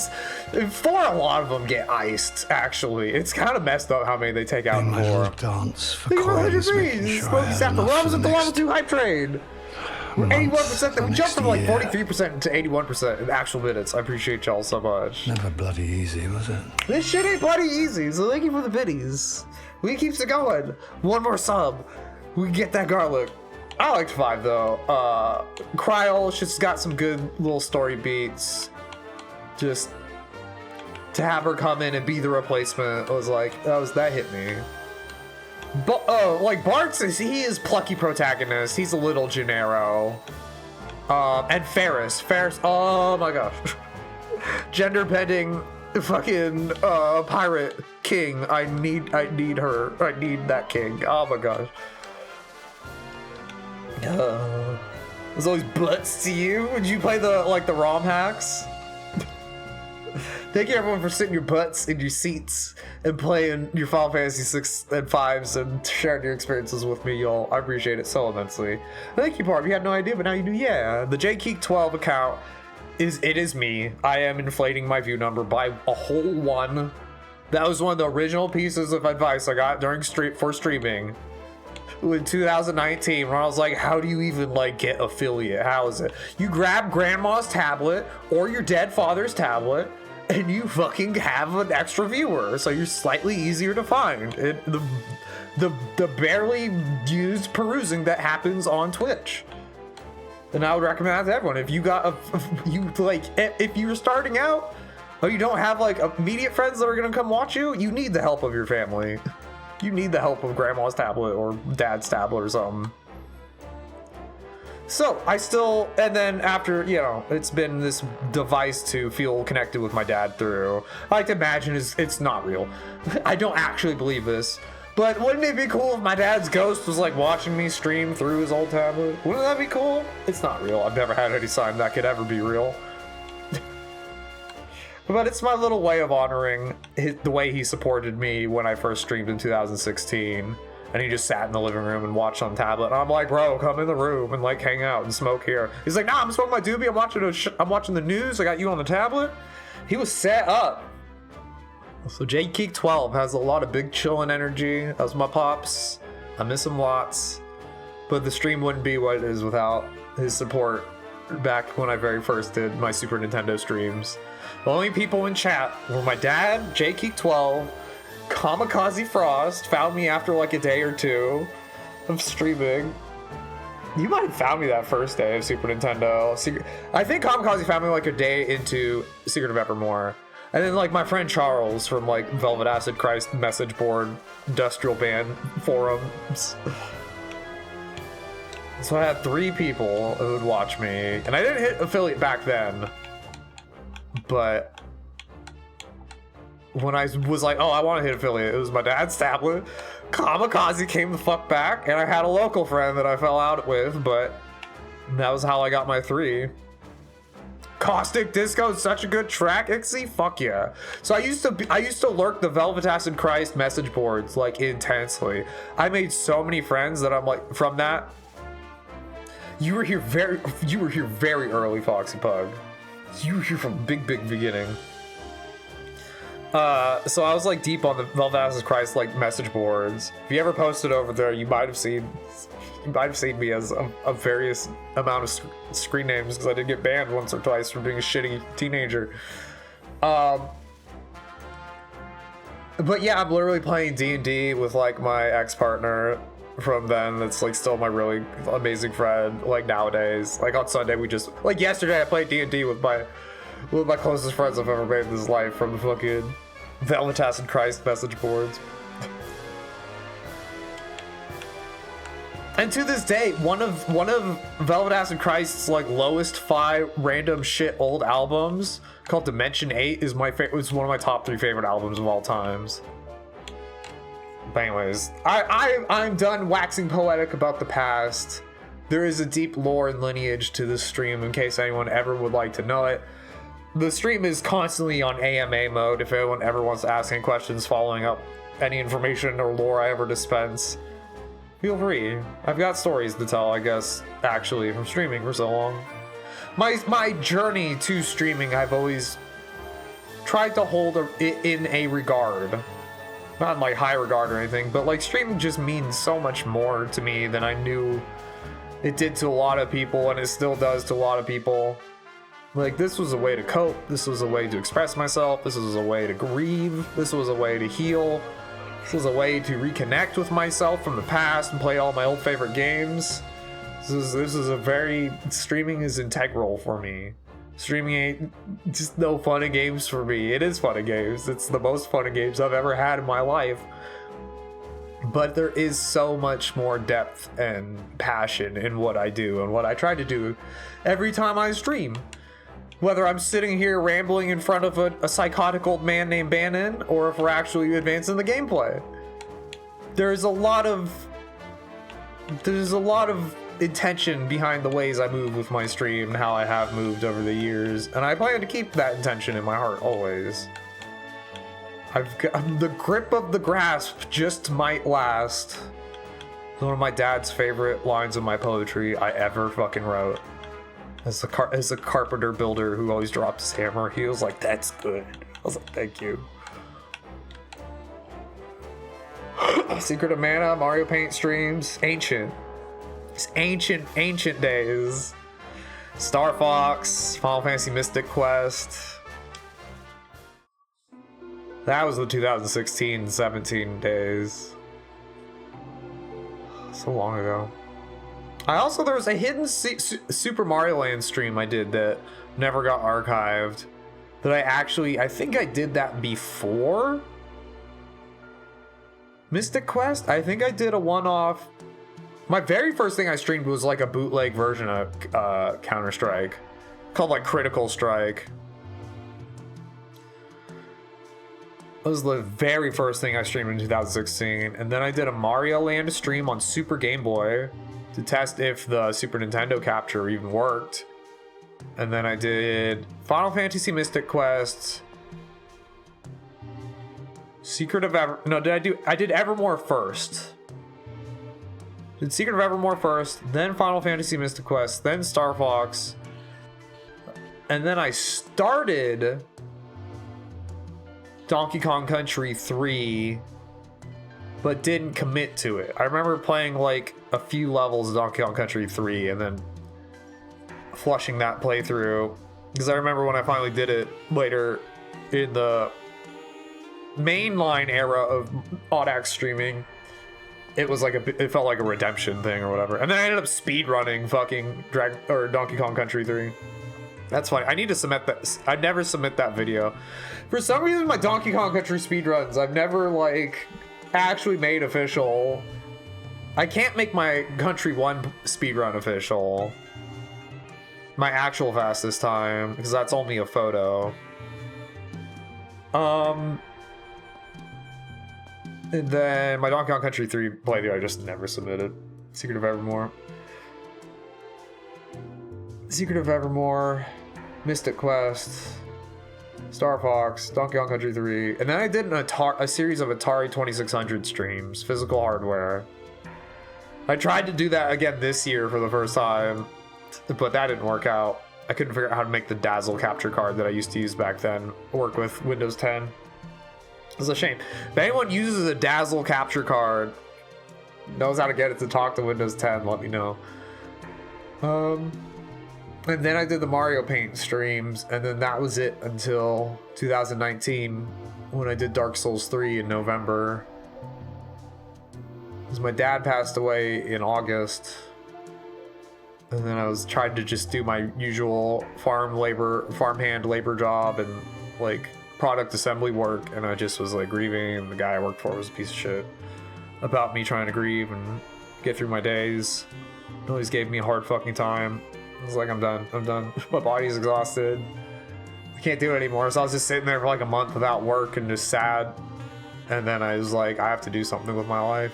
a lot of them get iced, actually. It's kind of messed up how many they take out in 4. Dance for coins, making sure I have enough for the at the level next 2 hype train. We're 81%. We jumped from like 43% to 81% in actual minutes. I appreciate y'all so much. Never bloody easy, was it? This shit ain't bloody easy, so thank you for the biddies. We keeps it going. 1 more sub. We get that garlic. I liked 5 though. Cryol just got some good little story beats. Just to have her come in and be the replacement was like that hit me. But like Bartz he is plucky protagonist. He's a little Gennaro. And Ferris, oh my gosh. Gender bending fucking pirate king. I need her. I need that king. Oh my gosh. There's always butts to you. Would you play the ROM hacks? Thank you everyone for sitting your butts in your seats and playing your Final Fantasy 6 and 5s and sharing your experiences with me, y'all. I appreciate it so immensely. Thank you, Barb. You had no idea, but now you do. Yeah, the JKeek12 account is me. I am inflating my view number by a whole 1. That was one of the original pieces of advice I got during streaming in 2019 when I was like, how do you even like get affiliate? How is it? You grab grandma's tablet or your dead father's tablet and you fucking have an extra viewer, so you're slightly easier to find. The barely used perusing that happens on Twitch. And I would recommend that to everyone. If you got if you're starting out, or you don't have like immediate friends that are gonna come watch you, you need the help of your family. You need the help of grandma's tablet or dad's tablet or something. So and then after, it's been this device to feel connected with my dad through. I like to imagine it's not real. I don't actually believe this. But wouldn't it be cool if my dad's ghost was like watching me stream through his old tablet? Wouldn't that be cool? It's not real. I've never had any sign that could ever be real. But it's my little way of honoring the way he supported me when I first streamed in 2016. And he just sat in the living room and watched on tablet. And I'm like, bro, come in the room and like hang out and smoke here. He's like, nah, I'm smoking my doobie. I'm watching the news. I got you on the tablet. He was set up. So JKeek12 has a lot of big chillin' energy. That was my pops. I miss him lots. But the stream wouldn't be what it is without his support back when I very first did my Super Nintendo streams. The only people in chat were my dad, JKeek12, Kamikaze Frost, found me after like a day or two of streaming. You might have found me that first day of Super Nintendo. I think Kamikaze found me like a day into Secret of Evermore. And then like my friend Charles from like Velvet Acid Christ message board, industrial band forums. So I had 3 people who would watch me. And I didn't hit affiliate back then. But when I was like, oh, I want to hit affiliate, it was my dad's tablet. Kamikaze came the fuck back, and I had a local friend that I fell out with, but that was how I got my 3. Caustic Disco is such a good track, Ixie. Fuck yeah. So I used to lurk the Velvet Acid Christ message boards like intensely. I made so many friends that I'm like, from that. You were here very early, Foxy Pug. You were here from big beginning. So I was like deep on the Velvet Acid Christ like message boards. If you ever posted over there, you might have seen me as a various amount of screen names because I did get banned once or twice for being a shitty teenager. But yeah, I'm literally playing D&D with like my ex-partner from then. That's like still my really amazing friend. Like nowadays, like on Sunday we just like yesterday I played D&D with my closest friends I've ever made in this life from the fucking Velvet Acid Christ message boards. And to this day, one of Velvet Acid Christ's like lowest 5 random shit old albums called Dimension 8 is my favorite. It's one of my top 3 favorite albums of all times. But anyways, I'm done waxing poetic about the past. There is a deep lore and lineage to this stream in case anyone ever would like to know it. The stream is constantly on AMA mode if anyone ever wants to ask any questions following up any information or lore I ever dispense. Feel free. I've got stories to tell, I guess, actually, from streaming for so long. My journey to streaming, I've always tried to hold it in a regard. Not in like high regard or anything, but like streaming just means so much more to me than I knew it did to a lot of people, and it still does to a lot of people. Like, this was a way to cope, this was a way to express myself, this was a way to grieve, this was a way to heal, this was a way to reconnect with myself from the past and play all my old favorite games. This is a very, streaming is integral for me. Streaming ain't just no fun and games for me. It is fun and games. It's the most fun and games I've ever had in my life. But there is so much more depth and passion in what I do and what I try to do every time I stream. Whether I'm sitting here rambling in front of a psychotic old man named Bannon, or if we're actually advancing the gameplay. There's a lot of intention behind the ways I move with my stream and how I have moved over the years, and I plan to keep that intention in my heart always. The grip of the grasp just might last. One of my dad's favorite lines of my poetry I ever fucking wrote. As a carpenter builder who always dropped his hammer, he was like, "That's good." I was like, "Thank you." Secret of Mana, Mario Paint streams, ancient. It's ancient days. Star Fox, Final Fantasy Mystic Quest. That was the 2016-17 days. So long ago. There was a hidden Super Mario Land stream I did that never got archived. That I think I did that before Mystic Quest. I think I did a one-off. My very first thing I streamed was like a bootleg version of Counter-Strike called like Critical Strike. That was the very first thing I streamed in 2016. And then I did a Mario Land stream on Super Game Boy to test if the Super Nintendo capture even worked. And then I did Final Fantasy Mystic Quest, Secret of I did Evermore first. Did Secret of Evermore first, then Final Fantasy Mystic Quest, then Star Fox. And then I started Donkey Kong Country 3, but didn't commit to it. I remember playing like a few levels of Donkey Kong Country 3 and then flushing that playthrough, because I remember when I finally did it later in the mainline era of Audax streaming, it was like it felt like a redemption thing or whatever. And then I ended up speedrunning fucking Donkey Kong Country 3. That's funny. I need to submit that. I never submit that video. For some reason, my Donkey Kong Country speedruns, I've never like actually made official. I can't make my Country 1 speedrun official. My actual fastest time, because that's only a photo. And then my Donkey Kong Country 3 playthrough I just never submitted. Secret of Evermore. Secret of Evermore, Mystic Quest, Star Fox, Donkey Kong Country 3, and then I did a series of Atari 2600 streams, physical hardware. I tried to do that again this year for the first time, but that didn't work out. I couldn't figure out how to make the Dazzle capture card that I used to use back then work with Windows 10. It's a shame. If anyone uses a Dazzle capture card, knows how to get it to talk to Windows 10, let me know. And then I did the Mario Paint streams, and then that was it until 2019 when I did Dark Souls 3 in November. Because my dad passed away in August. And then I was trying to just do my usual farmhand labor job and like product assembly work, and I just was like grieving, and the guy I worked for was a piece of shit about me trying to grieve and get through my days. He always gave me a hard fucking time. I was like, I'm done. My body's exhausted. I can't do it anymore. So I was just sitting there for like a month without work and just sad. And then I was like, I have to do something with my life.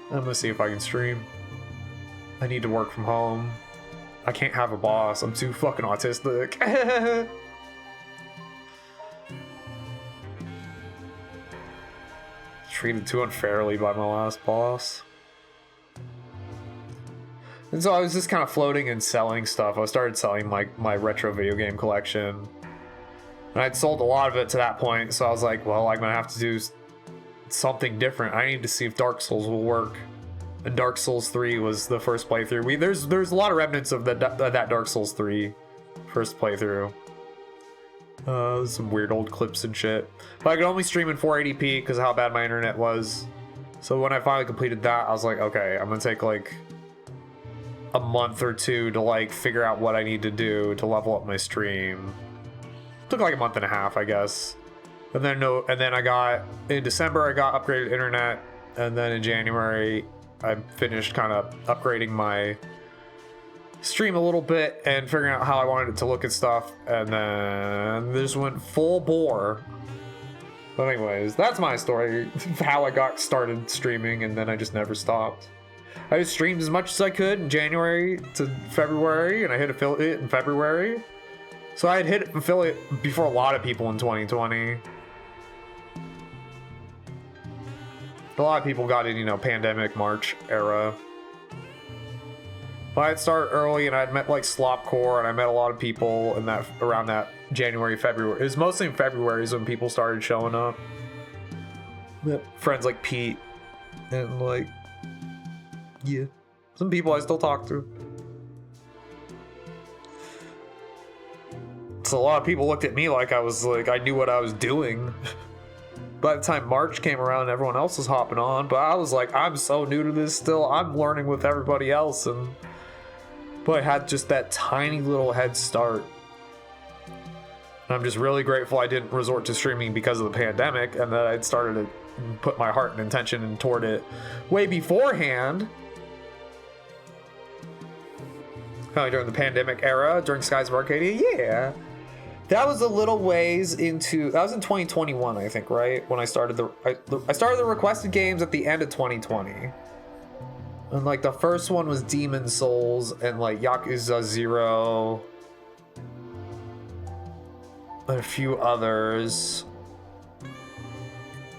I'm gonna see if I can stream. I need to work from home. I can't have a boss. I'm too fucking autistic. Treated too unfairly by my last boss. And so I was just kind of floating and selling stuff. I started selling my retro video game collection. And I'd sold a lot of it to that point, so I was like, well, I'm gonna have to do something different. I need to see if Dark Souls will work. And Dark Souls 3 was the first playthrough. There's a lot of remnants of that Dark Souls 3 first playthrough. Some weird old clips and shit. But I could only stream in 480p because of how bad my internet was. So when I finally completed that, I was like, okay, I'm gonna take like a month or two to like figure out what I need to do to level up my stream. Took like a month and a half, I guess. And then in December I got upgraded internet, and then in January I finished kind of upgrading my stream a little bit and figuring out how I wanted it to look and stuff, and then this went full bore. But anyways, that's my story, how I got started streaming, and then I just never stopped. I just streamed as much as I could in January to February, and I hit affiliate in February. So I had hit affiliate before a lot of people in 2020. A lot of people got in, pandemic March era. But I'd start early, and I'd met like Slopcore, and I met a lot of people in around that January, February. It was mostly in February when people started showing up. Met friends like Pete, and like, yeah, some people I still talk to. So a lot of people looked at me like I was like I knew what I was doing. by the time March came around, everyone else was hopping on, but I was like, I'm so new to this still. I'm learning with everybody else, but I had just that tiny little head start. And I'm just really grateful I didn't resort to streaming because of the pandemic, and that I'd started to put my heart and intention toward it way beforehand. Kind of during the pandemic era, during Skies of Arcadia, yeah. That was a little ways into, that was in 2021, I think, right? When I started I started the requested games at the end of 2020. And like the first one was Demon Souls and like Yakuza 0. And a few others.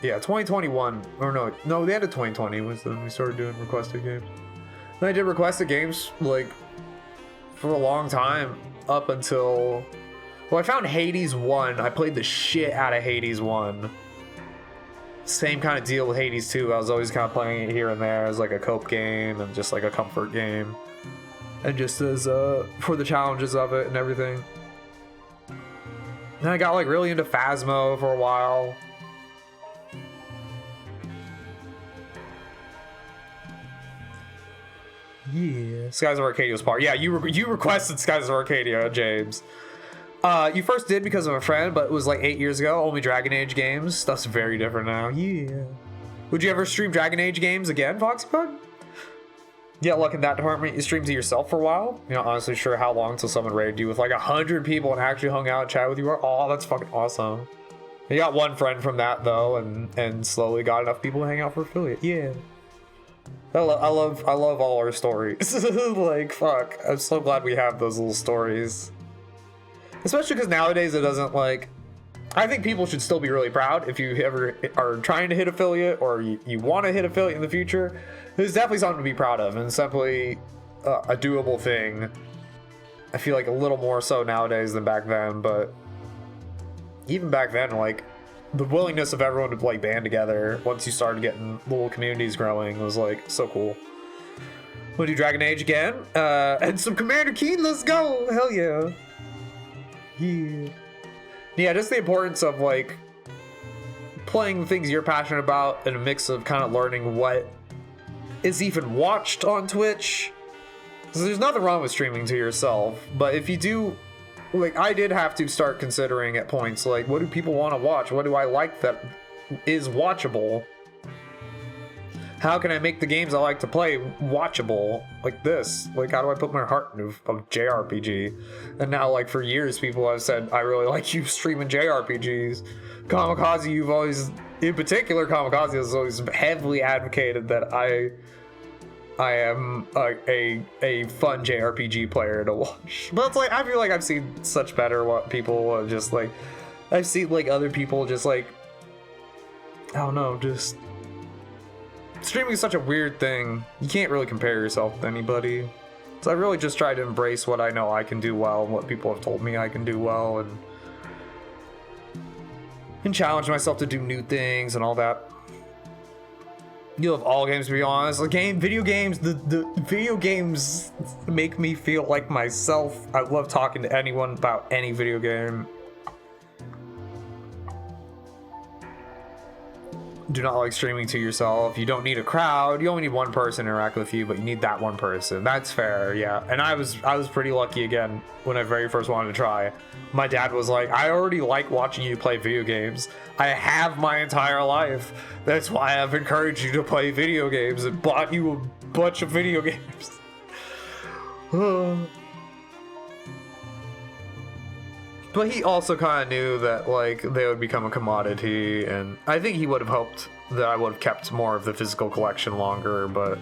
Yeah, 2021, or no, the end of 2020 was when we started doing requested games. And I did requested games like for a long time up until, well, I found Hades 1. I played the shit out of Hades 1. Same kind of deal with Hades 2. I was always kind of playing it here and there as like a cope game and just like a comfort game. And just as for the challenges of it and everything. And I got like really into Phasmo for a while. Yeah, Skies of Arcadia was part. Yeah, you requested Skies of Arcadia, James. You first did because of a friend, but it was like 8 years ago. Only Dragon Age games. Stuff's very different now. Yeah. Would you ever stream Dragon Age games again, Foxybug? Yeah, look in that department. You streamed to yourself for a while. You're not honestly sure how long until someone raided you with like 100 people and actually hung out and chat with you. Oh, that's fucking awesome. You got one friend from that though, and slowly got enough people to hang out for affiliate. Yeah. I love all our stories. Like, fuck. I'm so glad we have those little stories. Especially because nowadays it doesn't like... I think people should still be really proud if you ever are trying to hit affiliate or you want to hit affiliate in the future. There's definitely something to be proud of and simply a doable thing. I feel like a little more so nowadays than back then, but even back then, like, the willingness of everyone to like band together once you started getting little communities growing was like so cool. We'll do Dragon Age again, and some Commander Keen. Let's go! Hell yeah! Yeah, just the importance of like playing the things you're passionate about and a mix of kind of learning what is even watched on Twitch. So there's nothing wrong with streaming to yourself, but if you do. Like, I did have to start considering at points, like, what do people want to watch? What do I like that is watchable? How can I make the games I like to play watchable? Like this. Like, how do I put my heart into a JRPG? And now, like, for years, people have said, I really like you streaming JRPGs. Kamikaze, you've always, in particular, Kamikaze has always heavily advocated that I am a fun JRPG player to watch. But it's like, I feel like I've seen such better people just like, I've seen like other people just like, I don't know, just streaming is such a weird thing. You can't really compare yourself to anybody. So I really just try to embrace what I know I can do well and what people have told me I can do well and challenge myself to do new things and all that. You love all games, to be honest. Video games, the video games make me feel like myself. I love talking to anyone about any video game. Do not like streaming to yourself. You don't need a crowd. You only need one person to interact with you, but you need that one person. That's fair, yeah. And I was pretty lucky again when I very first wanted to try. My dad was like, I already like watching you play video games. I have my entire life. That's why I've encouraged you to play video games and bought you a bunch of video games. But he also kind of knew that like they would become a commodity, and I think he would have hoped that I would have kept more of the physical collection longer, but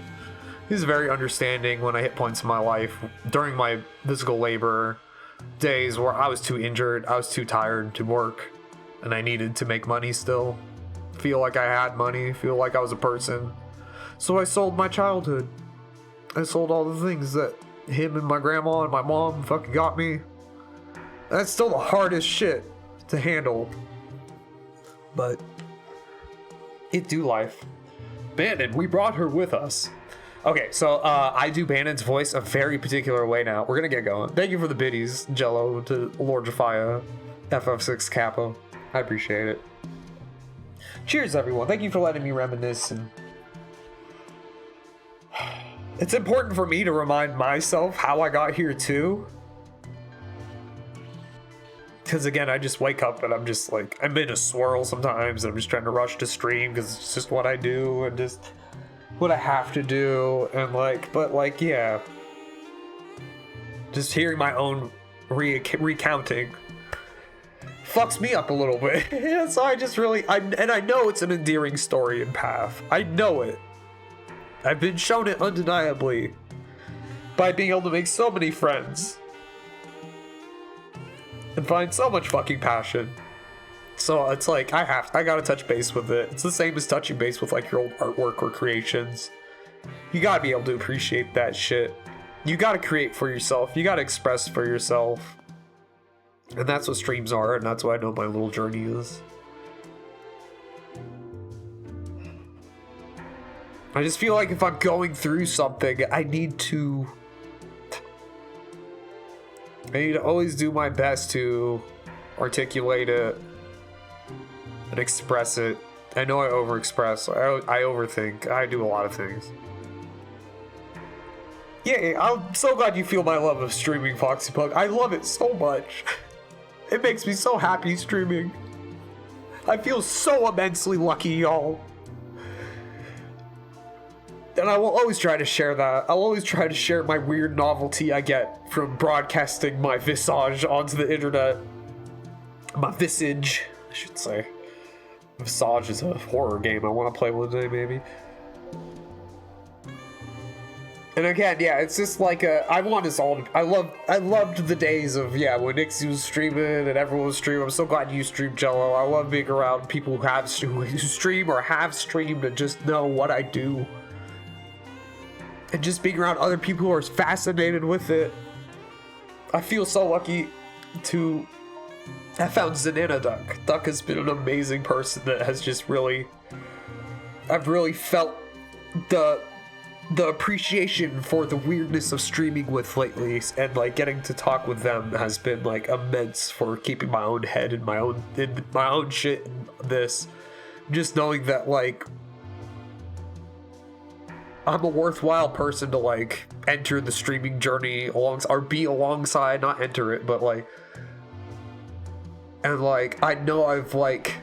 he's very understanding when I hit points in my life during my physical labor days where I was too injured, I was too tired to work, and I needed to make money still. Feel like I had money, feel like I was a person. So I sold my childhood. I sold all the things that him and my grandma and my mom fucking got me. That's still the hardest shit to handle. But it do life. Bandon, we brought her with us. Okay, so I do Bandon's voice a very particular way now. We're gonna get going. Thank you for the biddies, Jello, to Lord Jafia, FF6 Capo. I appreciate it. Cheers, everyone. Thank you for letting me reminisce. And it's important for me to remind myself how I got here, too. Because, again, I just wake up and I'm just like, I'm in a swirl sometimes. And I'm just trying to rush to stream because it's just what I do and just what I have to do. And, like, but, like, yeah. Just hearing my own recounting fucks me up a little bit. So I just really, and I know it's an endearing story and path. I know it. I've been shown it undeniably by being able to make so many friends and find so much fucking passion. So it's like, I gotta touch base with it. It's the same as touching base with like your old artwork or creations. You gotta be able to appreciate that shit. You gotta create for yourself. You gotta express for yourself. And that's what streams are, and that's what I know my little journey is. I just feel like if I'm going through something, I need to always do my best to articulate it and express it. I know I overexpress. I overthink. I do a lot of things. Yeah, I'm so glad you feel my love of streaming, Foxy Pug. I love it so much. It makes me so happy streaming. I feel so immensely lucky, y'all. And I will always try to share that. I'll always try to share my weird novelty I get from broadcasting my visage onto the internet. My visage, I should say. Visage is a horror game I want to play one day, maybe. And again, yeah, it's just like I want us all to, I loved the days of, yeah, when Nixie was streaming and everyone was streaming. I'm so glad you streamed, Jello. I love being around people who stream or have streamed and just know what I do. And just being around other people who are fascinated with it. I feel so lucky to have found Zanina Duck. Duck has been an amazing person that has just really, I've really felt the appreciation for the weirdness of streaming with lately, and like getting to talk with them has been like immense for keeping my own head in my own shit in this. Just knowing that like I'm a worthwhile person to like enter the streaming journey alongside, or be alongside, not enter it, but like, and like I know I've like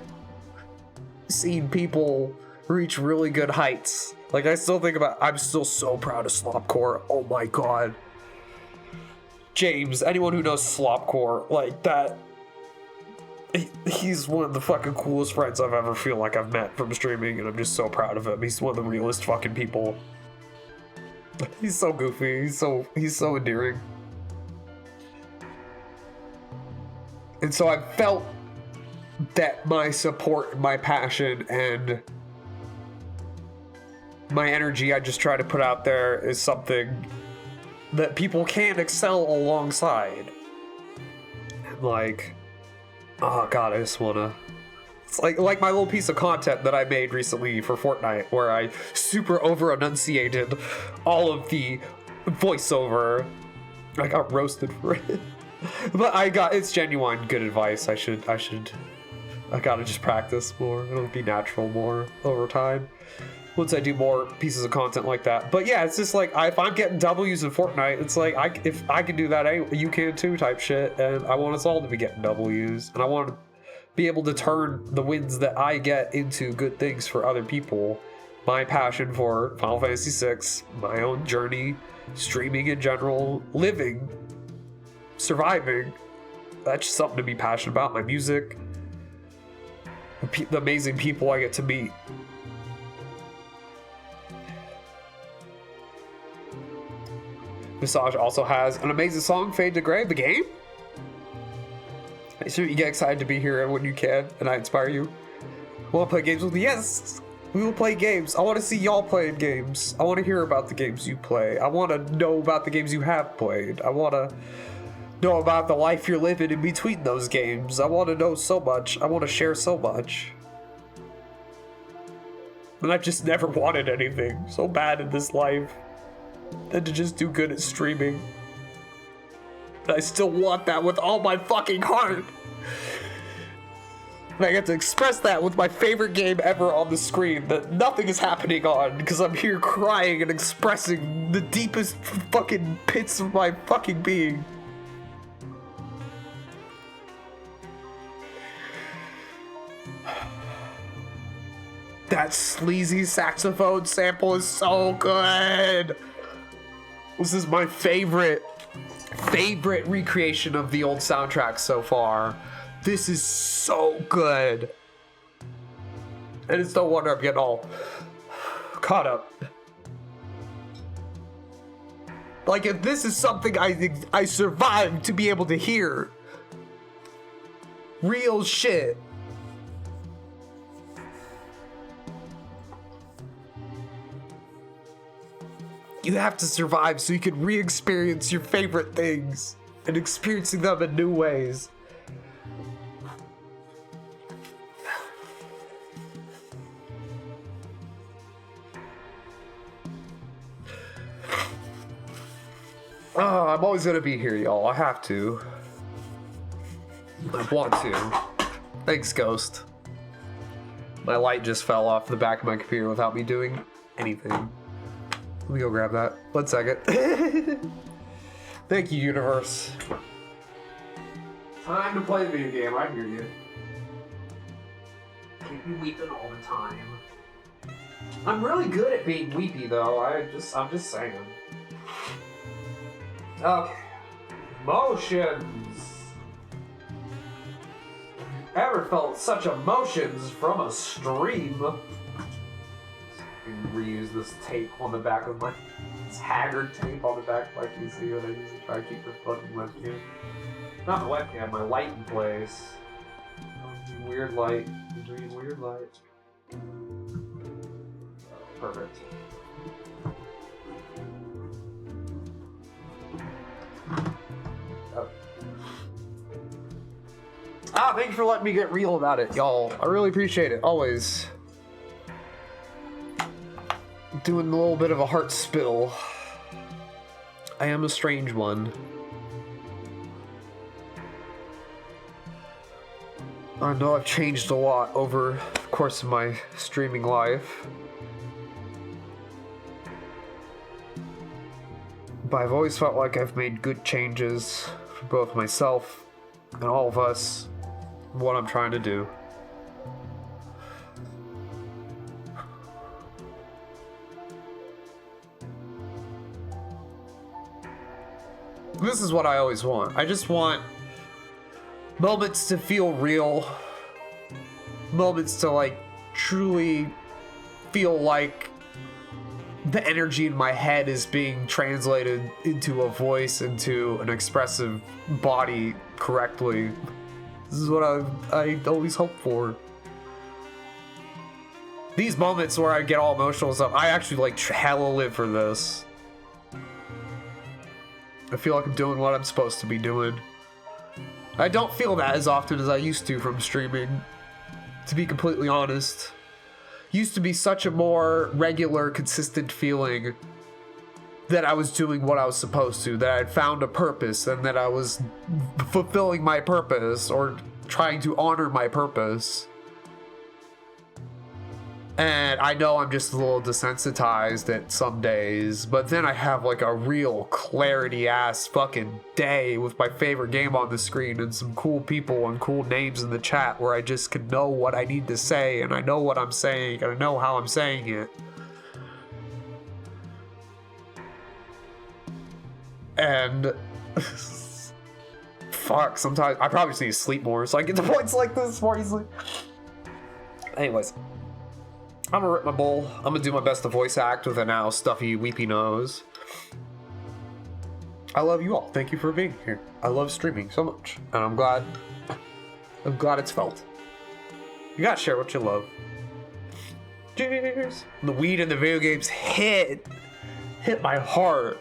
seen people reach really good heights. Like, I still think about, I'm still so proud of Slopcore. Oh my god. James, anyone who knows Slopcore, like that, he's one of the fucking coolest friends I've ever feel like I've met from streaming, and I'm just so proud of him. He's one of the realest fucking people. He's so goofy. He's so endearing. And so I felt that my support, my passion, and my energy I just try to put out there is something that people can excel alongside. And like, oh god, I just wanna, it's like my little piece of content that I made recently for Fortnite where I super over enunciated all of the voiceover. I got roasted for it. But it's genuine good advice. I gotta just practice more. It'll be natural more over time once I do more pieces of content like that. But yeah, it's just like, if I'm getting W's in Fortnite, it's like, if I can do that, you can too type shit. And I want us all to be getting W's. And I want to be able to turn the wins that I get into good things for other people. My passion for Final Fantasy VI, my own journey, streaming in general, living, surviving. That's just something to be passionate about. My music, the amazing people I get to meet. Visage also has an amazing song, Fade to Grey, the game. Make sure you get excited to be here when you can, and I inspire you. Want to play games with me? Yes! We will play games. I want to see y'all playing games. I want to hear about the games you play. I want to know about the games you have played. I want to know about the life you're living in between those games. I want to know so much. I want to share so much. And I've just never wanted anything so bad in this life than to just do good at streaming. And I still want that with all my fucking heart. And I get to express that with my favorite game ever on the screen that nothing is happening on because I'm here crying and expressing the deepest fucking pits of my fucking being. That sleazy saxophone sample is so good. This is my favorite recreation of the old soundtrack so far. This is so good. And it's no wonder I'm getting all caught up. Like, if this is something I survived to be able to hear. Real shit. You have to survive so you can re-experience your favorite things and experiencing them in new ways. Oh, I'm always gonna be here, y'all. I have to. I want to. Thanks, Ghost. My light just fell off the back of my computer without me doing anything. Let me go grab that. 1 second. Thank you, universe. Time to play a video game. I hear you. Keep me weeping all the time. I'm really good at being weepy, though. I'm just saying. Okay. Emotions. Ever felt such emotions from a stream? Reuse this tape on the back of this haggard tape on the back of my PC when I use to try to keep the fucking webcam. Not the webcam, my light in place. Weird light. Weird light. Perfect. Oh. Thanks for letting me get real about it, y'all. I really appreciate it, always. Doing a little bit of a heart spill. I am a strange one. I know I've changed a lot over the course of my streaming life. But I've always felt like I've made good changes for both myself and all of us, and what I'm trying to do. This is what I always want. I just want moments to feel real. Moments to, like, truly feel like the energy in my head is being translated into a voice, into an expressive body correctly. This is what I always hope for. These moments where I get all emotional and stuff, I actually, like, hella live for this. I feel like I'm doing what I'm supposed to be doing. I don't feel that as often as I used to from streaming, to be completely honest. Used to be such a more regular, consistent feeling that I was doing what I was supposed to, that I had found a purpose, and that I was fulfilling my purpose, or trying to honor my purpose. And I know I'm just a little desensitized at some days, but then I have like a real clarity ass fucking day with my favorite game on the screen and some cool people and cool names in the chat where I just can know what I need to say, and I know what I'm saying, and I know how I'm saying it. And fuck, sometimes I probably just need to sleep more so I get to points like this more easily. Anyways. I'm gonna rip my bowl. I'm gonna do my best to voice act with a now stuffy, weepy nose. I love you all. Thank you for being here. I love streaming so much, and I'm glad it's felt. You gotta share what you love. Cheers. The weed and the video games hit my heart.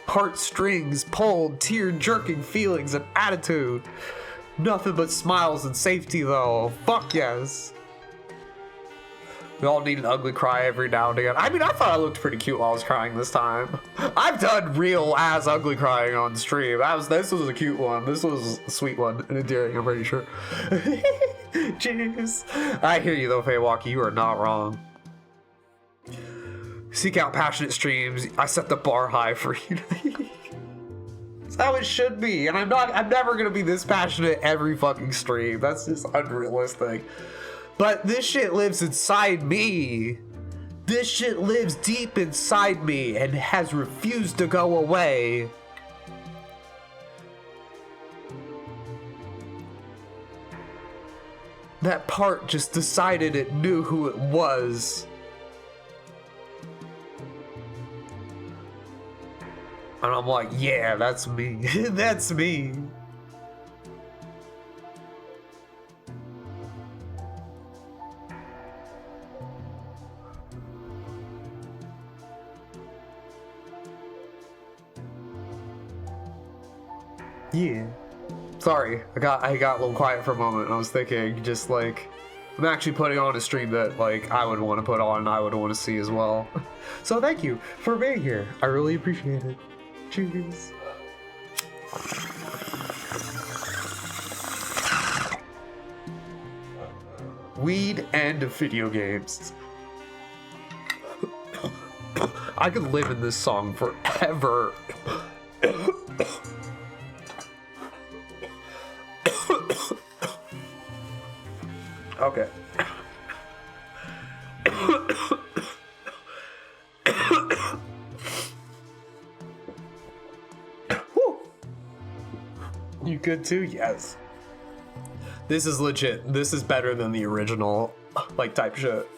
Heartstrings pulled, tear-jerking feelings and attitude. Nothing but smiles and safety, though. Fuck yes. We all need an ugly cry every now and again. I mean, I thought I looked pretty cute while I was crying this time. I've done real ass ugly crying on stream. This was a cute one. This was a sweet one and endearing, I'm pretty sure. Jeez. I hear you though, Faywalker. You are not wrong. Seek out passionate streams. I set the bar high for you. That's how it should be. And I'm never gonna be this passionate every fucking stream. That's just unrealistic. But this shit lives inside me. This shit lives deep inside me and has refused to go away. That part just decided it knew who it was. And I'm like, yeah, that's me. That's me. Yeah. Sorry, I got a little quiet for a moment and I was thinking just like I'm actually putting on a stream that like I would want to put on and I would want to see as well. So thank you for being here. I really appreciate it. Cheers. Weed and video games. I could live in this song forever. Okay. You good too? Yes. This is legit. This is better than the original, like, type shit.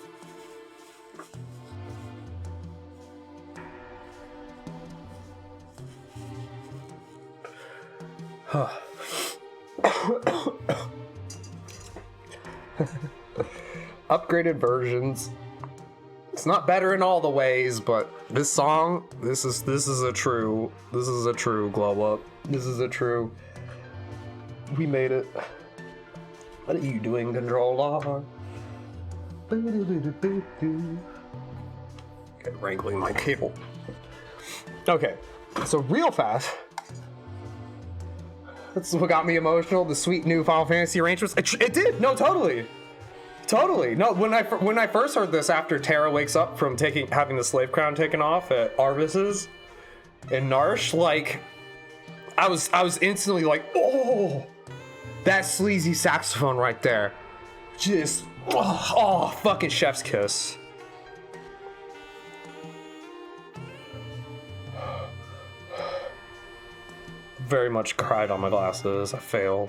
Upgraded versions. It's not better in all the ways, but this song, this is a true glow up. This is a true. We made it. What are you doing, controller? Okay, wrangling my cable. Okay, so real fast. That's what got me emotional. The sweet new Final Fantasy arrangements. It did. No, totally. No, when I first heard this after Terra wakes up from having the slave crown taken off at Arvis's in Narsh, like I was instantly like, oh, that sleazy saxophone right there, just oh fucking chef's kiss. Very much cried on my glasses. I failed.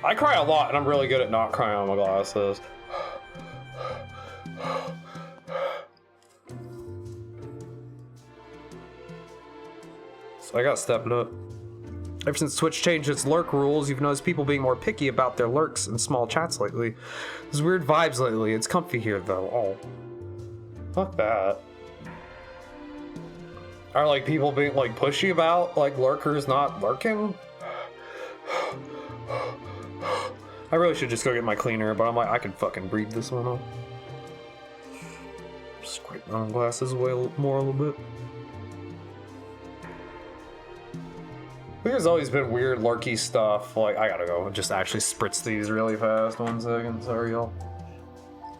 I cry a lot, and I'm really good at not crying on my glasses. So I got stepping up. Ever since Twitch changed its lurk rules, you've noticed people being more picky about their lurks and small chats lately. There's weird vibes lately. It's comfy here, though. Oh. Fuck that. Are, like, people being, like, pushy about, like, lurkers not lurking? I really should just go get my cleaner, but I'm like, I can fucking breathe this one off. Scrape my glasses away a little bit. I think there's always been weird lurky stuff. Like, I gotta go and just actually spritz these really fast. 1 second, sorry y'all.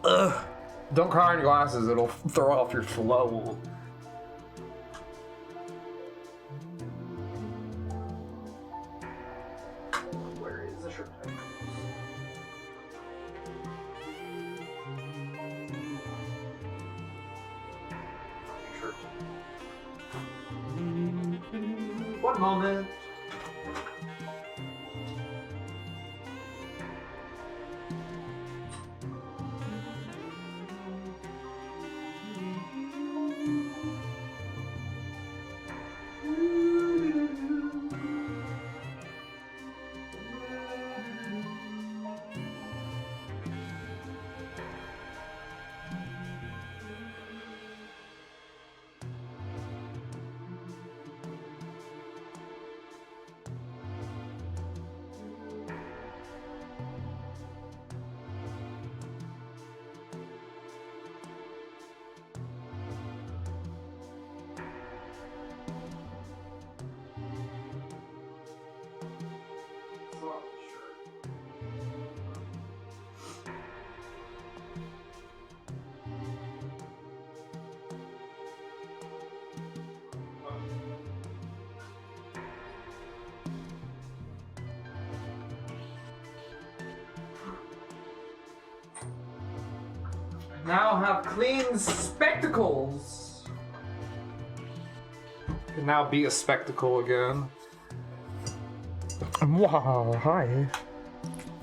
Ugh. Don't cry on your glasses, it'll throw off your flow. Where is the shirt? One moment. Now have clean spectacles. Can now be a spectacle again. Wow, hi.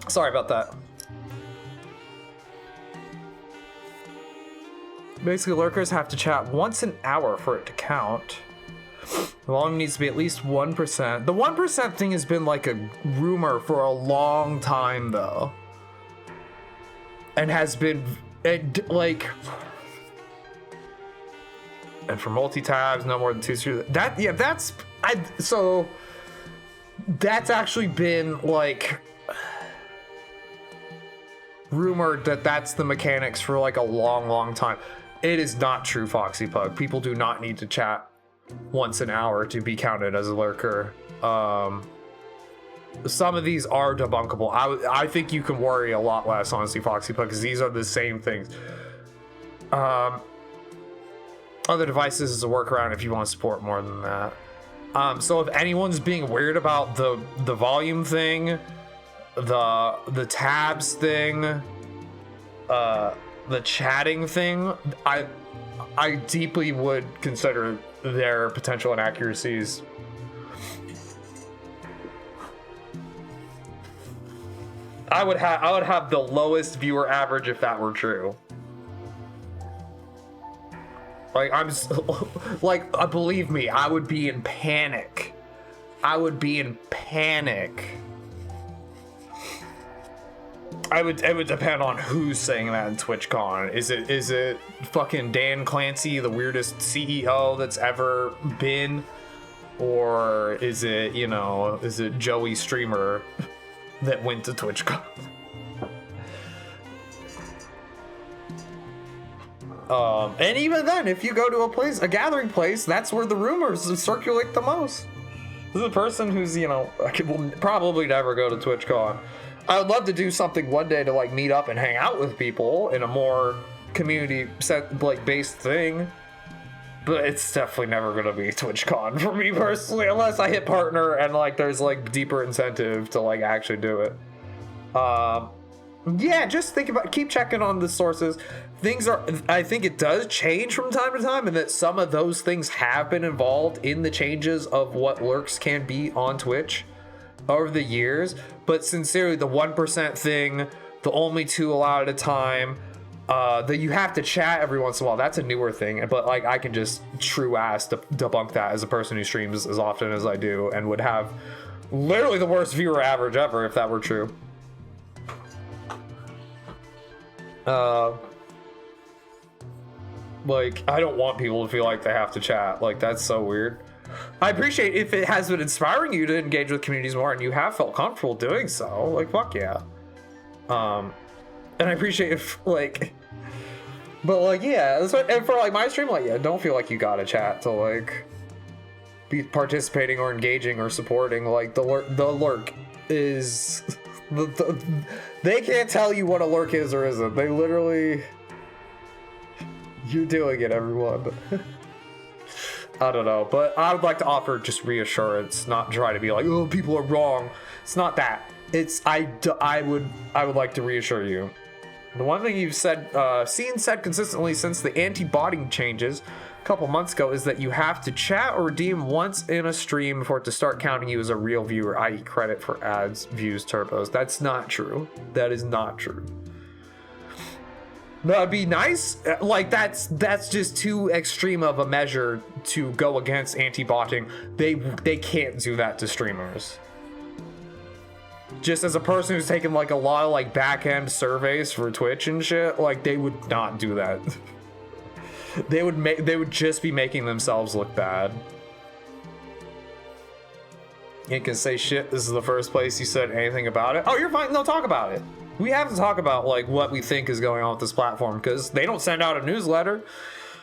Sorry about that. Basically, lurkers have to chat once an hour for it to count. The volume needs to be at least 1%. The 1% thing has been like a rumor for a long time, though. And has been, like... And for multi-tabs, no more than 2 screws. That, yeah, that's... So... That's actually been, like... rumored that that's the mechanics for, like, a long time. It is not true, Foxy Pug. People do not need to chat once an hour to be counted as a lurker. Some of these are debunkable. I think you can worry a lot less, honestly, Foxy Pug, because these are the same things. Other devices is a workaround if you want to support more than that. So if anyone's being weird about the volume thing, the tabs thing, the chatting thing, I deeply would consider their potential inaccuracies. I would have the lowest viewer average if that were true. Like, believe me, I would be in panic. It would depend on who's saying that in TwitchCon. Is it fucking Dan Clancy, the weirdest CEO that's ever been? Or is it, is it Joey Streamer that went to TwitchCon? And even then, if you go to a gathering place, that's where the rumors circulate the most. This is a person who's, will probably never go to TwitchCon. I would love to do something one day to like meet up and hang out with people in a more community based thing, but it's definitely never gonna be TwitchCon for me personally, unless I hit partner and like there's like deeper incentive to like actually do it. Yeah, just keep checking on the sources. I think it does change from time to time, and that some of those things have been involved in the changes of what lurks can be on Twitch over the years. But sincerely, the 1% thing, the only 2 allowed at a time, that you have to chat every once in a while, that's a newer thing. But like, I can just true ass debunk that as a person who streams as often as I do, and would have literally the worst viewer average ever if that were true. Like, I don't want people to feel like they have to chat. Like, that's so weird. I appreciate if it has been inspiring you to engage with communities more and you have felt comfortable doing so. Like, fuck yeah. And I appreciate if, like... But, like, yeah. And for, like, my stream, like, yeah, don't feel like you gotta chat to, like... be participating or engaging or supporting. Like, the lurk is... they can't tell you what a lurk is or isn't. They literally... You're doing it, everyone. I don't know, but I would like to offer just reassurance, not try to be like, oh, people are wrong. It's not that. It's I would like to reassure you. The one thing you've said consistently since the anti-botting changes a couple months ago is that you have to chat or redeem once in a stream for it to start counting you as a real viewer, i.e. credit for ads, views, turbos. That's not true. That is not true. That'd be nice. Like, that's just too extreme of a measure to go against anti-botting. They can't do that to streamers. Just as a person who's taken like a lot of like back-end surveys for Twitch and shit, like, they would not do that. They would just be making themselves look bad. You can say shit. This is the first place you said anything about it. Oh, you're fine. No, talk about it. We have to talk about like what we think is going on with this platform, because they don't send out a newsletter.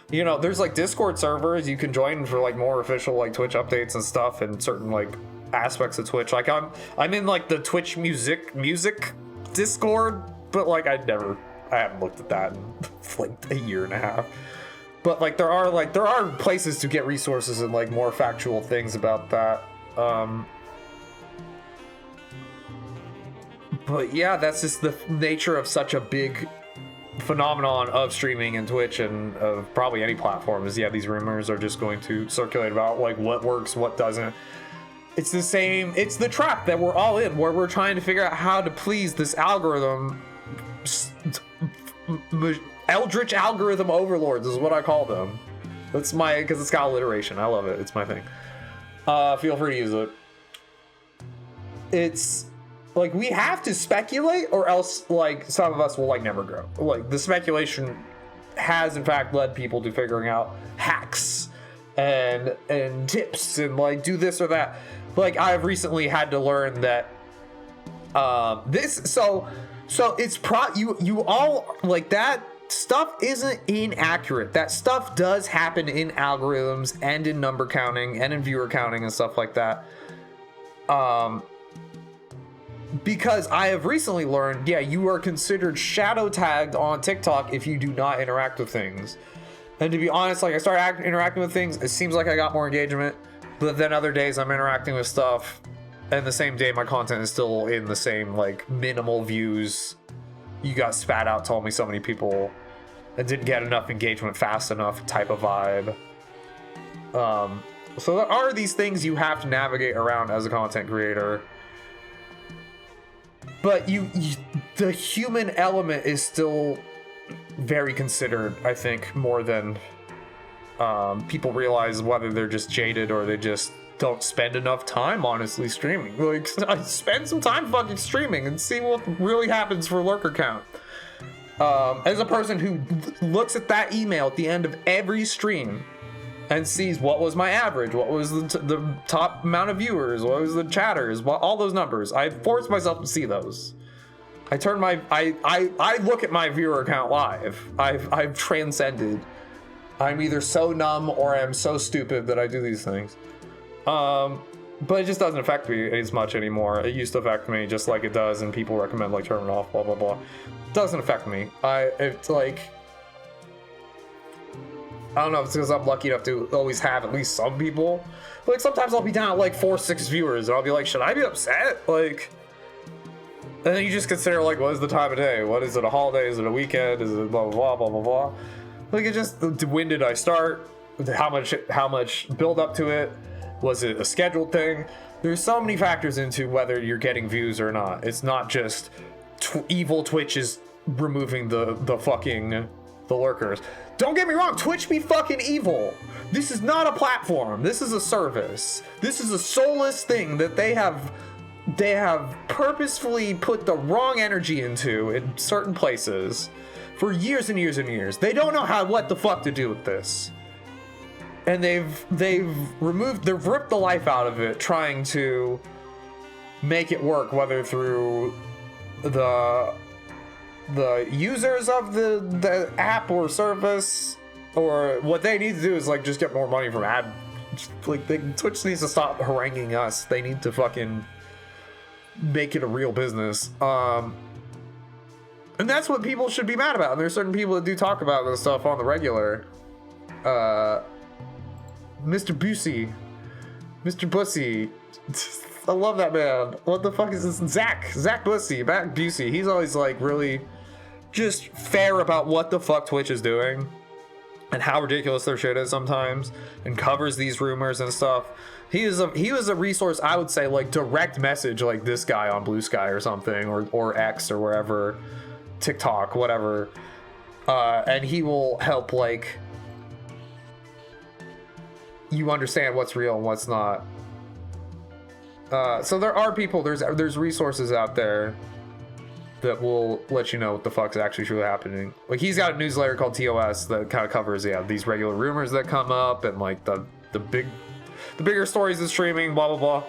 There's like Discord servers you can join for like more official like Twitch updates and stuff, and certain like aspects of Twitch. Like I'm in like the Twitch music Discord, but like I haven't looked at that in like a year and a half. But like there are places to get resources and like more factual things about that. But yeah, that's just the nature of such a big phenomenon of streaming and Twitch and of probably any platform is, yeah, these rumors are just going to circulate about like what works, what doesn't. It's the same, it's the trap that we're all in, where we're trying to figure out how to please this algorithm. Eldritch algorithm overlords is what I call them. That's my, because it's got alliteration. I love it. It's my thing. Feel free to use it. It's like we have to speculate, or else like some of us will like never grow. Like the speculation has in fact led people to figuring out hacks and tips and like do this or that. Like I've recently had to learn that so it's you all like that stuff isn't inaccurate. That stuff does happen in algorithms and in number counting and in viewer counting and stuff like that. Because I have recently learned, yeah, you are considered shadow tagged on TikTok if you do not interact with things. And to be honest, like I started interacting with things, it seems like I got more engagement, but then other days I'm interacting with stuff and the same day my content is still in the same like minimal views. You got spat out, told me so many people, and didn't get enough engagement fast enough type of vibe. So there are these things you have to navigate around as a content creator. But the human element is still very considered, I think, more than people realize, whether they're just jaded or they just don't spend enough time honestly streaming. Like, spend some time fucking streaming and see what really happens for lurker count. As a person who looks at that email at the end of every stream and sees what was my average, what was the top amount of viewers, what was the chatters, all those numbers, I force myself to see those. I turn my I look at my viewer account live. I've transcended. I'm either so numb or I'm so stupid that I do these things. But it just doesn't affect me as much anymore. It used to affect me just like it does, and people recommend like turn it off, blah blah blah. It doesn't affect me. It's like, I don't know if it's because I'm lucky enough to always have at least some people. Like sometimes I'll be down at like 4-6 viewers and I'll be like, should I be upset? Like, and then you just consider like, what is the time of day? What is it, a holiday? Is it a weekend? Is it blah blah blah blah blah blah? Like, it just, when did I start? How much build up to it? Was it a scheduled thing? There's so many factors into whether you're getting views or not. It's not just evil Twitch is removing the lurkers. Don't get me wrong, Twitch be fucking evil. This is not a platform. This is a service. This is a soulless thing that they have purposefully put the wrong energy into in certain places for years and years and years. They don't know what the fuck to do with this. And they've ripped the life out of it trying to make it work, whether through the users of the app or service, or what they need to do is like just get more money from ad. Like, Twitch needs to stop haranguing us. They need to fucking make it a real business. And that's what people should be mad about. And there's certain people that do talk about this stuff on the regular. Mr. Busey. Mr. Bussy. I love that man. What the fuck is this? Zach Bussy. Matt Busey. He's always like really just fair about what the fuck Twitch is doing and how ridiculous their shit is sometimes, and covers these rumors and stuff. He was a resource, I would say, like direct message like this guy on Blue Sky or something, or X or wherever, TikTok, whatever. And he will help like you understand what's real and what's not. So there are people, there's resources out there that will let you know what the fuck's actually truly happening. Like, he's got a newsletter called TOS that kind of covers, these regular rumors that come up and like the bigger stories of streaming, blah blah blah.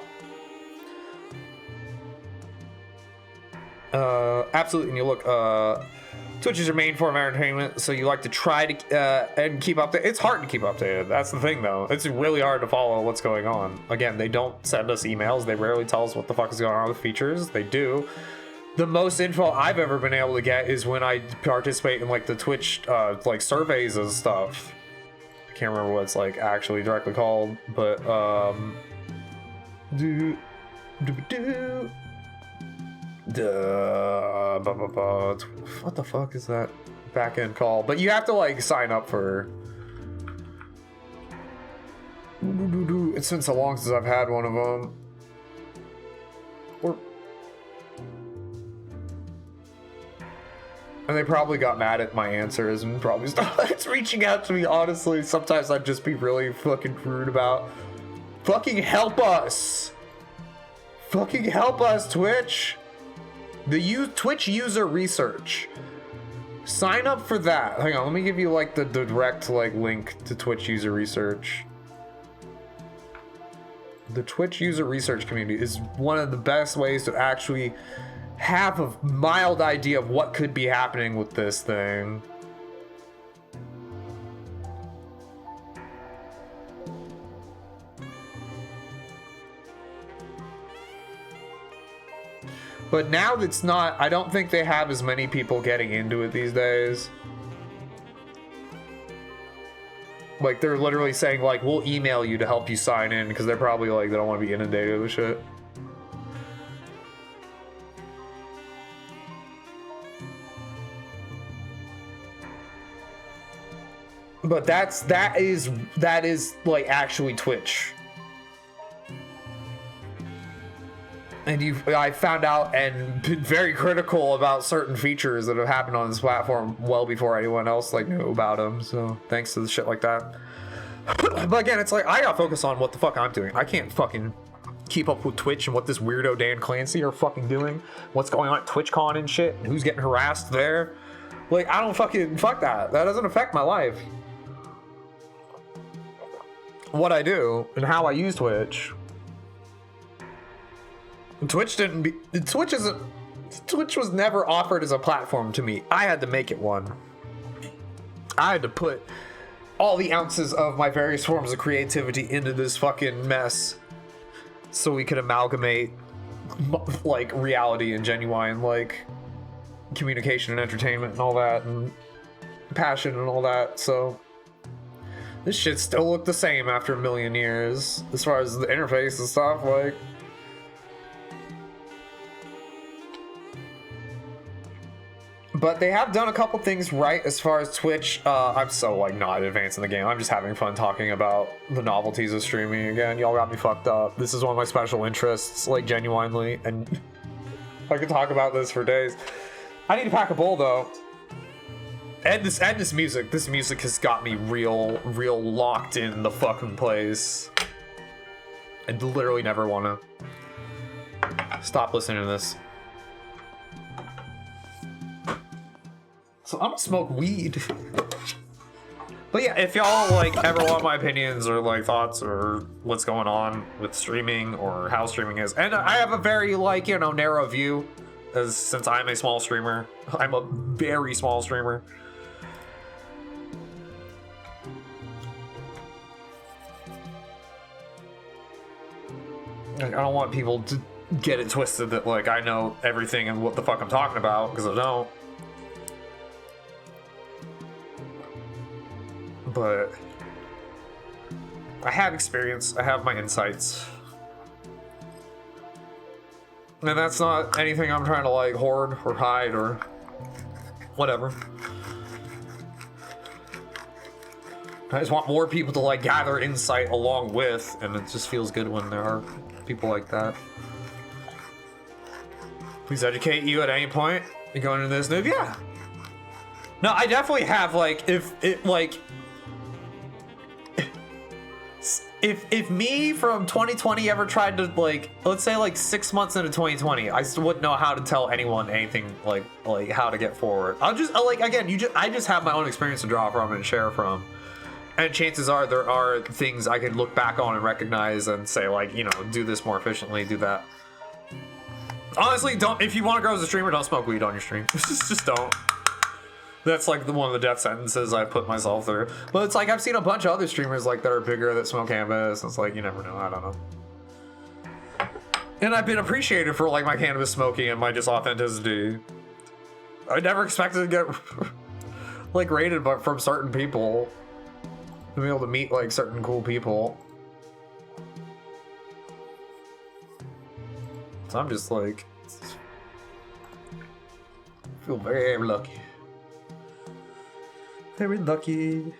Absolutely. And you look, Twitch is your main form of entertainment, so you like to try to and keep updated. It's hard to keep updated. That's the thing, though. It's really hard to follow what's going on. Again, they don't send us emails. They rarely tell us what the fuck is going on with features. They do. The most info I've ever been able to get is when I participate in like the Twitch like surveys and stuff. I can't remember what it's like actually directly called, but what the fuck is that back end call, but you have to like sign up for. It's been so long since I've had one of them. And they probably got mad at my answers and probably started reaching out to me. Honestly, sometimes I'd just be really fucking rude about. Fucking help us! Fucking help us, Twitch! The Twitch user research. Sign up for that. Hang on, let me give you like the direct like link to Twitch user research. The Twitch user research community is one of the best ways to actually have a mild idea of what could be happening with this thing. But now it's not, I don't think they have as many people getting into it these days. Like, they're literally saying, like, we'll email you to help you sign in, because they're probably, like, they don't want to be inundated with shit. But that is like actually Twitch. And I found out and been very critical about certain features that have happened on this platform well before anyone else like knew about them. So thanks to the shit like that. But again, it's like I gotta focus on what the fuck I'm doing. I can't fucking keep up with Twitch and what this weirdo Dan Clancy are fucking doing. What's going on at TwitchCon and shit, and who's getting harassed there. Like, I don't fucking fuck that. That doesn't affect my life. What I do and how I use Twitch. Twitch was never offered as a platform to me. I had to make it one. I had to put all the ounces of my various forms of creativity into this fucking mess so we could amalgamate like reality and genuine like communication and entertainment and all that and passion and all that. So this shit still look the same after a million years as far as the interface and stuff. Like, but they have done a couple things right as far as Twitch. I'm so like not advanced in the game. I'm just having fun talking about the novelties of streaming again. Y'all got me fucked up. This is one of my special interests, like genuinely, and I could talk about this for days. I need to pack a bowl though. And this music. This music has got me real locked in the fucking place. I literally never want to stop listening to this. So I'm gonna smoke weed. But yeah, if y'all like ever want my opinions or like thoughts or what's going on with streaming or how streaming is, and I have a very like, you know, narrow view, since I'm a small streamer. I'm a very small streamer. Like, I don't want people to get it twisted that like I know everything and what the fuck I'm talking about, because I don't. But I have experience, I have my insights. And that's not anything I'm trying to like hoard or hide or whatever. I just want more people to like gather insight along with, and it just feels good when there are people like that. Please educate you at any point. You going into this noob? Yeah. No, I definitely have like, if me from 2020 ever tried to like, let's say like 6 months into 2020, I still wouldn't know how to tell anyone anything like how to get forward. I'll just like, again, I just have my own experience to draw from and share from. And chances are there are things I could look back on and recognize and say like, you know, do this more efficiently, do that. Honestly, don't, if you want to grow as a streamer, don't smoke weed on your stream. just don't. That's like one of the death sentences I put myself through. But it's like I've seen a bunch of other streamers like that are bigger that smoke cannabis. It's like you never know. I don't know. And I've been appreciated for like my cannabis smoking and my just authenticity. I never expected to get like rated, but from certain people, to be able to meet like certain cool people. So I'm just like, feel very lucky. Very lucky.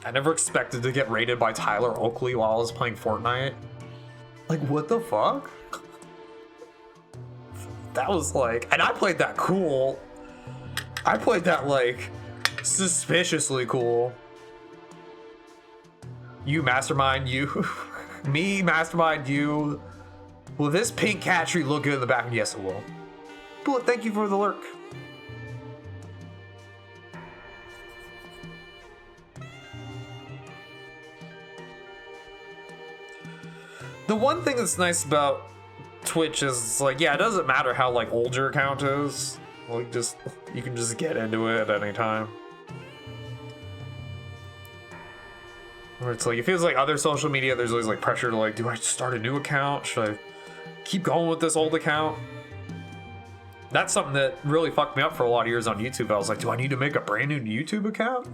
I never expected to get raided by Tyler Oakley while I was playing Fortnite. Like, what the fuck? That was like, and I played that cool. I played that like suspiciously cool. You mastermind, you. Me mastermind, you. Will this pink cat tree look good in the back? Yes, it will. Bullet, thank you for the lurk. The one thing that's nice about Twitch is like, yeah, it doesn't matter how like old your account is. Like, just you can just get into it at any time. Where it's like, it feels like other social media, there's always like pressure to like, do I start a new account? Should I keep going with this old account? That's something that really fucked me up for a lot of years on YouTube. I was like, do I need to make a brand new YouTube account?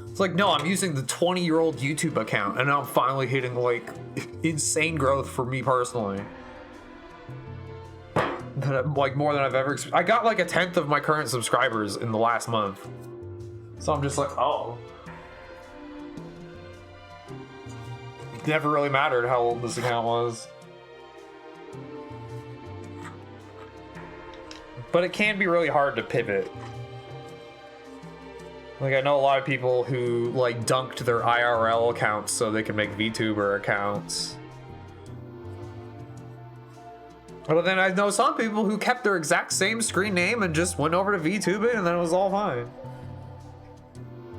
It's like, no, I'm using the 20-year-old YouTube account, and now I'm finally hitting like insane growth for me personally. That like more than I've ever I got like 1/10 of my current subscribers in the last month. So I'm just like, oh. It never really mattered how old this account was. But it can be really hard to pivot. Like, I know a lot of people who like dunked their IRL accounts so they could make VTuber accounts. But then I know some people who kept their exact same screen name and just went over to VTubing and then it was all fine.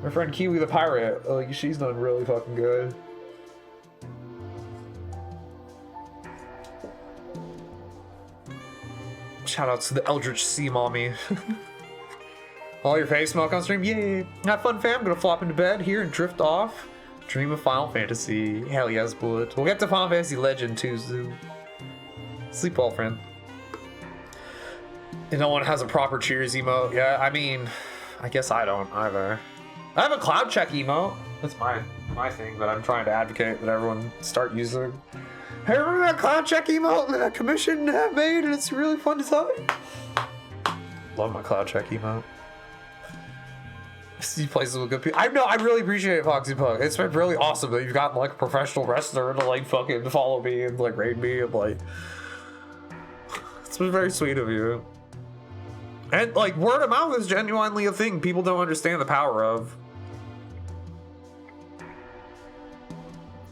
My friend Kiwi the Pirate, like, she's done really fucking good. Shout out to the Eldritch Sea Mommy. All your face smoke on stream? Yay! Have fun, fam. Gonna flop into bed here and drift off. Dream of Final Fantasy. Hell yes, Bullet. We'll get to Final Fantasy Legend too, Zoo. Sleep well, friend. And no one has a proper cheers emote. Yeah, I mean, I guess I don't either. I have a cloud check emote. That's my thing that I'm trying to advocate that everyone start using. Hey, remember that cloud check emote that Commission made, and it's really fun to type? Love my cloud check emote. See places with good people. I know, I really appreciate it, Foxy Pug. It's been really awesome that you've gotten like a professional wrestler to like fucking follow me and like raid me and like. It's been very sweet of you. And like word of mouth is genuinely a thing people don't understand the power of.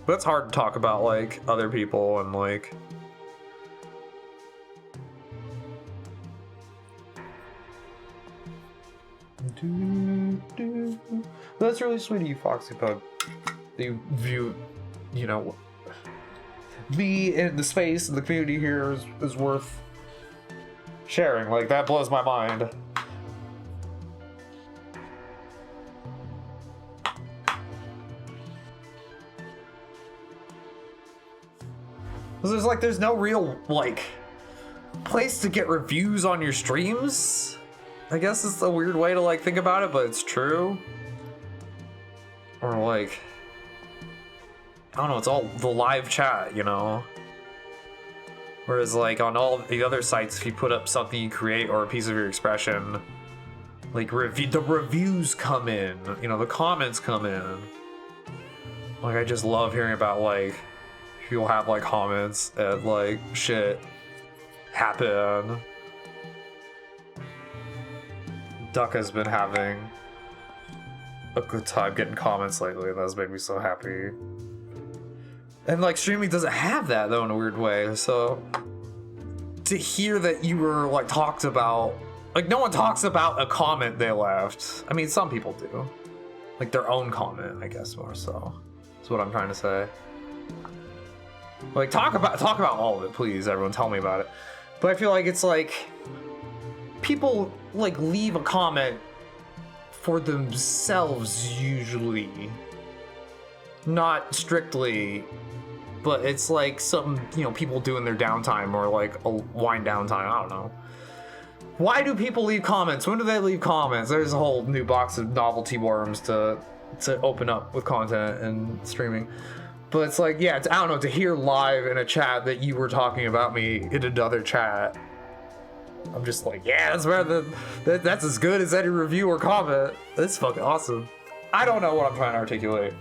But it's hard to talk about like other people and like. That's really sweet of you, Foxy Pug. You view, you know, me in the space and the community here is worth sharing. Like, that blows my mind. There's no real, like, place to get reviews on your streams. I guess it's a weird way to like think about it, but it's true. Or like, I don't know, it's all the live chat, you know? Whereas like on all the other sites, if you put up something you create or a piece of your expression, like the reviews come in, you know, the comments come in. Like, I just love hearing about like, people have like comments and like shit happen. Duck has been having a good time getting comments lately, and that's made me so happy. And like, streaming doesn't have that though in a weird way, so to hear that you were like talked about, like no one talks about a comment they left. I mean, some people do, like their own comment, I guess, more so. That's what I'm trying to say. Like, talk about all of it, please, everyone, tell me about it. But I feel like it's like people like leave a comment for themselves usually, not strictly, but it's like something, you know, people do in their downtime or like a wind down time. I don't know. Why do people leave comments? When do they leave comments? There's a whole new box of novelty worms to open up with content and streaming. But it's like, yeah, I don't know, to hear live in a chat that you were talking about me in another chat. I'm just like, yeah, that's as good as any review or comment. That's fucking awesome. I don't know what I'm trying to articulate.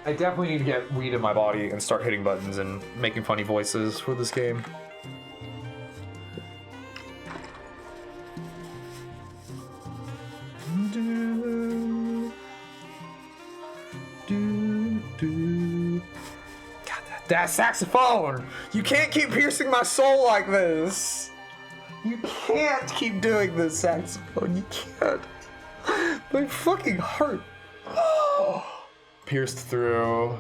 I definitely need to get weed in my body and start hitting buttons and making funny voices for this game. God, that saxophone! You can't keep piercing my soul like this! You can't keep doing this, saxophone. You can't. My fucking heart. Pierced through.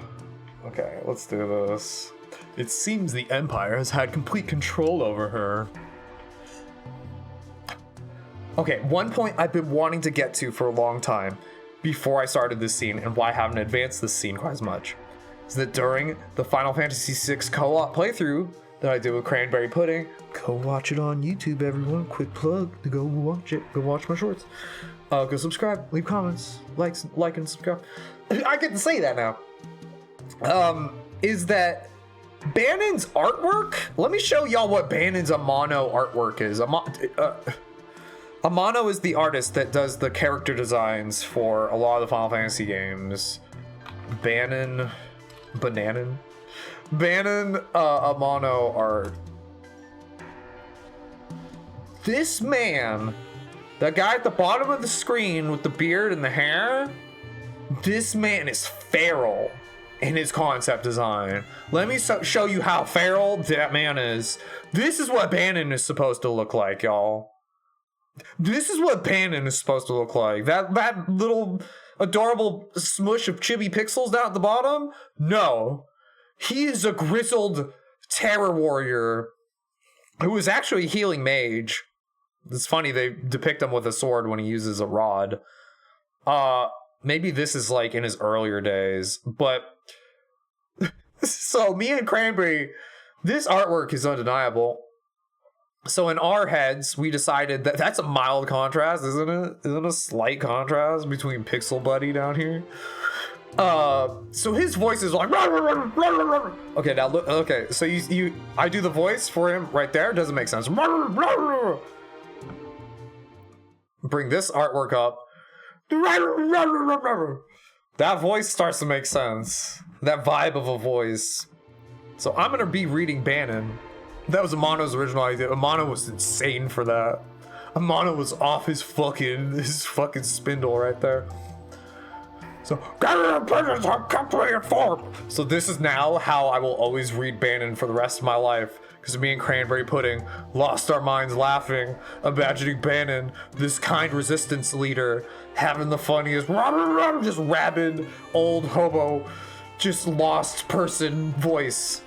Okay, let's do this. It seems the Empire has had complete control over her. Okay, one point I've been wanting to get to for a long time before I started this scene, and why I haven't advanced this scene quite as much, is that during the Final Fantasy VI co-op playthrough that I did with Cranberry Pudding, go watch it on YouTube, everyone. Quick plug to go watch it. Go watch my shorts. Go subscribe, leave comments, like and subscribe. I get to say that now. Is that Bannon's artwork? Let me show y'all what Bannon's Amano artwork is. Amano is the artist that does the character designs for a lot of the Final Fantasy games. Bannon, Amano art. This man, that guy at the bottom of the screen with the beard and the hair, this man is feral in his concept design. Let me show you how feral that man is. This is what Bannon is supposed to look like, y'all. This is what Bannon is supposed to look like. That little adorable smush of chibi pixels down at the bottom? No. He is a grizzled terror warrior who is actually a healing mage. It's funny, they depict him with a sword when he uses a rod. Maybe this is like in his earlier days, but so me and Cranberry, this artwork is undeniable. So in our heads, we decided that that's a mild contrast, isn't it? Isn't it a slight contrast between Pixel Buddy down here? So his voice is like, okay, now look, okay, so I do the voice for him right there. Doesn't make sense. Bring this artwork up. That voice starts to make sense. That vibe of a voice. So I'm gonna be reading Bannon. That was Amano's original idea. Amano was insane for that. Amano was off his fucking spindle right there. So this is now how I will always read Bannon for the rest of my life. Because me and Cranberry Pudding lost our minds laughing, imagining Bannon, this kind resistance leader, having the funniest, just rabid, old hobo, just lost person voice.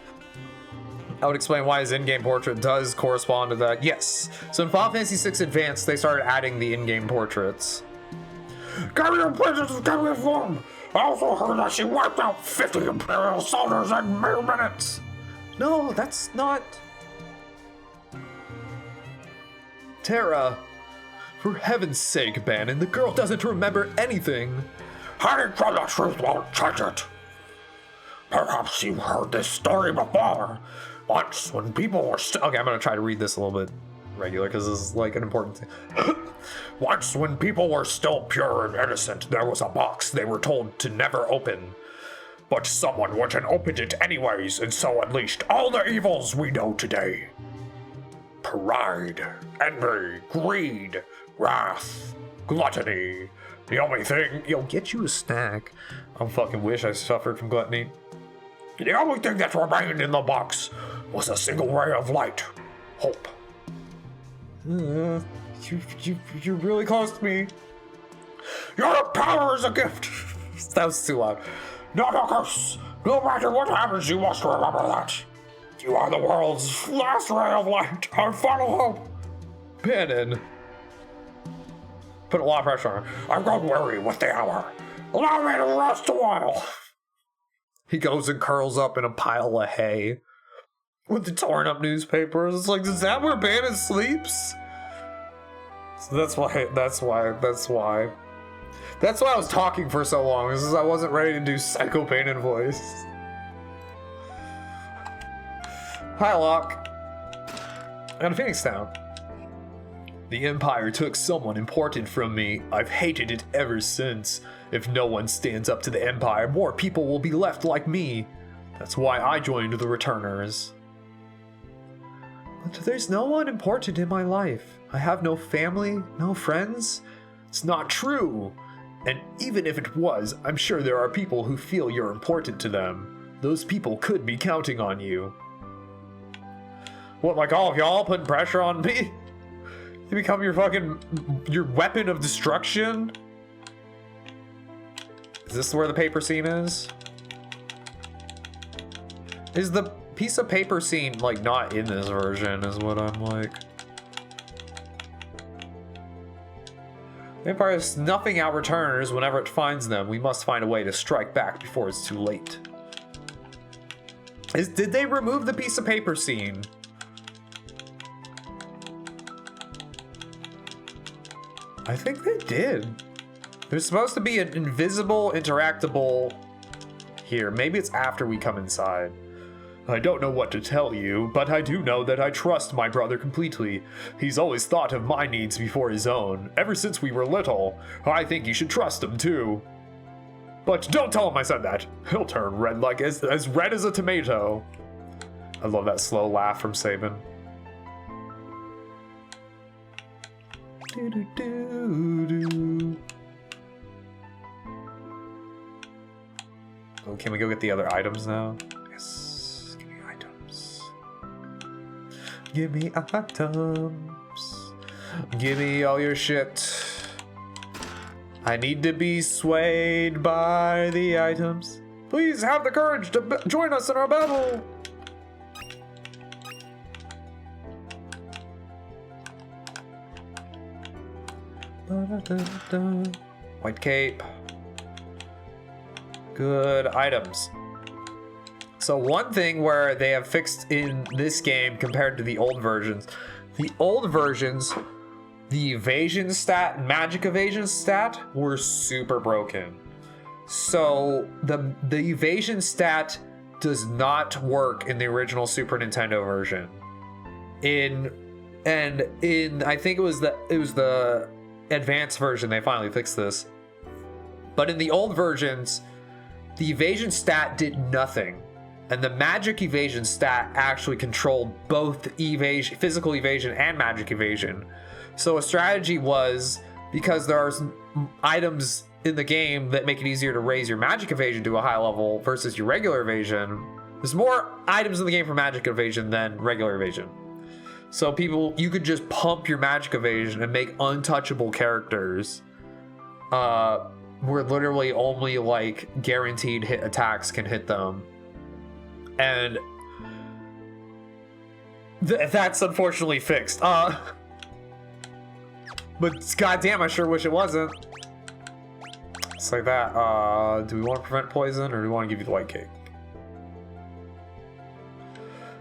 I would explain why his in-game portrait does correspond to that. Yes. So in Final Fantasy VI Advanced, they started adding the in-game portraits. Carrier Princess is coming form. I also heard that she wiped out 50 Imperial soldiers in mere minutes. No, that's not... Terra. For heaven's sake, Bannon, the girl doesn't remember anything. Hiding from the truth won't change it. Perhaps you've heard this story before. Once, when people were still... Okay, I'm gonna try to read this a little bit regular, because this is, like, an important thing. Once, when people were still pure and innocent, there was a box they were told to never open. But someone went and opened it anyways, and so unleashed all the evils we know today. Pride, envy, greed, wrath, gluttony. The only thing... Yo, get you a snack. I fucking wish I suffered from gluttony. The only thing that remained in the box was a single ray of light. Hope. You're really close to me. Your power is a gift. That was too loud. Not a curse. No matter what happens, you must remember that. You are the world's last ray of light, our final hope. Bannon. Put a lot of pressure on her. I've grown weary with the hour. Allow me to rest a while. He goes and curls up in a pile of hay with the torn up newspapers. It's like, is that where Bannon sleeps? So that's why I was talking for so long. This is I wasn't ready to do Psycho Bannon voice. Hi, Locke. Out of Phoenix Town. The Empire took someone important from me. I've hated it ever since. If no one stands up to the Empire, more people will be left like me. That's why I joined the Returners. But there's no one important in my life. I have no family, no friends. It's not true. And even if it was, I'm sure there are people who feel you're important to them. Those people could be counting on you. What, like all of y'all putting pressure on me? You become your weapon of destruction? Is this where the paper scene is? Is the piece of paper scene, like, not in this version, is what I'm like. The Empire is snuffing out returners whenever it finds them. We must find a way to strike back before it's too late. Did they remove the piece of paper scene? I think they did. There's supposed to be an invisible, interactable here. Maybe it's after we come inside. I don't know what to tell you, but I do know that I trust my brother completely. He's always thought of my needs before his own, ever since we were little. I think you should trust him too. But don't tell him I said that. He'll turn red like as red as a tomato. I love that slow laugh from Sabin. Oh, can we go get the other items now? Yes, give me items. Give me items. Give me all your shit. I need to be swayed by the items. Please have the courage to join us in our battle. White cape. Good items. So one thing where they have fixed in this game compared to the old versions, the evasion stat, magic evasion stat were super broken. So the evasion stat does not work in the original Super Nintendo version. I think it was the advanced version they finally fixed this. But in the old versions, the evasion stat did nothing. And the magic evasion stat actually controlled both evasion, physical evasion and magic evasion. So a strategy was, because there are items in the game that make it easier to raise your magic evasion to a high level versus your regular evasion, there's more items in the game for magic evasion than regular evasion. So you could just pump your magic evasion and make untouchable characters where literally only like guaranteed hit attacks can hit them. And that's unfortunately fixed. But goddamn, I sure wish it wasn't. It's like that. Do we want to prevent poison or do we want to give you the white cake?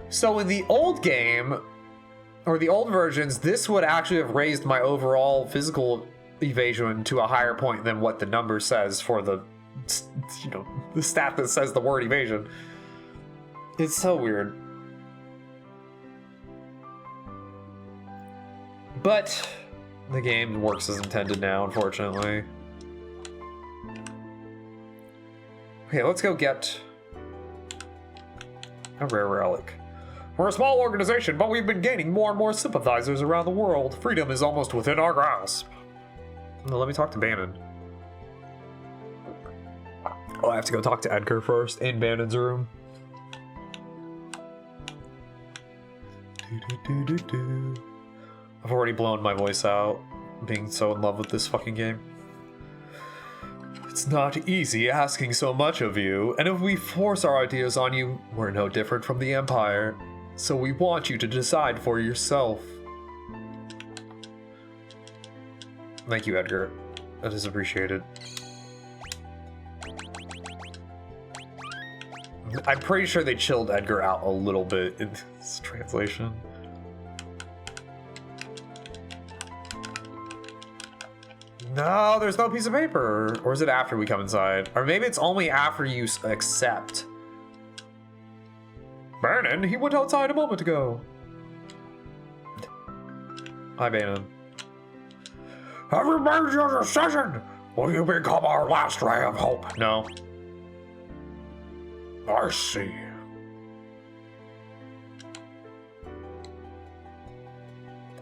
So in the old game, or the old versions, this would actually have raised my overall physical evasion to a higher point than what the number says for the stat that says the word evasion. It's so weird. But the game works as intended now, unfortunately. Okay, let's go get a rare relic. We're a small organization, but we've been gaining more and more sympathizers around the world. Freedom is almost within our grasp. Well, let me talk to Bannon. Oh, I have to go talk to Edgar first in Bannon's room. I've already blown my voice out, being so in love with this fucking game. It's not easy asking so much of you, and if we force our ideas on you, we're no different from the Empire. So we want you to decide for yourself. Thank you, Edgar. That is appreciated. I'm pretty sure they chilled Edgar out a little bit in this translation. No, there's no piece of paper. Or is it after we come inside? Or maybe it's only after you accept. Vernon, he went outside a moment ago. Hi, Banon. Have you made your decision? Will you become our last ray of hope? No. I see.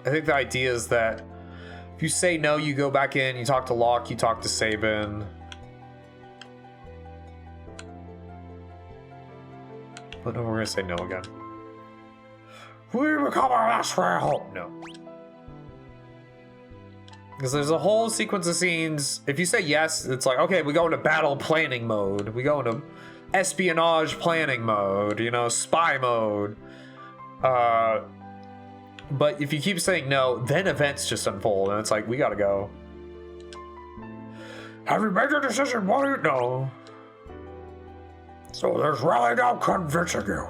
I think the idea is that if you say no, you go back in, you talk to Locke, you talk to Sabin. But no, we're gonna say no again. Will you become our last ray of hope? No. Because there's a whole sequence of scenes. If you say yes, it's like, okay, we go into battle planning mode. We go into espionage planning mode, you know, spy mode. But if you keep saying no, then events just unfold, and it's like, we gotta go. Have you made your decision? Will you? No. So there's really no convincing you.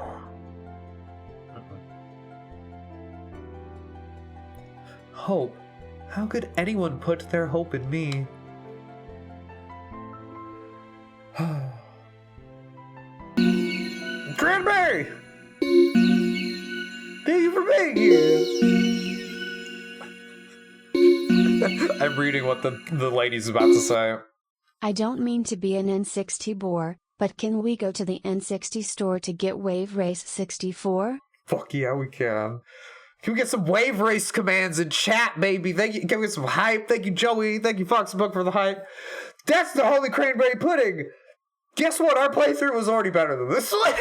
Hope? How could anyone put their hope in me? Granby! Thank you for being here. I'm reading what the lady's about to say. I don't mean to be an N60 bore, but can we go to the N60 store to get Wave Race 64? Fuck yeah, we can. Can we get some Wave Race commands in chat, baby? Thank you. Can we get some hype? Thank you, Joey. Thank you, FoxBook, for the hype. That's the Holy Cranberry Pudding. Guess what? Our playthrough was already better than this one.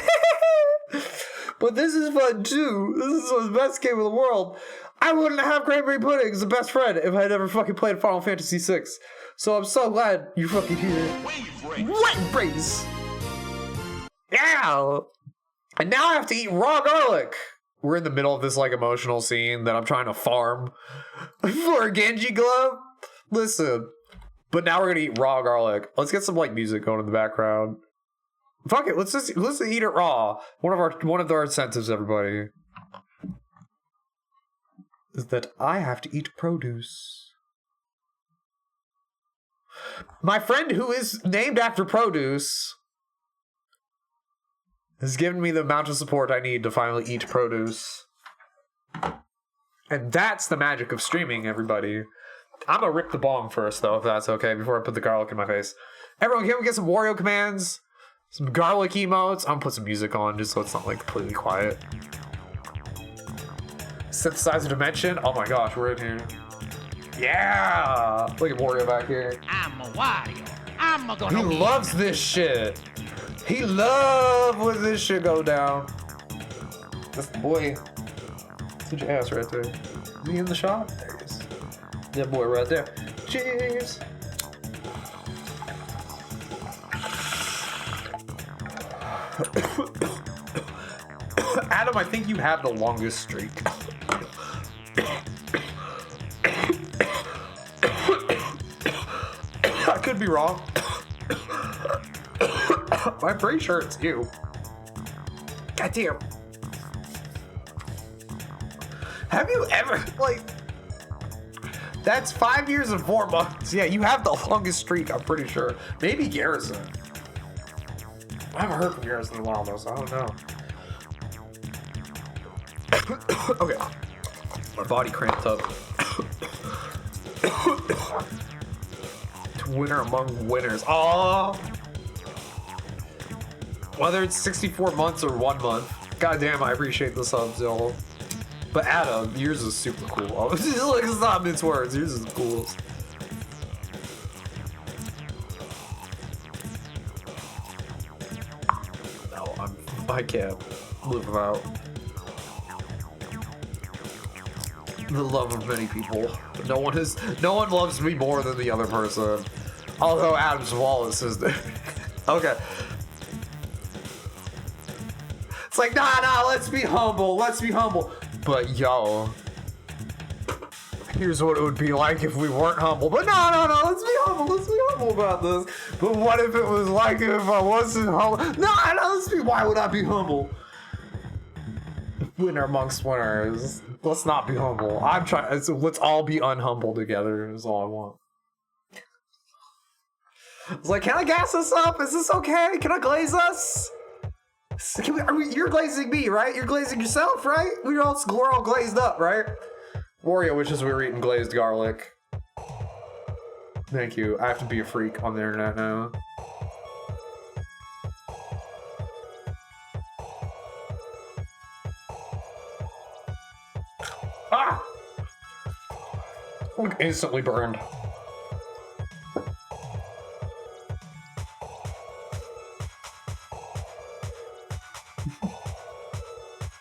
But this is fun too. This is the best game in the world. I wouldn't have Cranberry Pudding as the best friend if I had ever fucking played Final Fantasy VI. So I'm so glad you're fucking here. Wave Race! Yeah! And now I have to eat raw garlic. We're in the middle of this like emotional scene that I'm trying to farm for a Genji glove. Listen. But now we're gonna eat raw garlic. Let's get some like music going in the background. Fuck it, let's eat it raw. One of our incentives, everybody, is that I have to eat produce. My friend who is named after produce has given me the amount of support I need to finally eat produce. And that's the magic of streaming, everybody. I'm gonna rip the bong first, though, if that's okay, before I put the garlic in my face. Everyone, can we get some Wario commands? Some garlic emotes. I'm gonna put some music on just so it's not like completely quiet. Synthesizer dimension. Oh my gosh, we're in here. Yeah! Look at Wario back here. I'm a Wario. I'm a gonna He loves this shit. He loves when this shit go down. That's the boy. That's your ass right there. Is he in the shot? There he is. That boy right there. Cheers! Adam, I think you have the longest streak. I could be wrong. I'm pretty sure it's you. God damn. Have you ever, like, that's 5 years and 4 months. Yeah, you have the longest streak, I'm pretty sure. Maybe Garrison. I haven't heard from Garrison in a while, though, so I don't know. Okay. My body cramped up. Winner among winners. Oh. Whether it's 64 months or 1 month. Goddamn, I appreciate the subs, y'all. But Adam, yours is super cool. It's not mince words. Yours is cool. No, I can't live without the love of many people. No one loves me more than the other person. Although Adam's Wallace is there. Okay. It's like, nah, let's be humble. But yo, here's what it would be like if we weren't humble. But no, let's be humble about this. But what if it was like if I wasn't humble? No, why would I be humble? Winner amongst winners. Let's not be humble. I'm trying. So let's all be unhumble together. Is all I want. It's like, can I gas us up? Is this okay? Can I glaze us? You're glazing me, right? You're glazing yourself, right? We're all glazed up, right? Wario wishes we were eating glazed garlic. Thank you. I have to be a freak on the internet now. Ah! I'm instantly burned.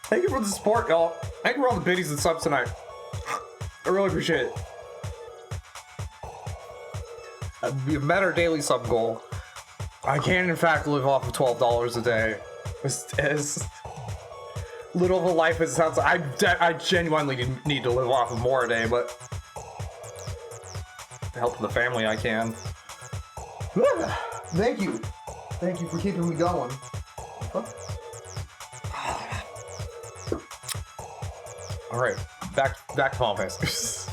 Thank you for the support, y'all. Thank you for all the biddies and subs tonight. I really appreciate it. We have met our daily sub goal. I can, in fact, live off of $12 a day. As little of a life as it sounds, I genuinely need to live off of more a day, but to help the family, I can. Thank you. Thank you for keeping me going. All right, back to Palm Face.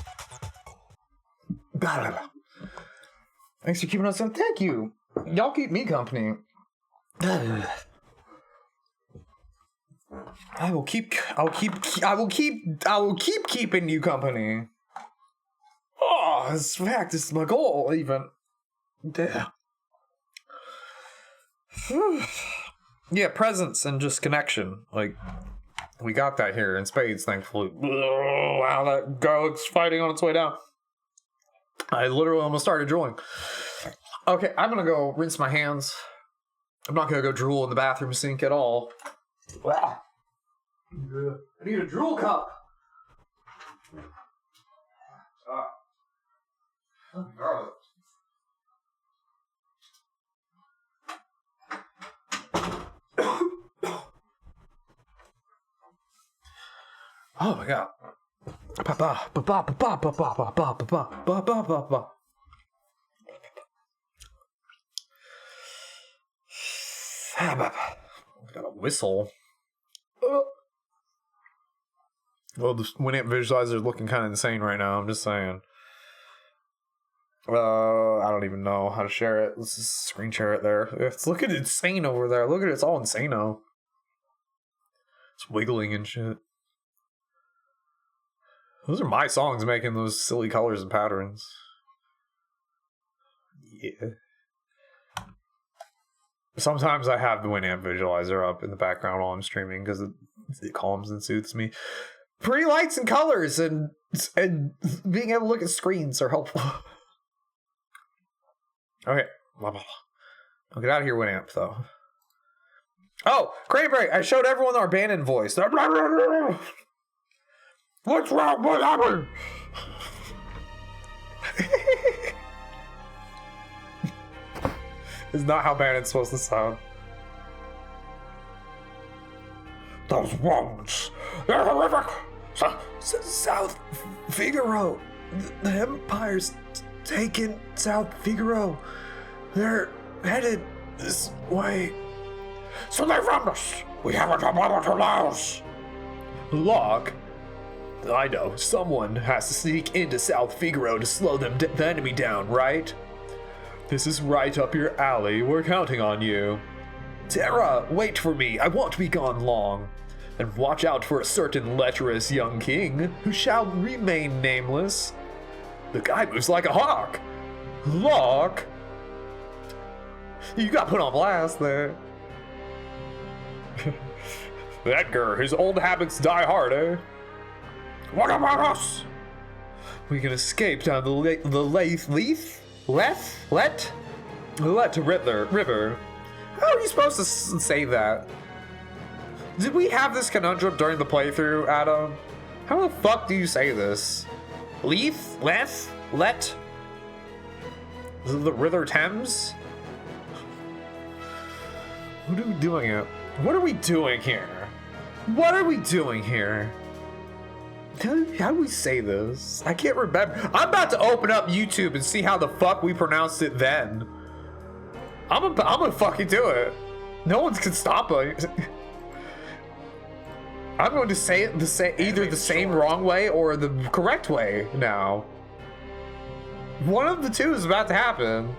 Thanks for keeping us on. Thank you. Y'all keep me company. I will keep keeping you company. Oh, in fact, this is my goal, even. Yeah. Yeah, presence and just connection. Like, we got that here in spades, thankfully. Oh, wow, that garlic's fighting on its way down. I literally almost started drooling. Okay, I'm gonna go rinse my hands. I'm not gonna go drool in the bathroom sink at all. Wow. I need a drool cup. Garlic. Oh my god. Got a whistle. Well, the Winamp visualizer is looking kind of insane right now. I'm just saying. I don't even know how to share it. Let's just screen share it there. It's looking insane over there. Look at it. It's all insano. It's wiggling and shit. Those are my songs making those silly colors and patterns. Yeah. Sometimes I have the Winamp visualizer up in the background while I'm streaming because it calms and soothes me. Pretty lights and colors and being able to look at screens are helpful. Okay. I'll get out of here, Winamp, though. Oh, Cranberry! I showed everyone our Bannon voice. What's wrong? What happened? It's not how Bannon's supposed to sound. Those wounds, they're horrific. South Figaro. The Empire's taken South Figaro. They're headed this way. So they found us. We haven't a moment to lose. Locke? I know. Someone has to sneak into South Figaro to slow the enemy down, right? This is right up your alley. We're counting on you. Terra, wait for me. I won't be gone long. And watch out for a certain lecherous young king who shall remain nameless. The guy moves like a hawk. Locke? You got put on blast there. Edgar, his old habits die hard, eh? What about us? We can escape down the river. How are you supposed to say that? Did we have this conundrum during the playthrough, Adam? How the fuck do you say this? Let? Is it the River Thames? What are we doing here? What are we doing here? What are we doing here? How do we say this? I can't remember. I'm about to open up YouTube and see how the fuck we pronounced it then. I'm gonna fucking do it. No one can stop me. I'm going to say it either the same wrong way or the correct way now. One of the two is about to happen.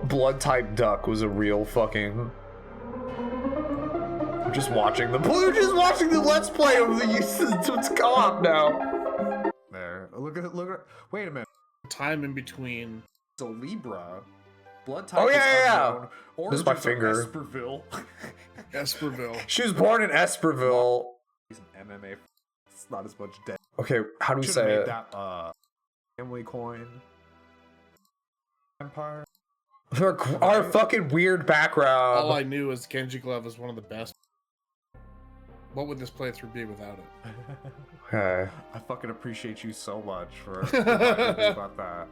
Blood type duck was a real fucking... I'm just watching the Let's Play of the it's co-op now. There. Look at wait a minute. Time in between. So Libra. Blood type Oh is yeah. unknown. This is my Origins are finger. Esperville. Esperville. She was born in Esperville. He's an MMA. It's not as much debt. Okay, how do we Should've say made it? that family coin. Empire. Our fucking weird background. All I knew is Genji Glove is one of the best. What would this playthrough be without it? Okay. I fucking appreciate you so much for reminding me about that.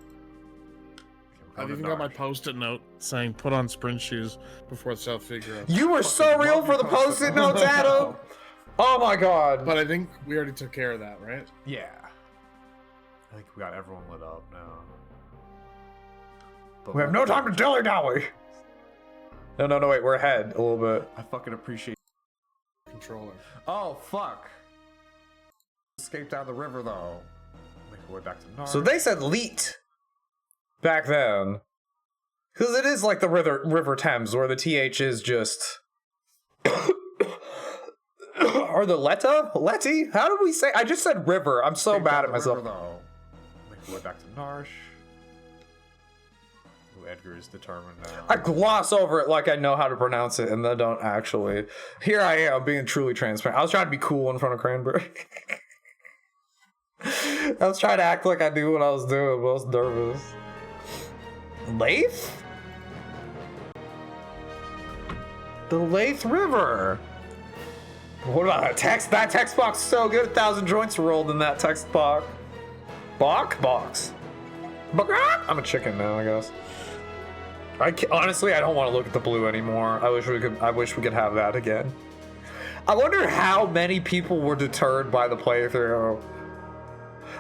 I've even got my post-it note saying "Put on sprint shoes before South Figaro." You were so real for the post-it notes, Adam. Oh my god. But I think we already took care of that, right? Yeah. I think we got everyone lit up now. But We have no time to dilly-dally. No, wait, we're ahead a little bit. I fucking appreciate. Controller. Oh fuck! Escape down the river though. Make our way back to Nard. So they said leet back then. Because it is like the River Thames, where the TH is just... Or the Letta? Letty? How did we say? I just said river. I'm so Escape bad down at the myself. river, though. Make our way back to Narsh. Ooh, Edgar is determined now. I gloss over it like I know how to pronounce it, and then don't actually. Here I am, being truly transparent. I was trying to be cool in front of Cranberry. I was trying to act like I knew what I was doing, but I was nervous. Lath? The Lath River. What about that text? That text box is so good. 1,000 joints rolled in that text box. Box? I'm a chicken now, I guess. Honestly, I don't want to look at the blue anymore. I wish we could have that again. I wonder how many people were deterred by the playthrough.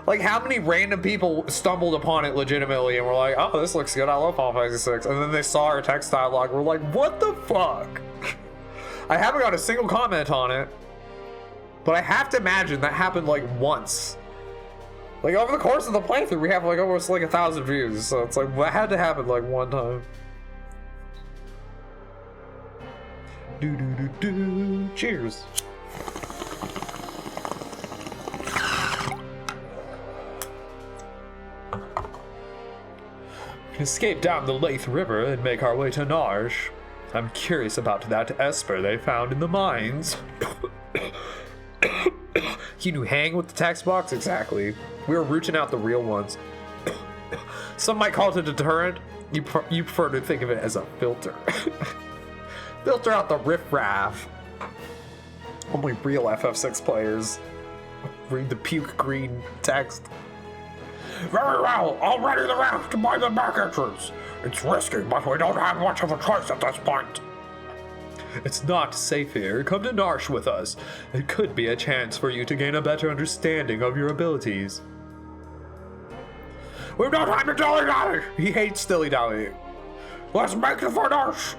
Like, how many random people stumbled upon it legitimately and were like, oh, this looks good, I love Final Fantasy 6. And then they saw our text dialogue and were like, what the fuck? I haven't got a single comment on it, but I have to imagine that happened like once. Like, over the course of the playthrough, we have like almost like 1,000 views, so it's like, that had to happen like one time. Cheers. Escape down the Lath River and make our way to Narsh. I'm curious about that Esper they found in the mines. Can you hang with the text box? Exactly. We were rooting out the real ones. Some might call it a deterrent. You prefer to think of it as a filter. Filter out the riffraff. Only real FF6 players read the puke green text. Very well, I'll ready the raft by the back entrance. It's risky, but we don't have much of a choice at this point. It's not safe here. Come to Narsh with us. It could be a chance for you to gain a better understanding of your abilities. We've no time to dilly-dally. He hates dilly-dallying. Let's make it for Narsh.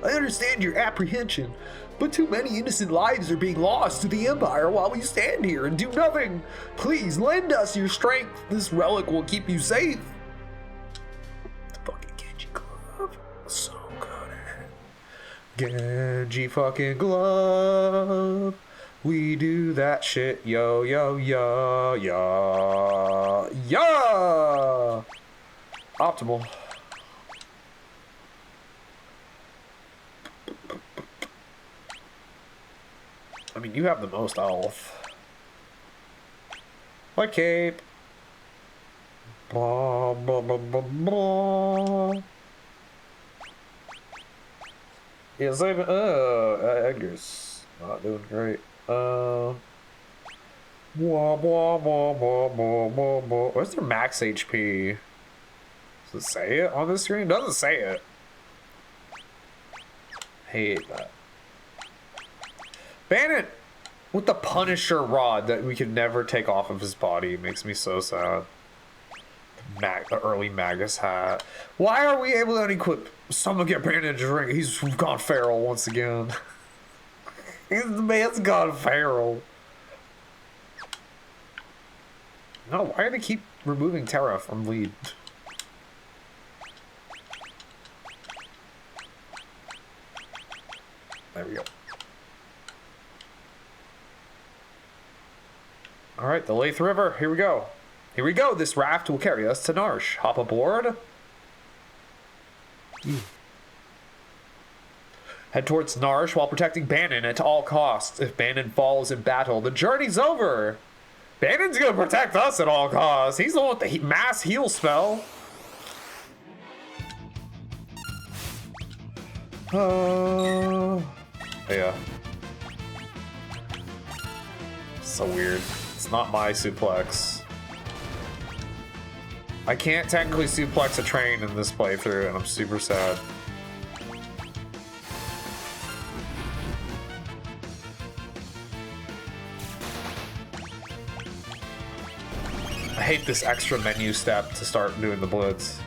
I understand your apprehension, but too many innocent lives are being lost to the Empire while we stand here and do nothing. Please lend us your strength. This relic will keep you safe. The fucking Genji glove. So good at Genji fucking glove. We do that shit. Yo, yo, yo, yo, yo. Optimal. I mean, you have the most health. My cape. Blah, blah, blah, blah, blah. Yeah, saving. Edgar's not doing great. Blah, blah, blah, blah, blah, blah, blah. What's their max HP? Does it say it on the screen? It doesn't say it. Hate that. Bandit with the Punisher rod that we could never take off of his body makes me so sad. The early Magus hat. Why are we able to unequip? Someone get Bandit's ring. He's gone feral once again. The man's gone feral. No, why do they keep removing Terra from lead? There we go. All right, the Lathe River. Here we go. Here we go. This raft will carry us to Narsh. Hop aboard. Head towards Narsh while protecting Bannon at all costs. If Bannon falls in battle, the journey's over. Bannon's gonna protect us at all costs. He's the one with the mass heal spell. Yeah. So weird. It's not my suplex. I can't technically suplex a train in this playthrough, and I'm super sad. I hate this extra menu step to start doing the blitz.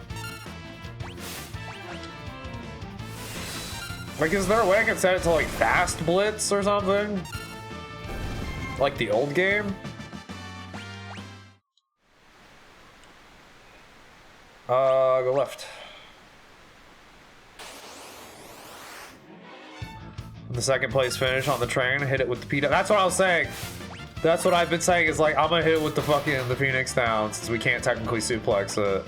Like, is there a way I can set it to, like, fast blitz or something? Like the old game? Go left. The second place finish on the train, hit it with the P-Down. That's what I was saying. That's what I've been saying, is like, I'm gonna hit it with the fucking, the Phoenix down, since we can't technically suplex it.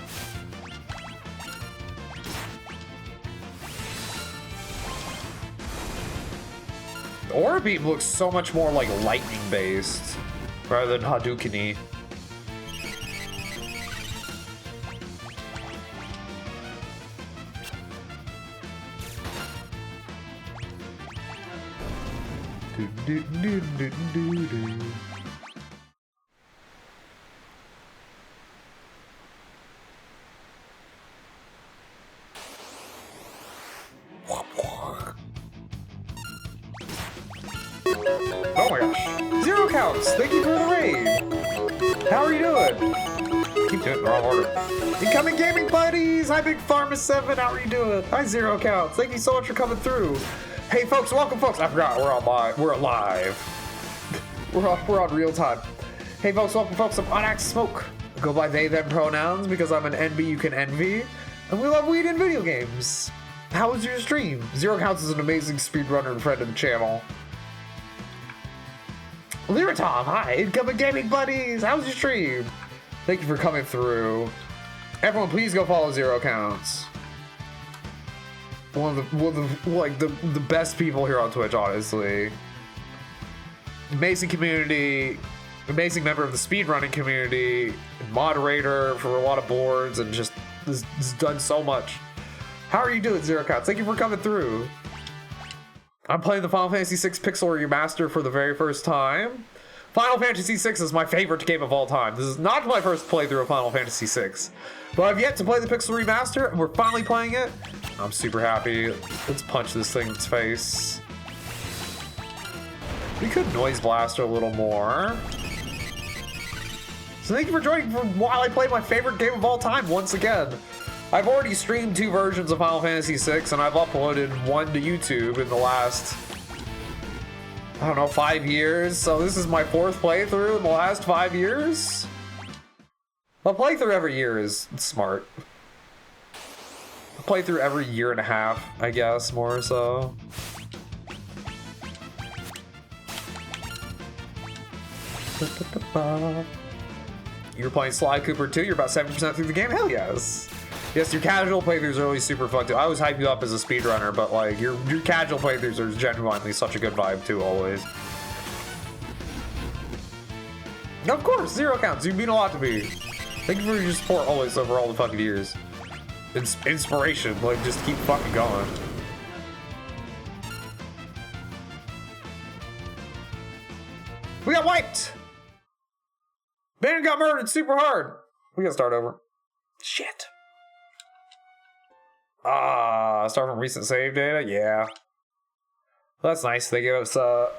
The Aura Beam looks so much more like lightning based, rather than Hadouken-y. Oh my gosh. 0 counts! Thank you for the raid! How are you doing? Keep doing it in the wrong order. Incoming gaming buddies! Hi Big Pharma 7, how are you doing? Hi 0 counts, thank you so much for coming through. Hey folks, welcome folks. I forgot, we're alive. we're on real time. Hey folks, welcome folks, I'm AudaxSmoke. Go by they, them pronouns because I'm an NB you can envy. And we love weed and video games. How was your stream? 0 counts is an amazing speedrunner and friend of the channel. Lyratom, hi, incoming gaming buddies. How's your stream? Thank you for coming through. Everyone, please go follow 0 counts. One of the best people here on Twitch, honestly. Amazing community, amazing member of the speedrunning community, moderator for a lot of boards, and just has done so much. How are you doing, 0 counts? Thank you for coming through. I'm playing the Final Fantasy VI Pixel Remaster for the very first time. Final Fantasy VI is my favorite game of all time. This is not my first playthrough of Final Fantasy VI, but I've yet to play the Pixel Remaster, and we're finally playing it. I'm super happy. Let's punch this thing in its face. We could Noise Blaster a little more. So thank you for joining while I play my favorite game of all time once again. I've already streamed 2 versions of Final Fantasy VI, and I've uploaded 1 to YouTube in the last, I don't know, 5 years. So this is my 4th playthrough in the last 5 years. A playthrough every year is smart. A playthrough every 1.5 years, I guess, more so. You're playing Sly Cooper 2, you're about 70% through the game? Hell yes. Yes, your casual playthroughs are always super fun too. I always hype you up as a speedrunner, but like your casual playthroughs are genuinely such a good vibe too, always. Of course, 0 counts. You mean a lot to me. Thank you for your support always over all the fucking years. It's inspiration, like just keep fucking going. We got wiped! Bannon got murdered super hard! We gotta start over. Shit. Start from recent save data? Yeah. That's nice. They gave us a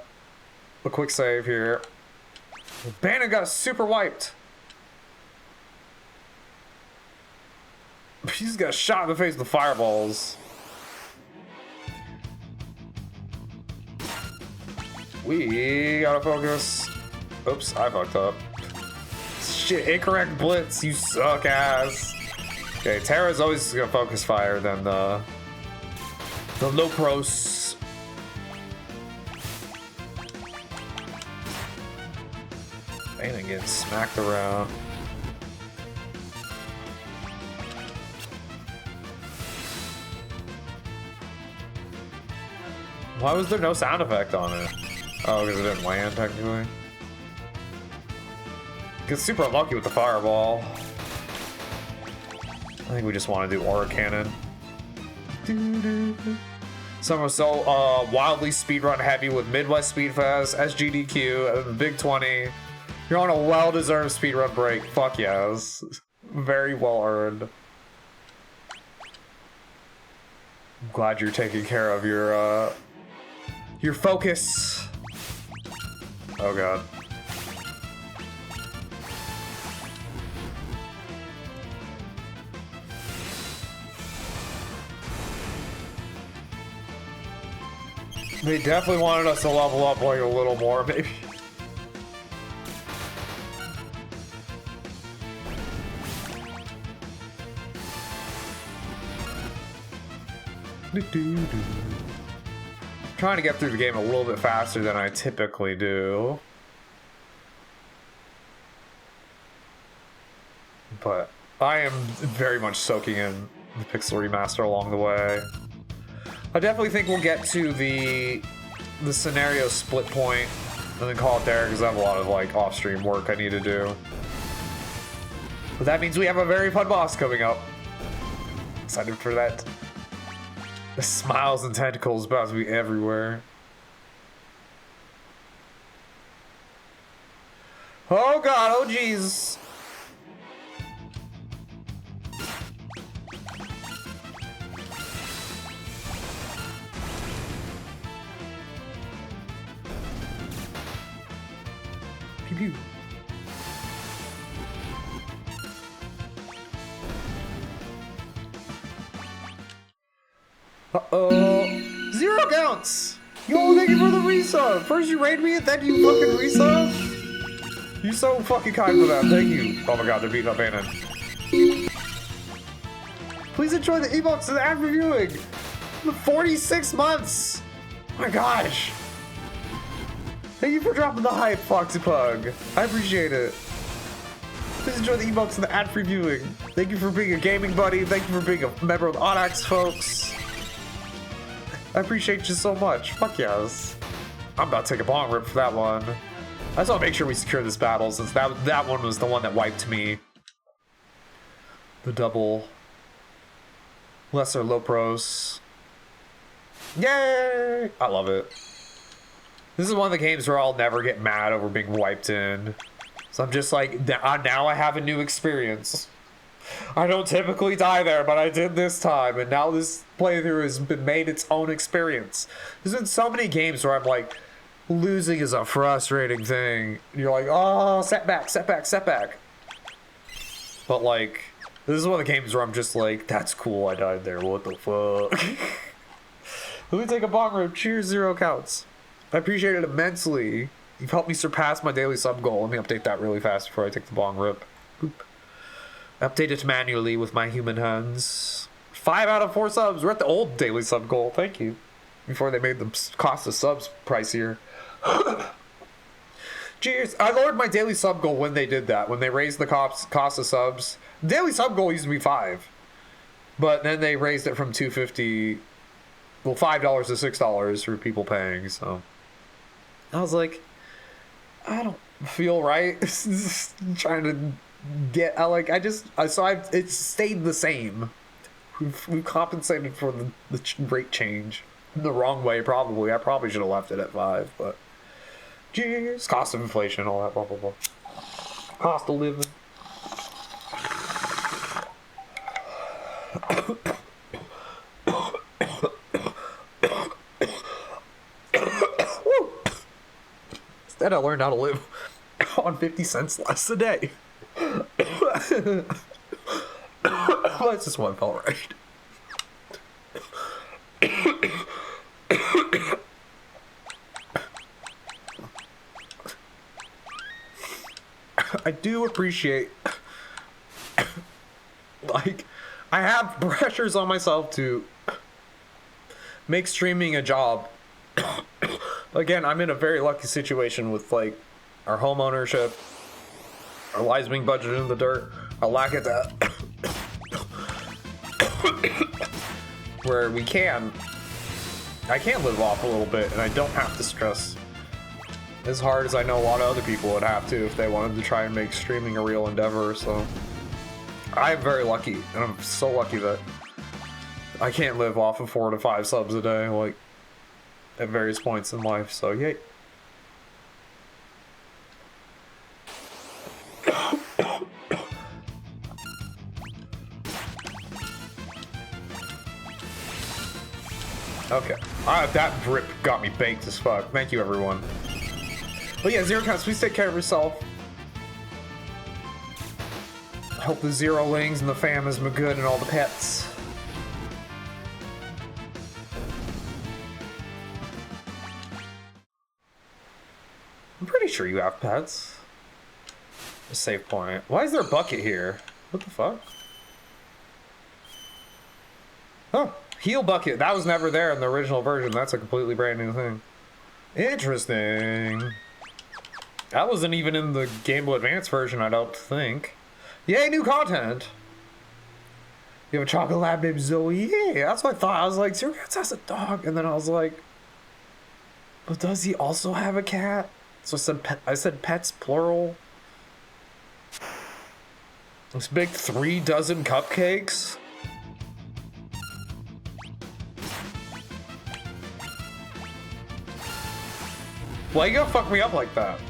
quick save here. Bannon got super wiped. He just got shot in the face with fireballs. We gotta focus. Oops, I fucked up. Shit, incorrect blitz, you suck ass. Okay, Terra's always gonna focus fire than the Lopros. Bana getting smacked around. Why was there no sound effect on it? Oh, because it didn't land, technically. Gets super unlucky with the fireball. I think we just want to do aura cannon. Some are so wildly speedrun heavy with Midwest Speedfest, SGDQ, and Big 20. You're on a well-deserved speedrun break. Fuck yes. Very well earned. I'm glad you're taking care of your focus. Oh god. They definitely wanted us to level up like a little more, maybe. Trying to get through the game a little bit faster than I typically do. But I am very much soaking in the Pixel Remaster along the way. I definitely think we'll get to the scenario split point and then call it there because I have a lot of like off-stream work I need to do. But that means we have a very fun boss coming up. Excited for that. The smiles and tentacles about to be everywhere. Oh god, oh jeez. Pew pew. Uh-oh. 0 counts! Yo, thank you for the resub! First you raid me and then you fucking resub? You're so fucking kind for that, thank you. Oh my god, they're beating up Anna. Please enjoy the emotes and the ad reviewing! 46 months! Oh my gosh! Thank you for dropping the hype, Foxy Pug. I appreciate it. Please enjoy the emotes and the ad-free viewing. Thank you for being a gaming buddy. Thank you for being a member of the Audax, folks. I appreciate you so much. Fuck yes. I'm about to take a bong rip for that one. I just want to make sure we secure this battle since that one was the one that wiped me. The double lesser low pros. Yay! I love it. This is one of the games where I'll never get mad over being wiped in. So I'm just like, now I have a new experience. I don't typically die there, but I did this time, and now this playthrough has been made its own experience. There's been so many games where I'm like, losing is a frustrating thing. You're like, oh, setback, setback, setback. But like, this is one of the games where I'm just like, that's cool, I died there, what the fuck? Let me take a bong rip. Cheers, 0 counts. I appreciate it immensely. You've helped me surpass my daily sub goal. Let me update that really fast before I take the bong rip. Boop. Update it manually with my human hands. 5 out of 4 subs. We're at the old daily sub goal. Thank you. Before they made the cost of subs pricier. Cheers. I lowered my daily sub goal when they did that. When they raised the cost of subs. Daily sub goal used to be 5. But then they raised it from $2.50. Well, $5 to $6 for people paying. So I was like, I don't feel right. Trying to get, it's stayed the same. We've compensated for the rate change the wrong way, probably. I probably should have left it at 5, but cheers. Cost of inflation, all that, blah, blah, blah. Cost of living. Instead, I learned how to live on 50 cents less a day. That's just one felt right. I do appreciate, like, I have pressures on myself to make streaming a job. Again, I'm in a very lucky situation with like our home ownership Our lives being budgeted in the dirt. I lack it that. Where we can. I can live off a little bit and I don't have to stress as hard as I know a lot of other people would have to if they wanted to try and make streaming a real endeavor. So I'm very lucky, and I'm so lucky that I can't live off of 4 to 5 subs a day, like at various points in life. So yay. Okay. That drip got me baked as fuck. Thank you, everyone. But yeah, Zero Counts, please take care of yourself. I hope the Zerolings and the fam is good and all the pets. I'm pretty sure you have pets. A save point. Why is there a bucket here? What the fuck? Oh. Heal bucket. That was never there in the original version. That's a completely brand new thing. Interesting. That wasn't even in the Game Boy Advance version, I don't think. Yay, new content! You have a chocolate lab named Zoe? Yeah, that's what I thought. I was like, Zero Cats has a dog. And then I was like, but does he also have a cat? So I said pets plural. Let's bake 3 dozen cupcakes. Why you gonna fuck me up like that?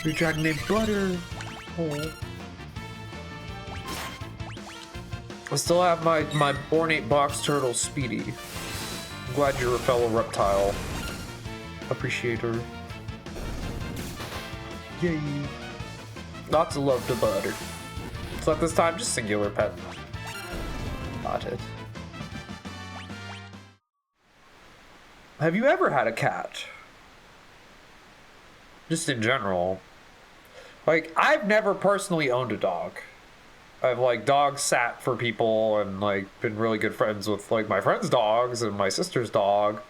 You're trying to name Butter. Oh. I still have my ornate box turtle, Speedy. I'm glad you're a fellow reptile. Appreciator. Yay. Lots of love to Butter. So at this time, just singular pet. Got it. Have you ever had a cat? Just in general. Like, I've never personally owned a dog. I've, like, dog sat for people and, like, been really good friends with, like, my friends' dogs and my sister's dog.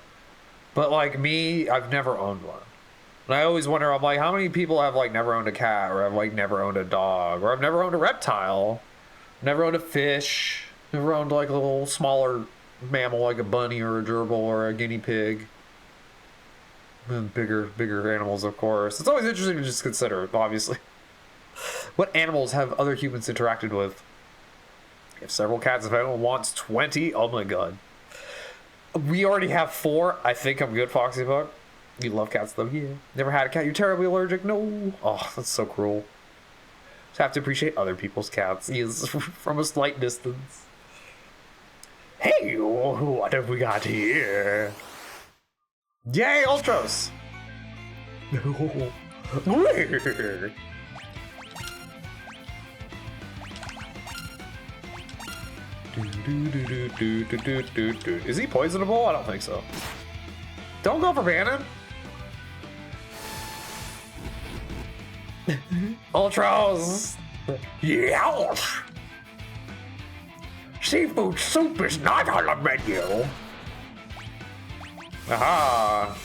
But, like, me, I've never owned one. And I always wonder, I'm like, how many people have, like, never owned a cat, or have, like, never owned a dog, or I've never owned a reptile, never owned a fish, never owned, like, a little smaller mammal like a bunny or a gerbil or a guinea pig. And bigger animals, of course. It's always interesting to just consider, obviously. What animals have other humans interacted with? You have several cats. If anyone wants 20, oh my god. We already have 4. I think I'm good, Foxy Buck. You love cats though, yeah. Never had a cat. You're terribly allergic? No. Oh, that's so cruel. Just have to appreciate other people's cats. Yes, from a slight distance. Hey, what have we got here? Yay, Ultros! Is he poisonable? I don't think so. Don't go for Bannon. Ultros! Yeah! Seafood soup is not on the menu. Aha.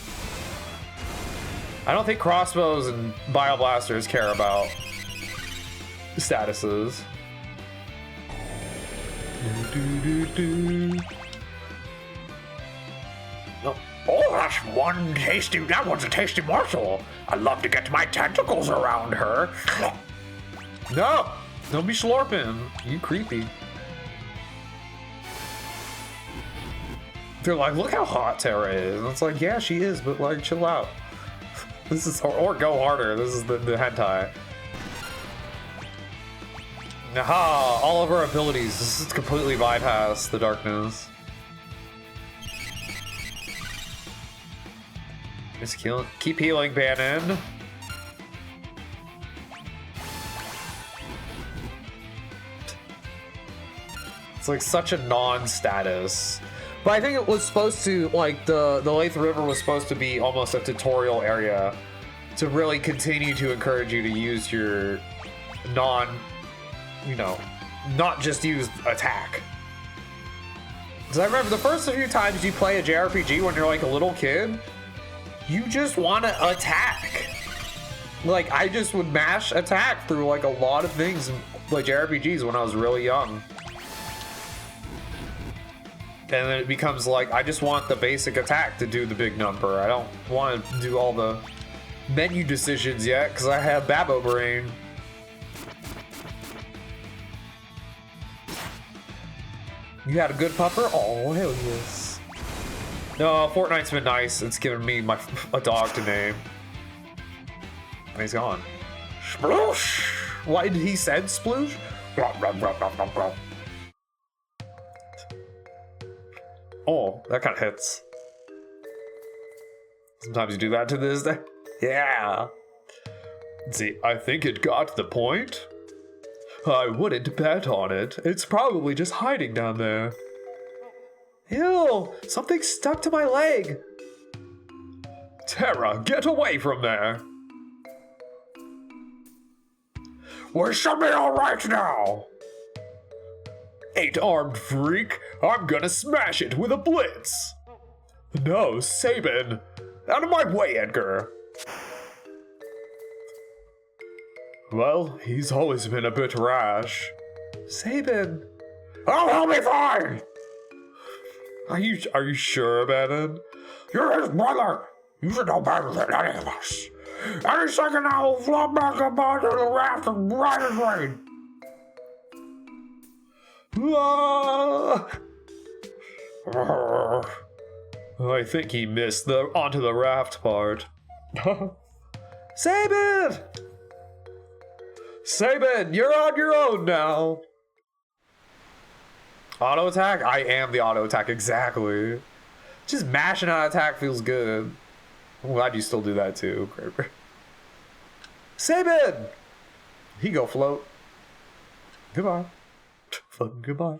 I don't think crossbows and bioblasters care about statuses. Oh, that one's a tasty morsel. I'd love to get my tentacles around her. No, don't be slurping. You creepy. They're like, look how hot Terra is. And it's like, yeah, she is, but like, chill out. This is, or go harder. This is the hentai. Aha! All of our abilities. This is completely bypass the darkness. Just keep healing, Bannon. It's like such a non-status. But I think it was supposed to, like, the Lathe River was supposed to be almost a tutorial area to really continue to encourage you to use your not just use attack. Because I remember the first few times you play a JRPG when you're like a little kid, you just want to attack. Like, I just would mash attack through like a lot of things in like JRPGs when I was really young. And then it becomes like, I just want the basic attack to do the big number. I don't want to do all the menu decisions yet, because I have Babo brain. You had a good pupper? Oh, hell yes. No, Fortnite's been nice. It's given me a dog to name. And he's gone. Sploosh! Why did he said sploosh? Oh, that kind of hits. Sometimes you do that to this day. Yeah. See, I think it got the point. I wouldn't bet on it. It's probably just hiding down there. Ew, something stuck to my leg. Terra, get away from there. We should be alright now. 8-armed freak, I'm gonna smash it with a blitz. No, Sabin. Out of my way, Edgar. Well, he's always been a bit rash. Sabin. Oh, he'll be fine. Are you sure, Bannon? You're his brother. You should know better than any of us. Any second now, will flop back up onto the raft and ride his rain. I think he missed the onto the raft part. Sabin! Sabin, you're on your own now. Auto attack? I am the auto attack, exactly. Just mashing out attack feels good. I'm glad you still do that too, Kraber. Sabin! He go float. Goodbye. Fucking goodbye.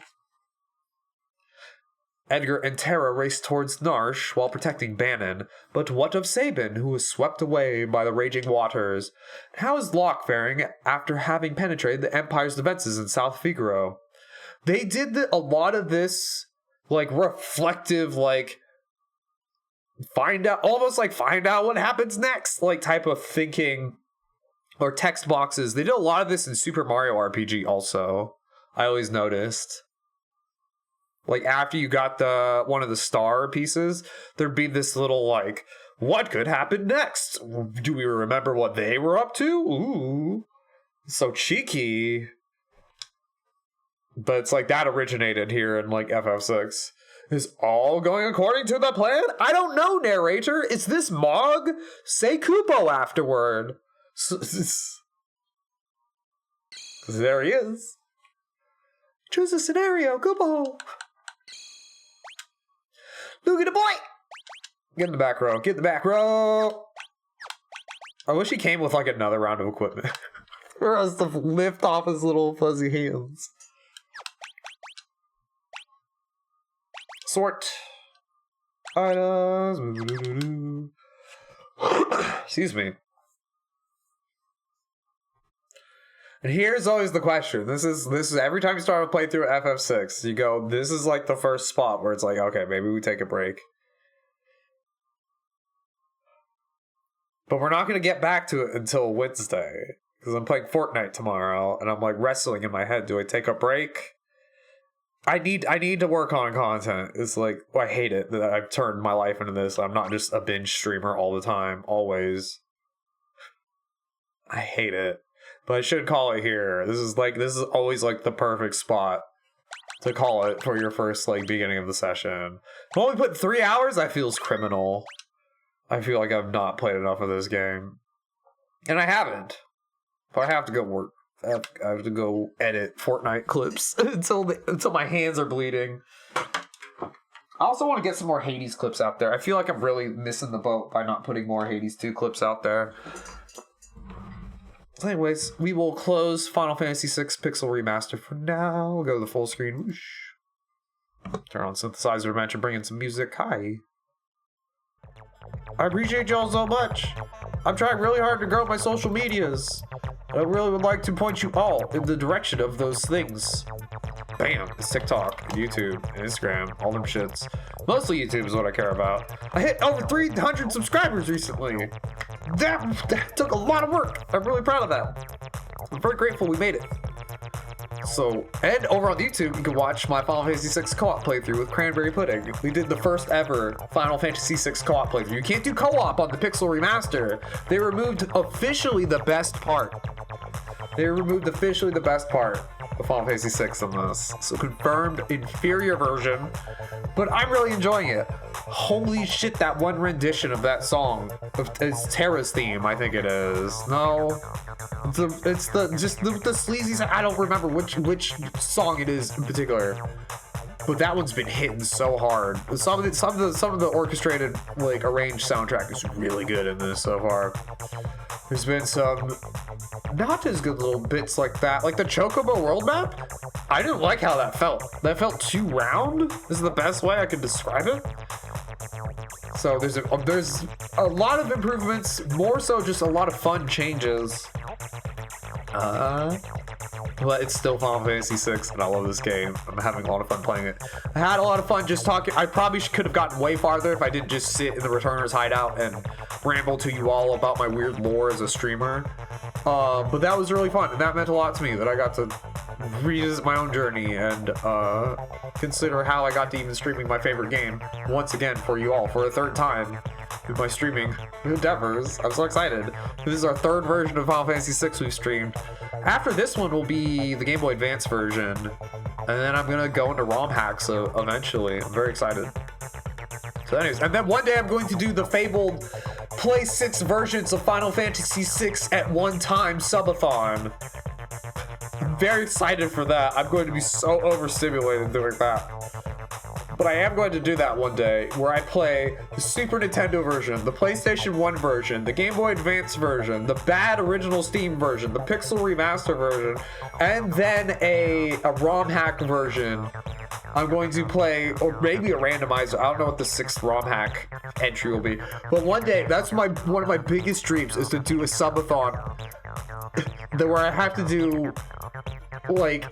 Edgar and Terra race towards Narsh while protecting Bannon, but what of Sabin, who was swept away by the raging waters? How is Locke faring after having penetrated the Empire's defenses in South Figaro? They did a lot of this, like, reflective, like, almost like find out what happens next, like, type of thinking, or text boxes. They did a lot of this in Super Mario RPG also, I always noticed. Like, after you got one of the star pieces, there'd be this little, like, what could happen next? Do we remember what they were up to? Ooh. So cheeky. But it's like that originated here in, like, FF6. Is all going according to the plan? I don't know, narrator. Is this Mog? Say Kupo afterward. There he is. Choose a scenario, Kupo. Look at the boy! Get in the back row. Get in the back row! I wish he came with, like, another round of equipment. For us to lift off his little fuzzy hands. Sort. Items. Excuse me. And here's always the question. This is every time you start a playthrough of FF6, you go, this is like the first spot where it's like, okay, maybe we take a break. But we're not going to get back to it until Wednesday. Because I'm playing Fortnite tomorrow, and I'm like wrestling in my head. Do I take a break? I need to work on content. It's like, I hate it that I've turned my life into this. I'm not just a binge streamer all the time, always. I hate it. But I should call it here. This is always like the perfect spot to call it for your first like beginning of the session. If I only put 3 hours, that feels criminal. I feel like I've not played enough of this game. And I haven't. But I have to go work. I have to go edit Fortnite clips until my hands are bleeding. I also want to get some more Hades clips out there. I feel like I'm really missing the boat by not putting more Hades 2 clips out there. So anyways, we will close Final Fantasy VI Pixel Remaster for now. We'll go to the full screen. Whoosh. Turn on Synthesizer Dimension, bring in some music. Hi. I appreciate y'all so much. I'm trying really hard to grow my social medias. I really would like to point you all in the direction of those things. Bam. It's TikTok, YouTube, Instagram, all them shits. Mostly YouTube is what I care about. I hit over 300 subscribers recently. that took a lot of work. I'm really proud of that. I'm very grateful we made it. So, and over on YouTube, you can watch my Final Fantasy VI co-op playthrough with Cranberry Pudding. We did the first ever Final Fantasy VI co-op playthrough. You can't do co-op on the Pixel Remaster. They removed officially the best part. They removed officially the best part of Final Fantasy VI on this. So confirmed inferior version, but I'm really enjoying it. Holy shit, that one rendition of that song. It's Terra's theme, I think it is. No. It's the sleazy. I don't remember which song it is in particular, but that one's been hitting so hard. Some of the orchestrated, like, arranged soundtrack is really good in this so far. There's been some not as good little bits like that, like the Chocobo world map. I didn't like how that felt. That felt too round. This is the best way I could describe it. So there's a lot of improvements, more so just a lot of fun changes. But it's still Final Fantasy VI, and I love this game. I'm having a lot of fun playing it. I had a lot of fun just talking. I probably could have gotten way farther if I didn't just sit in the Returner's hideout and ramble to you all about my weird lore as a streamer. But that was really fun, and that meant a lot to me, that I got to revisit my own journey and consider how I got to even streaming my favorite game once again for you all for a third time in my streaming endeavors. I'm so excited. This is our third version of Final Fantasy VI we've streamed. After this one will be the Game Boy Advance version, and then I'm gonna go into ROM hacks eventually. I'm very excited. So anyways, and then one day I'm going to do the fabled play 6 versions of Final Fantasy VI at one time subathon. I'm very excited for that. I'm going to be so overstimulated doing that. But I am going to do that one day, where I play the Super Nintendo version, the PlayStation 1 version, the Game Boy Advance version, the bad original Steam version, the Pixel Remaster version, and then a ROM hack version. I'm going to play, or maybe a randomizer. I don't know what the 6th ROM hack entry will be. But one day, that's one of my biggest dreams, is to do a subathon where I have to do, like,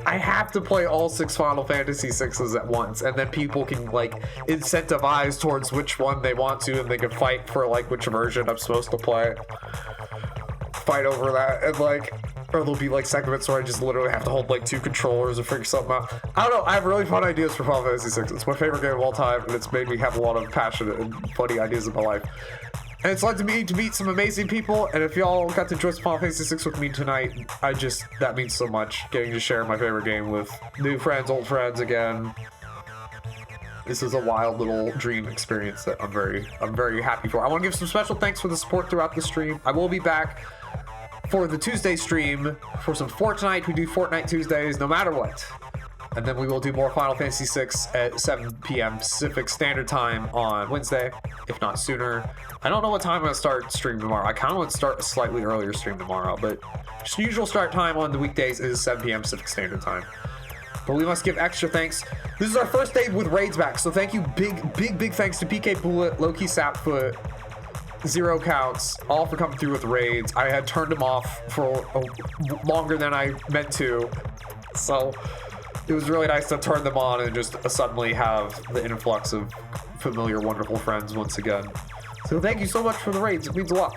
I have to play all 6 Final Fantasy VIs at once, and then people can, like, incentivize towards which one they want to, and they can fight for, like, which version I'm supposed to play. Fight over that, and, like, or there'll be, like, segments where I just literally have to hold, like, 2 controllers or figure something out. I don't know, I have really fun ideas for Final Fantasy VI. It's my favorite game of all time, and it's made me have a lot of passionate and funny ideas in my life. And it's led to me to meet some amazing people, and if y'all got to enjoy some Final Fantasy VI with me tonight, that means so much, getting to share my favorite game with new friends, old friends again. This is a wild little dream experience that I'm very happy for. I want to give some special thanks for the support throughout the stream. I will be back for the Tuesday stream for some Fortnite. We do Fortnite Tuesdays no matter what. And then we will do more Final Fantasy VI at 7 p.m. Pacific Standard Time on Wednesday, if not sooner. I don't know what time I'm going to start stream tomorrow. I kind of want to start a slightly earlier stream tomorrow, but just usual start time on the weekdays is 7 p.m. Pacific Standard Time. But we must give extra thanks. This is our first day with raids back, so thank you, big thanks to PK Bullet, Loki Sapfoot, Zero Counts, all for coming through with raids. I had turned them off for longer than I meant to, so it was really nice to turn them on and just suddenly have the influx of familiar, wonderful friends once again. So thank you so much for the raids. It means a lot.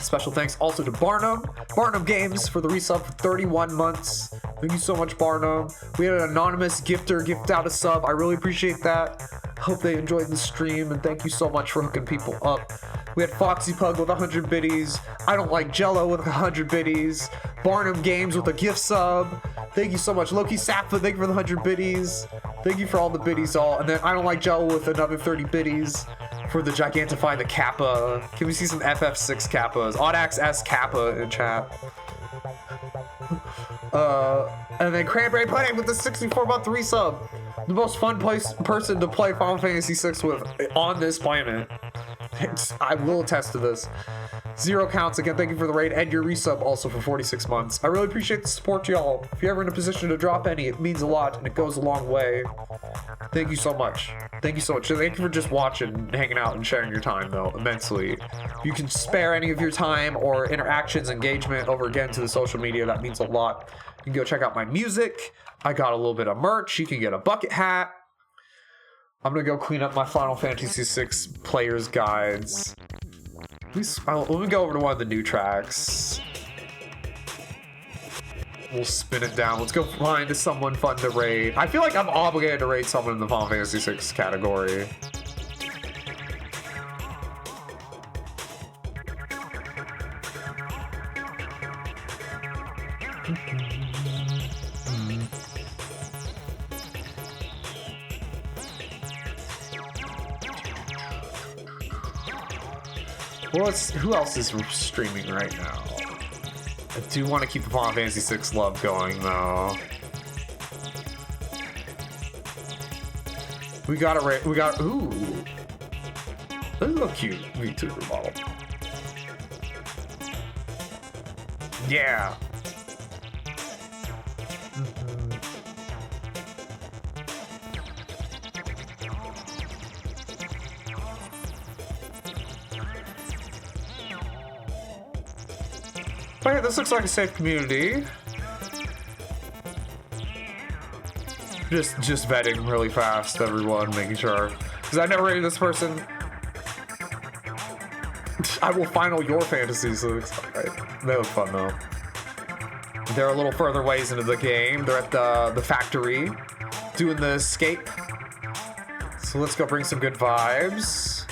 Special thanks also to Barnum Games for the resub for 31 months. Thank you so much, Barnum. We had an anonymous gifter gift out a sub. I really appreciate that. Hope they enjoyed the stream, and thank you so much for hooking people up. We had Foxy Pug with 100 biddies. I Don't Like Jello with 100 biddies. Barnum Games with a gift sub. Thank you so much. Loki Sappa, thank you for the 100 biddies. Thank you for all the biddies all. And then I Don't Like Jello with another 30 biddies for the Gigantify the Kappa. Can we see some FF6 Kappas? Audax S Kappa in chat. And then Cranberry Pudding with the 64-month resub. The most fun person to play Final Fantasy VI with on this planet. I will attest to this. Zero Counts, again, thank you for the raid and your resub also for 46 months. I really appreciate the support, y'all. If you're ever in a position to drop any, it means a lot and it goes a long way. Thank you so much. Thank you so much. Thank you for just watching, hanging out, and sharing your time, though, immensely. If you can spare any of your time or interactions, engagement over again to the social media, that means a lot. You can go check out my music. I got a little bit of merch. You can get a bucket hat. I'm gonna go clean up my Final Fantasy VI players guides. Let me go over to one of the new tracks. We'll spin it down. Let's go find someone fun to raid. I feel like I'm obligated to raid someone in the Final Fantasy VI category. Well, who else is streaming right now? I do want to keep the Final Fantasy VI love going, though. We got ooh. This is a cute VTuber model. Yeah. Okay, this looks like a safe community. Just vetting really fast, everyone, making sure. Because I never rated this person. I will final your fantasies. Right. They look fun though. They're a little further ways into the game. They're at the factory, doing the escape. So let's go bring some good vibes.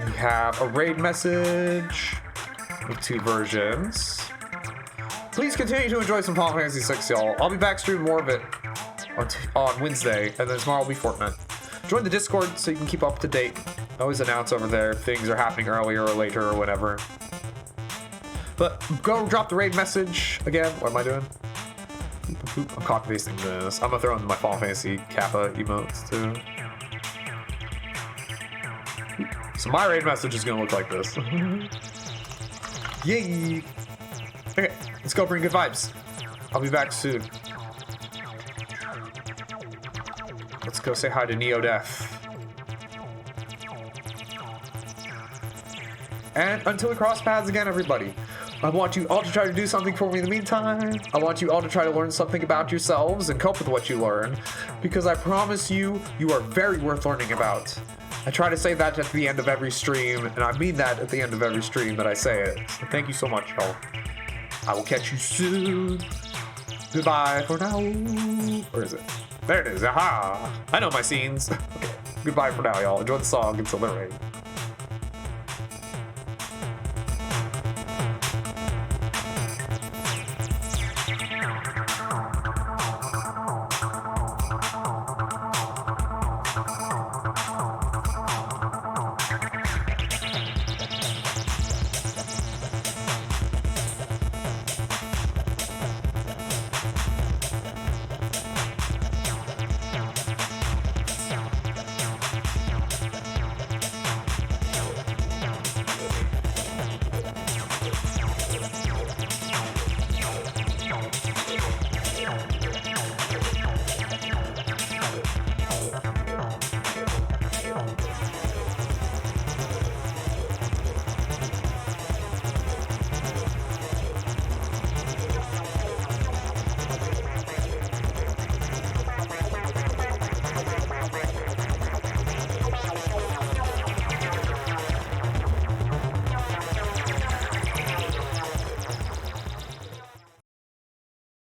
We have a raid message with 2 versions. Please continue to enjoy some Final Fantasy VI, y'all. I'll be back streaming more of it on Wednesday, and then tomorrow will be Fortnite. Join the Discord so you can keep up to date. I always announce over there if things are happening earlier or later or whatever. But go drop the raid message again. What am I doing? I'm copy pasting this. I'm gonna throw in my Final Fantasy Kappa emotes too. So my raid message is gonna look like this. Yay! Okay, let's go bring good vibes. I'll be back soon. Let's go say hi to Neo Death. And until we cross paths again, everybody, I want you all to try to do something for me in the meantime. I want you all to try to learn something about yourselves and cope with what you learn, because I promise you, you are very worth learning about. I try to say that at the end of every stream, and I mean that at the end of every stream that I say it. So thank you so much, y'all. I will catch you soon. Goodbye for now. Where is it? There it is. Aha! I know my scenes. Okay. Goodbye for now, y'all. Enjoy the song until the raid.